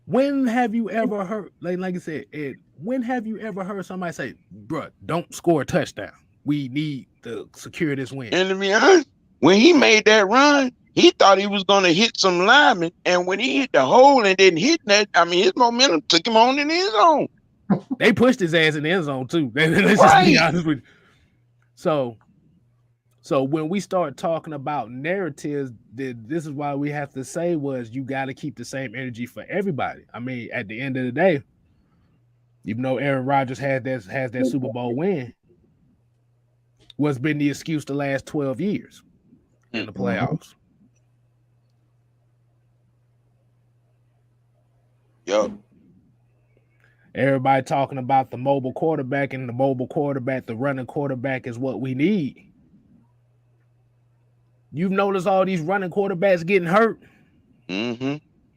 When have you ever heard, like I said, Ed, when have you ever heard somebody say, bruh, don't score a touchdown? We need to secure this win. And to be honest, when he made that run, he thought he was going to hit some linemen. And when he hit the hole and didn't hit that, I mean, his momentum took him on in his own. They pushed his ass in the end zone, too. Let's just be honest with you. So when we start talking about narratives, this is why we have to say was you got to keep the same energy for everybody. I mean, at the end of the day, even though Aaron Rodgers has that Super Bowl win, what's been the excuse the last 12 years in the playoffs? Yup. Everybody talking about the mobile quarterback, and the mobile quarterback, the running quarterback is what we need. You've noticed all these running quarterbacks getting hurt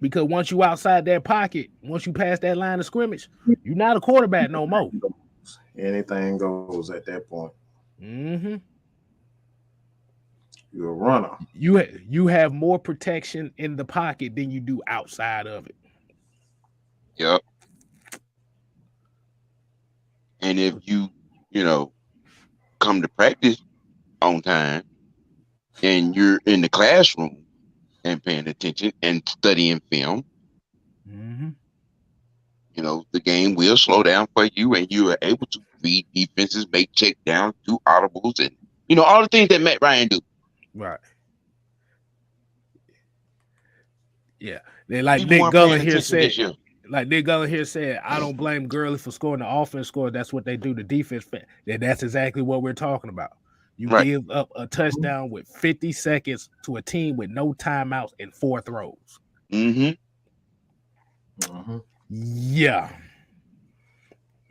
because once you outside that pocket, once you pass that line of scrimmage, you're not a quarterback no more. Anything goes at that point. You're a runner. You have more protection in the pocket than you do outside of it. Yep. And if you come to practice on time and you're in the classroom and paying attention and studying film, the game will slow down for you, and you are able to read defenses, make check downs, do audibles, and all the things that Matt Ryan do. Right. Yeah. They like Nick Gullen here said. Like Nick Gullen here said, I don't blame Gurley for scoring. The offense scored. That's what they do. The defense. That's exactly what we're talking about. You give up a touchdown with 50 seconds to a team with no timeouts and 4 throws. Yeah.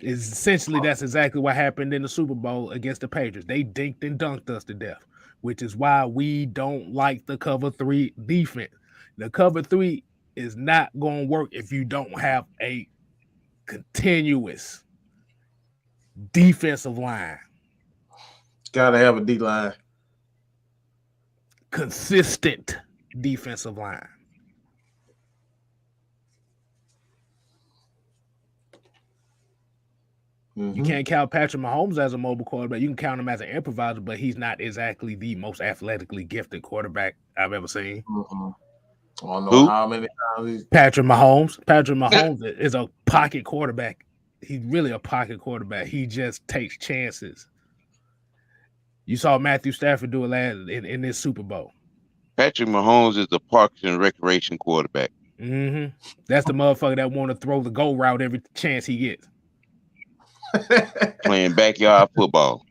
Essentially, that's exactly what happened in the Super Bowl against the Patriots. They dinked and dunked us to death, which is why we don't like the cover 3 defense. The cover 3 is not going to work if you don't have a continuous defensive line. Gotta have a D line. Consistent defensive line. You can't count Patrick Mahomes as a mobile quarterback. You can count him as an improviser, but he's not exactly the most athletically gifted quarterback I've ever seen. I don't know how many times Patrick Mahomes. Patrick Mahomes is a pocket quarterback. He's really a pocket quarterback. He just takes chances. You saw Matthew Stafford do it last in this Super Bowl. Patrick Mahomes is a Parks and Recreation quarterback. That's the motherfucker that want to throw the goal route every chance he gets. Playing backyard football.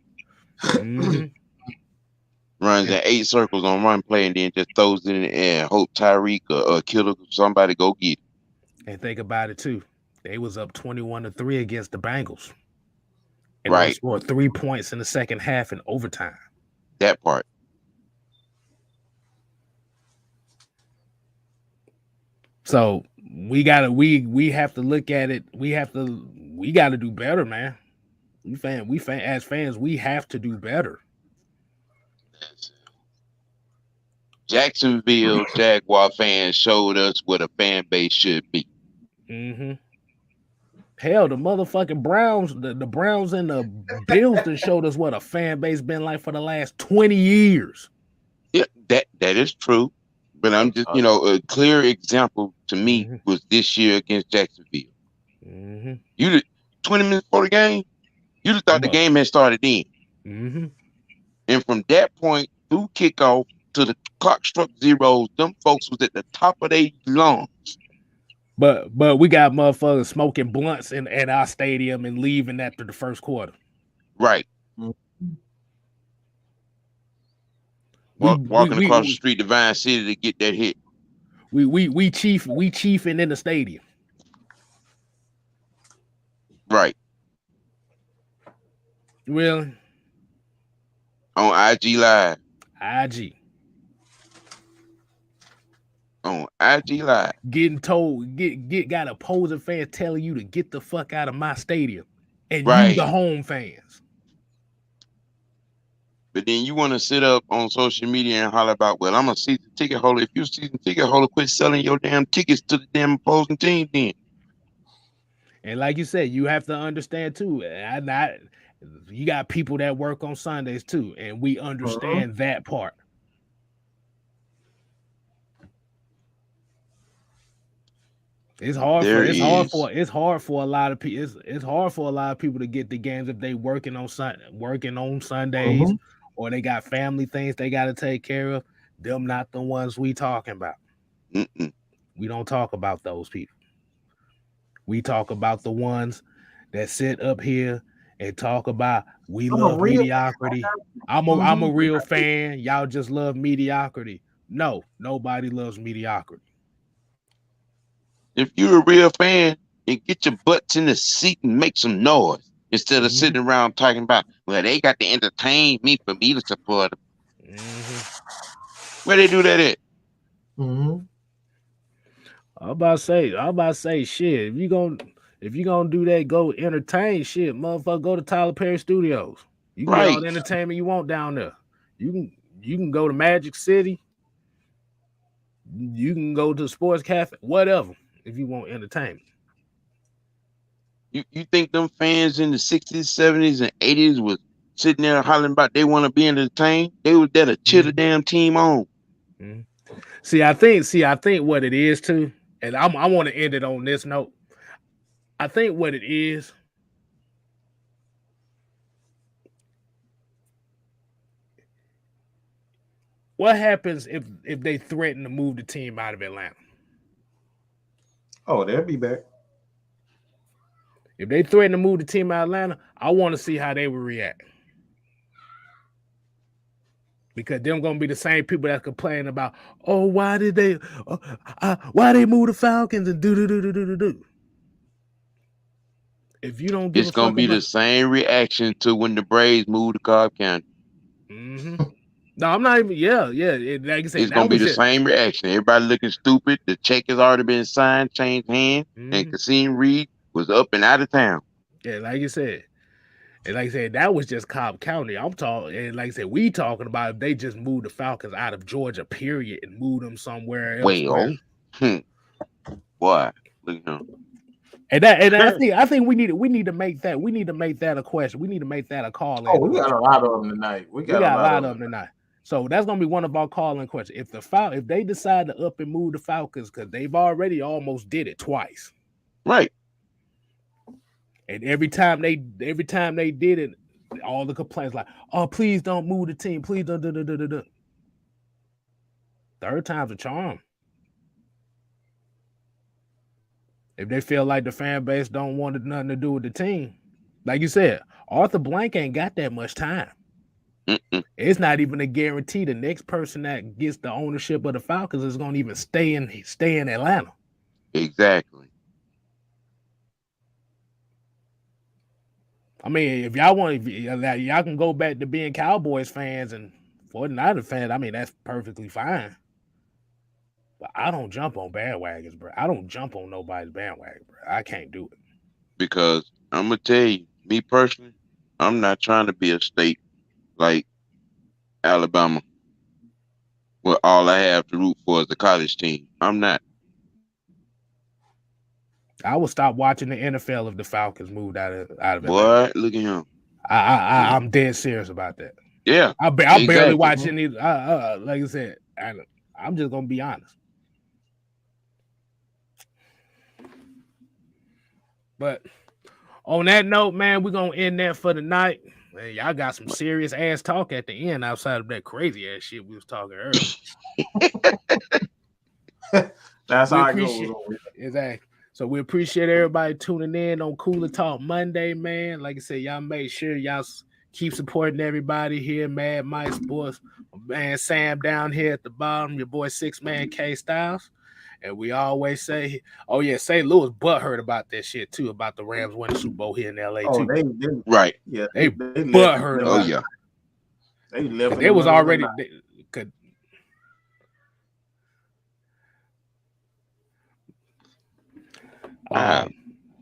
Runs in 8 circles on run play and then just throws it in the air. Hope Tyreek or Killer, somebody go get it. And think about it too. They was up 21-3 against the Bengals. And right. They scored 3 points in the second half in overtime. That part. So we have to look at it. We gotta do better, man. As fans, we have to do better. Jacksonville Jaguar fans showed us what a fan base should be. Hell, the motherfucking Browns, the Browns and the Bills that showed us what a fan base been like for the last 20 years. Yeah, that is true. But I'm just, a clear example to me was this year against Jacksonville. You did 20 minutes before the game, you'd have thought the game had started then. And from that point through kickoff till the clock struck zeros, them folks was at the top of their lungs. But we got motherfuckers smoking blunts in at our stadium and leaving after the first quarter. Right. Walking across the street to Vine City to get that hit. We chiefing in the stadium. Right. Really? On IG Live. IG. On IG Live. Getting told, got opposing fans telling you to get the fuck out of my stadium. And Right. you the home fans. But then you want to sit up on social media and holler about, well, I'm a season ticket holder. If you're a season ticket holder, quit selling your damn tickets to the damn opposing team then. And like you said, you have to understand too. You got people that work on Sundays too, and we understand that part. It's hard for a lot of people. It's hard for a lot of people to get the games if they working on Sundays, or they got family things they got to take care of. Them not the ones we talking about. We don't talk about those people. We talk about the ones that sit up here and talk about we love mediocrity. I'm a real fan. Y'all just love mediocrity. No, nobody loves mediocrity. If you're a real fan, then get your butts in the seat and make some noise instead of sitting around talking about, well, they got to entertain me for me to support them. Where they do that at? I'm about to say, shit. If you gonna do that, go entertain shit, motherfucker. Go to Tyler Perry Studios. You can get all the entertainment you want down there. You can go to Magic City. You can go to the sports cafe, whatever, if you want entertainment. You think them fans in the 60s, 70s, and 80s was sitting there hollering about they want to be entertained? They was there to cheer the damn team on. See, I think what it is too, and I want to end it on this note. I think what it is, what happens if they threaten to move the team out of Atlanta? Oh, they'll be back. If they threaten to move the team out of Atlanta, I want to see how they would react. Because them gonna be the same people that complain about, oh, why they move the Falcons and do. If you don't give it's gonna be the same reaction to when the Braves moved to Cobb County. No, I'm not even. Yeah. Like I said, it's gonna be the same reaction. Everybody looking stupid. The check has already been signed, changed hands, and Kasim Reed was up and out of town. Yeah, like you said. And like I said, that was just Cobb County. I'm talking, and like I said, we talking about if they just moved the Falcons out of Georgia, period, and moved them somewhere else. Boy, look at him. And I think we need to make that a question. We need to make that a call. Oh, we got a lot of them tonight. We got a lot of them tonight. So that's gonna be one of our calling questions. If they decide to up and move the Falcons, because they've already almost did it twice. Right. And every time they did it, all the complaints like, oh, please don't move the team. Please don't do. Third time's a charm. If they feel like the fan base don't want nothing to do with the team, like you said, Arthur Blank ain't got that much time. It's not even a guarantee the next person that gets the ownership of the Falcons is going to even stay in Atlanta. Exactly. I mean, if y'all want, y'all can go back to being Cowboys fans and 49er fans. I mean, that's perfectly fine. But I don't jump on bandwagons, bro. I don't jump on nobody's bandwagon, bro. I can't do it. Because I'm going to tell you, me personally, I'm not trying to be a state like Alabama where all I have to root for is the college team. I'm not. I will stop watching the NFL if the Falcons moved out of Atlanta. Boy, look at him. I'm dead serious about that. Yeah. I barely watch any. Like I said, I'm just gonna be honest. But on that note, man, we're gonna end that for the night. Man, y'all got some serious ass talk at the end outside of that crazy ass shit we was talking earlier. That's We how it appreciate goes. exactly. So we appreciate everybody tuning in on Cooler Talk Monday, man. Like I said, y'all make sure y'all keep supporting everybody here, Mad Mike Sports, man. Sam down here at the bottom, your boy 6-Man K Styles. And we always say, oh yeah, St. Louis butthurt about that shit too, about the Rams winning Super Bowl here in LA Oh, too. Right. Yeah, They left butthurt Oh about it. yeah. They left in They the was middle of the already night. could.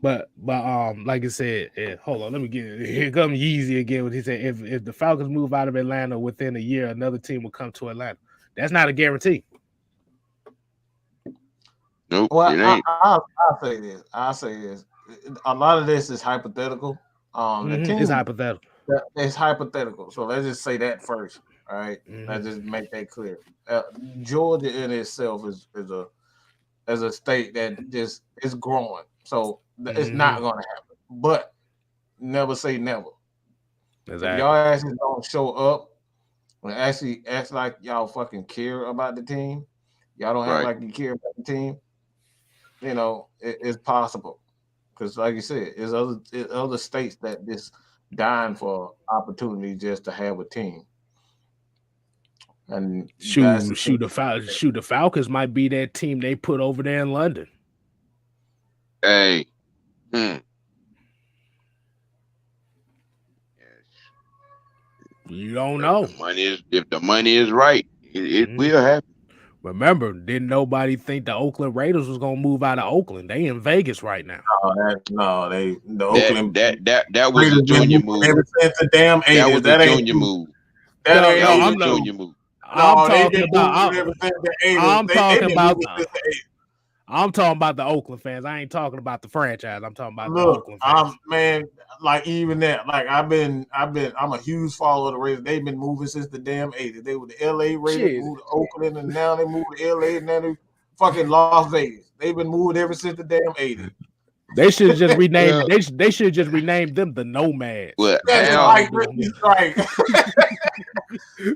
But like I said, hold on, let me get it. Here comes Yeezy again. What he said: if the Falcons move out of Atlanta within a year, another team will come to Atlanta. That's not a guarantee. Nope. Well, It ain't. I'll say this. I'll say this. A lot of this is hypothetical. The team It's hypothetical. it's hypothetical. So let's just say that first. All right. Let's just make that clear. Georgia in itself is a state that just is growing. So it's not gonna happen. But never say never. Exactly. If y'all actually don't show up and actually act like y'all fucking care about the team, y'all don't act like you care about the team, you know, it's possible. Because like you said, it's other states that just dying for opportunity just to have a team. And the Falcons might be that team they put over there in London. Hey. You don't know. If the money is right, it will happen. Remember, didn't nobody think the Oakland Raiders was gonna move out of Oakland? They in Vegas right now. Oakland that was a junior move. Ever since the damn 80s. That was a junior move. That was a junior move. I'm talking about the Oakland fans. I ain't talking about the franchise. I'm talking about the Oakland fans. Man, like even that, like I'm a huge follower of the Raiders. They've been moving since the damn 80s. They were the LA Raiders, moved to Oakland, and now they moved to LA, and now they fucking Las Vegas. They've been moving ever since the damn 80s. They should have just renamed they should have just renamed them the Nomads. Well, that's right.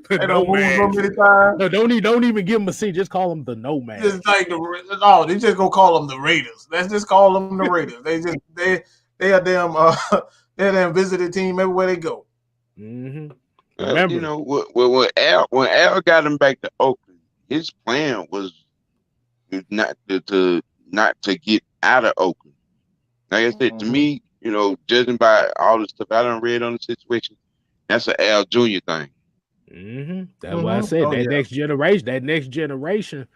They don't move so many times. No, don't even give them a C. Just call them the Nomads. Just like they just gonna call them the Raiders. Let's just call them the Raiders. They are damn they're damn visited team everywhere they go. Remember, you know, when Al got him back to Oakland, his plan was not to get out of Oakland. Like I said, to me, you know, judging by all the stuff I done read on the situation, that's an Al Jr. thing. That's why I said next generation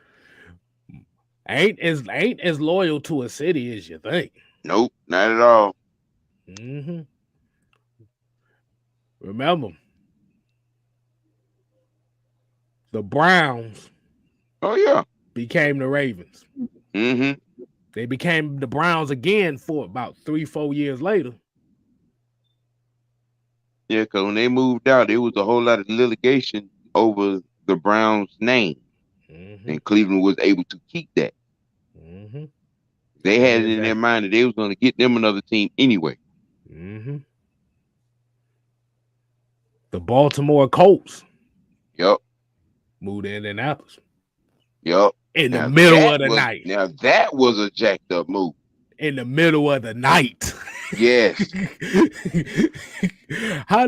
ain't as loyal to a city as you think. Nope, not at all. Remember, the Browns. Oh yeah, became the Ravens. They became the Browns again for about 3-4 years later. Yeah, because when they moved out, there was a whole lot of litigation over the Browns' name, and Cleveland was able to keep that. They had it in their mind that they was going to get them another team anyway. The Baltimore Colts. Yep. Moved to Indianapolis. Yep. In the middle of the night. Now that was a jacked up move. In the middle of the night. Yes. How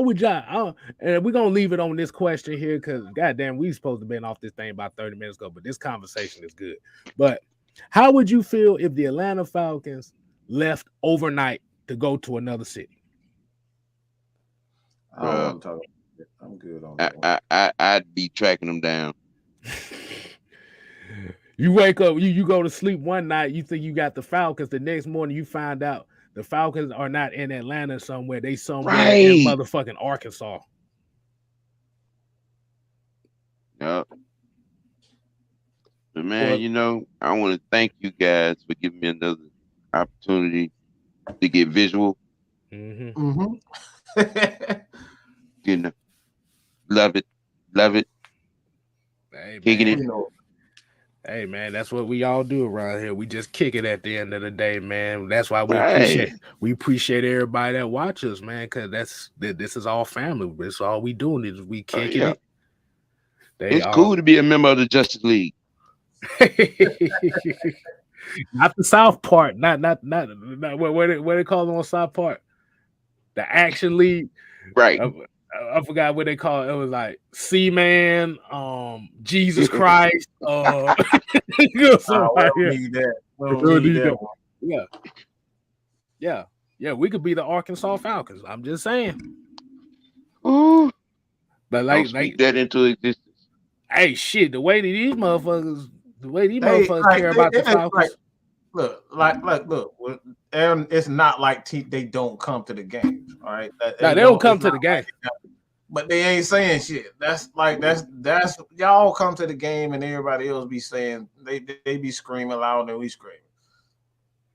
would y'all, and we're going to leave it on this question here because, goddamn, we supposed to have been off this thing about 30 minutes ago, but this conversation is good. But how would you feel if the Atlanta Falcons left overnight to go to another city? I don't want to talk about it. I'm good on that. I'd be tracking them down. You wake up, you go to sleep one night, you think you got the Falcons. The next morning, you find out the Falcons are not in Atlanta somewhere. They somewhere in motherfucking Arkansas. Yep. But man, you know, I want to thank you guys for giving me another opportunity to get visual. You know, love it. Hey, kicking it. Hey man, that's what we all do around here. We just kick it at the end of the day, man. That's why Right. we appreciate everybody that watches, man, because this is all family. This all we doing is we kicking Yeah. it. They It's all cool to be a member of the Justice League. not the South part, not what they call it on South Park, the Action League. Right. I forgot what they call it. It was like Seaman, Jesus Christ, We somebody don't here. need that. We We don't don't need need that that. one. Yeah, yeah. We could be the Arkansas Falcons. I'm just saying. Ooh, But don't speak that into existence. hey, shit, the way these motherfuckers Like, care about the it's like, Falcons. look. And it's not like they don't come to the games. All right, Nah, they don't come to the game. but they ain't saying shit. That's y'all come to the game and everybody else be saying they be screaming louder than we screaming.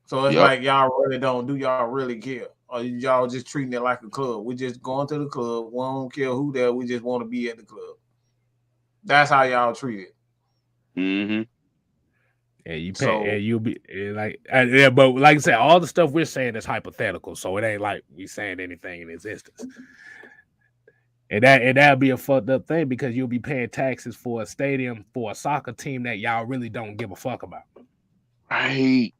So it's like y'all really don't. Do y'all really care? Or y'all just treating it like a club? We just going to the club. We don't care who there. We just want to be at the club. That's how y'all treat it. Mm-hmm. And you pay, and you'll be but like I said, all the stuff we're saying is hypothetical, so it ain't like we saying anything in existence. And that'd be a fucked up thing because you'll be paying taxes for a stadium for a soccer team that y'all really don't give a fuck about. Right.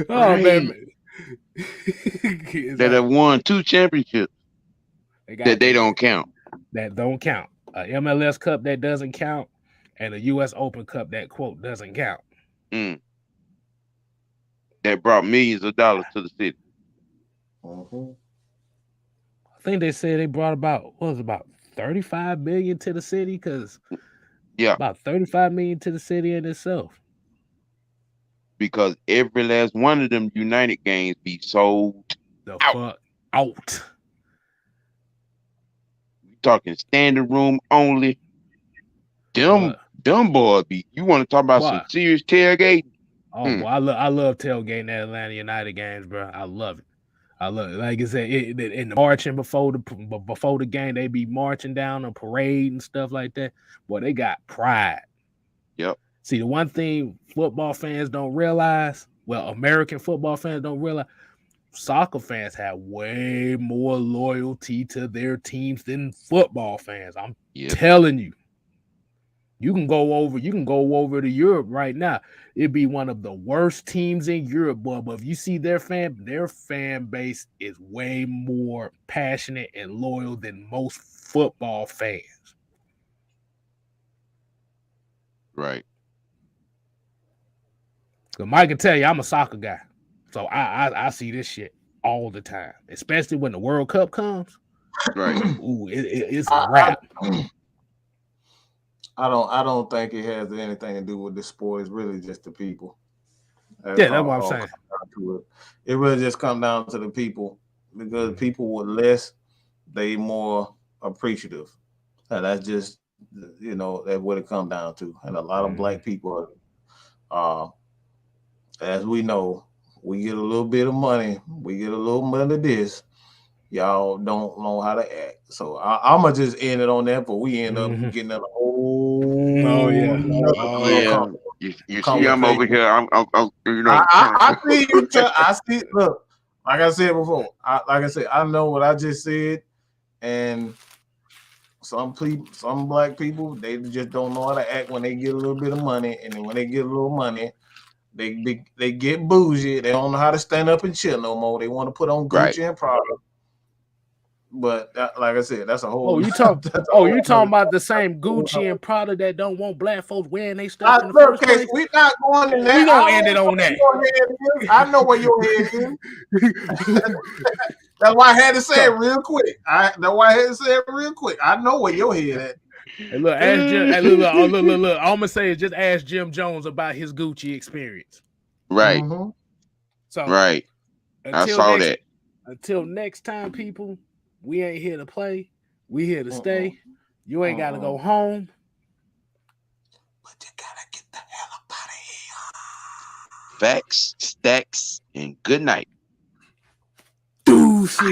Oh man, that have won 2 championships that they don't count. That don't count. A MLS Cup that doesn't count, and a U.S. Open Cup that quote doesn't count. That brought millions of dollars to the city. Mm-hmm. I think they said they brought about 35 million to the city because about 35 million to the city in itself. Because every last one of them United games be sold fuck out. We talking standing room only. Them boys be. You want to talk about some serious tailgate? Oh, boy, I love tailgating at Atlanta United games, bro. I love it. Like I said, in the marching before the game, they be marching down a parade and stuff like that. Boy, they got pride. Yep. See, the one thing football fans don't realize, well, American football fans don't realize, soccer fans have way more loyalty to their teams than football fans. I'm telling you. You can go over to Europe right now. It'd be one of the worst teams in Europe, boy. But if you see their fan base is way more passionate and loyal than most football fans. Right. Because Mike can tell you, I'm a soccer guy. So I see this shit all the time, especially when the World Cup comes. Right. Ooh, it's a wrap. I don't think it has anything to do with the sport. It's really just the people. That's what I'm saying. It really just comes down to the people because people with less, they more appreciative. And that's just that's what it comes down to. And a lot of black people as we know, we get a little bit of money, we get a little money of this. Y'all don't know how to act. So I'm gonna just end it on that, but we end up getting a whole You see, I'm over here. I'm I see you. I see. Look, like I said before. I know what I just said, and some black people, they just don't know how to act when they get a little bit of money, and then when they get a little money, they get bougie. They don't know how to stand up and chill no more. They want to put on Gucci and Prada. But like I said, that's a whole. You talking about the same Gucci and Prada that don't want black folks wearing their stuff in the first place? We're not going in that. We gonna end it on that. I know where your head is. That's why I had to say it real quick. I know where your head at. Hey, look, ask Jim. Hey, look. All I'm gonna say is just ask Jim Jones about his Gucci experience. Right. Mm-hmm. So right. I saw that. Until next time, people. We ain't here to play. We here to stay. You ain't got to go home. But you got to get the hell up out of here. Facts, stacks, and good night. Deuces.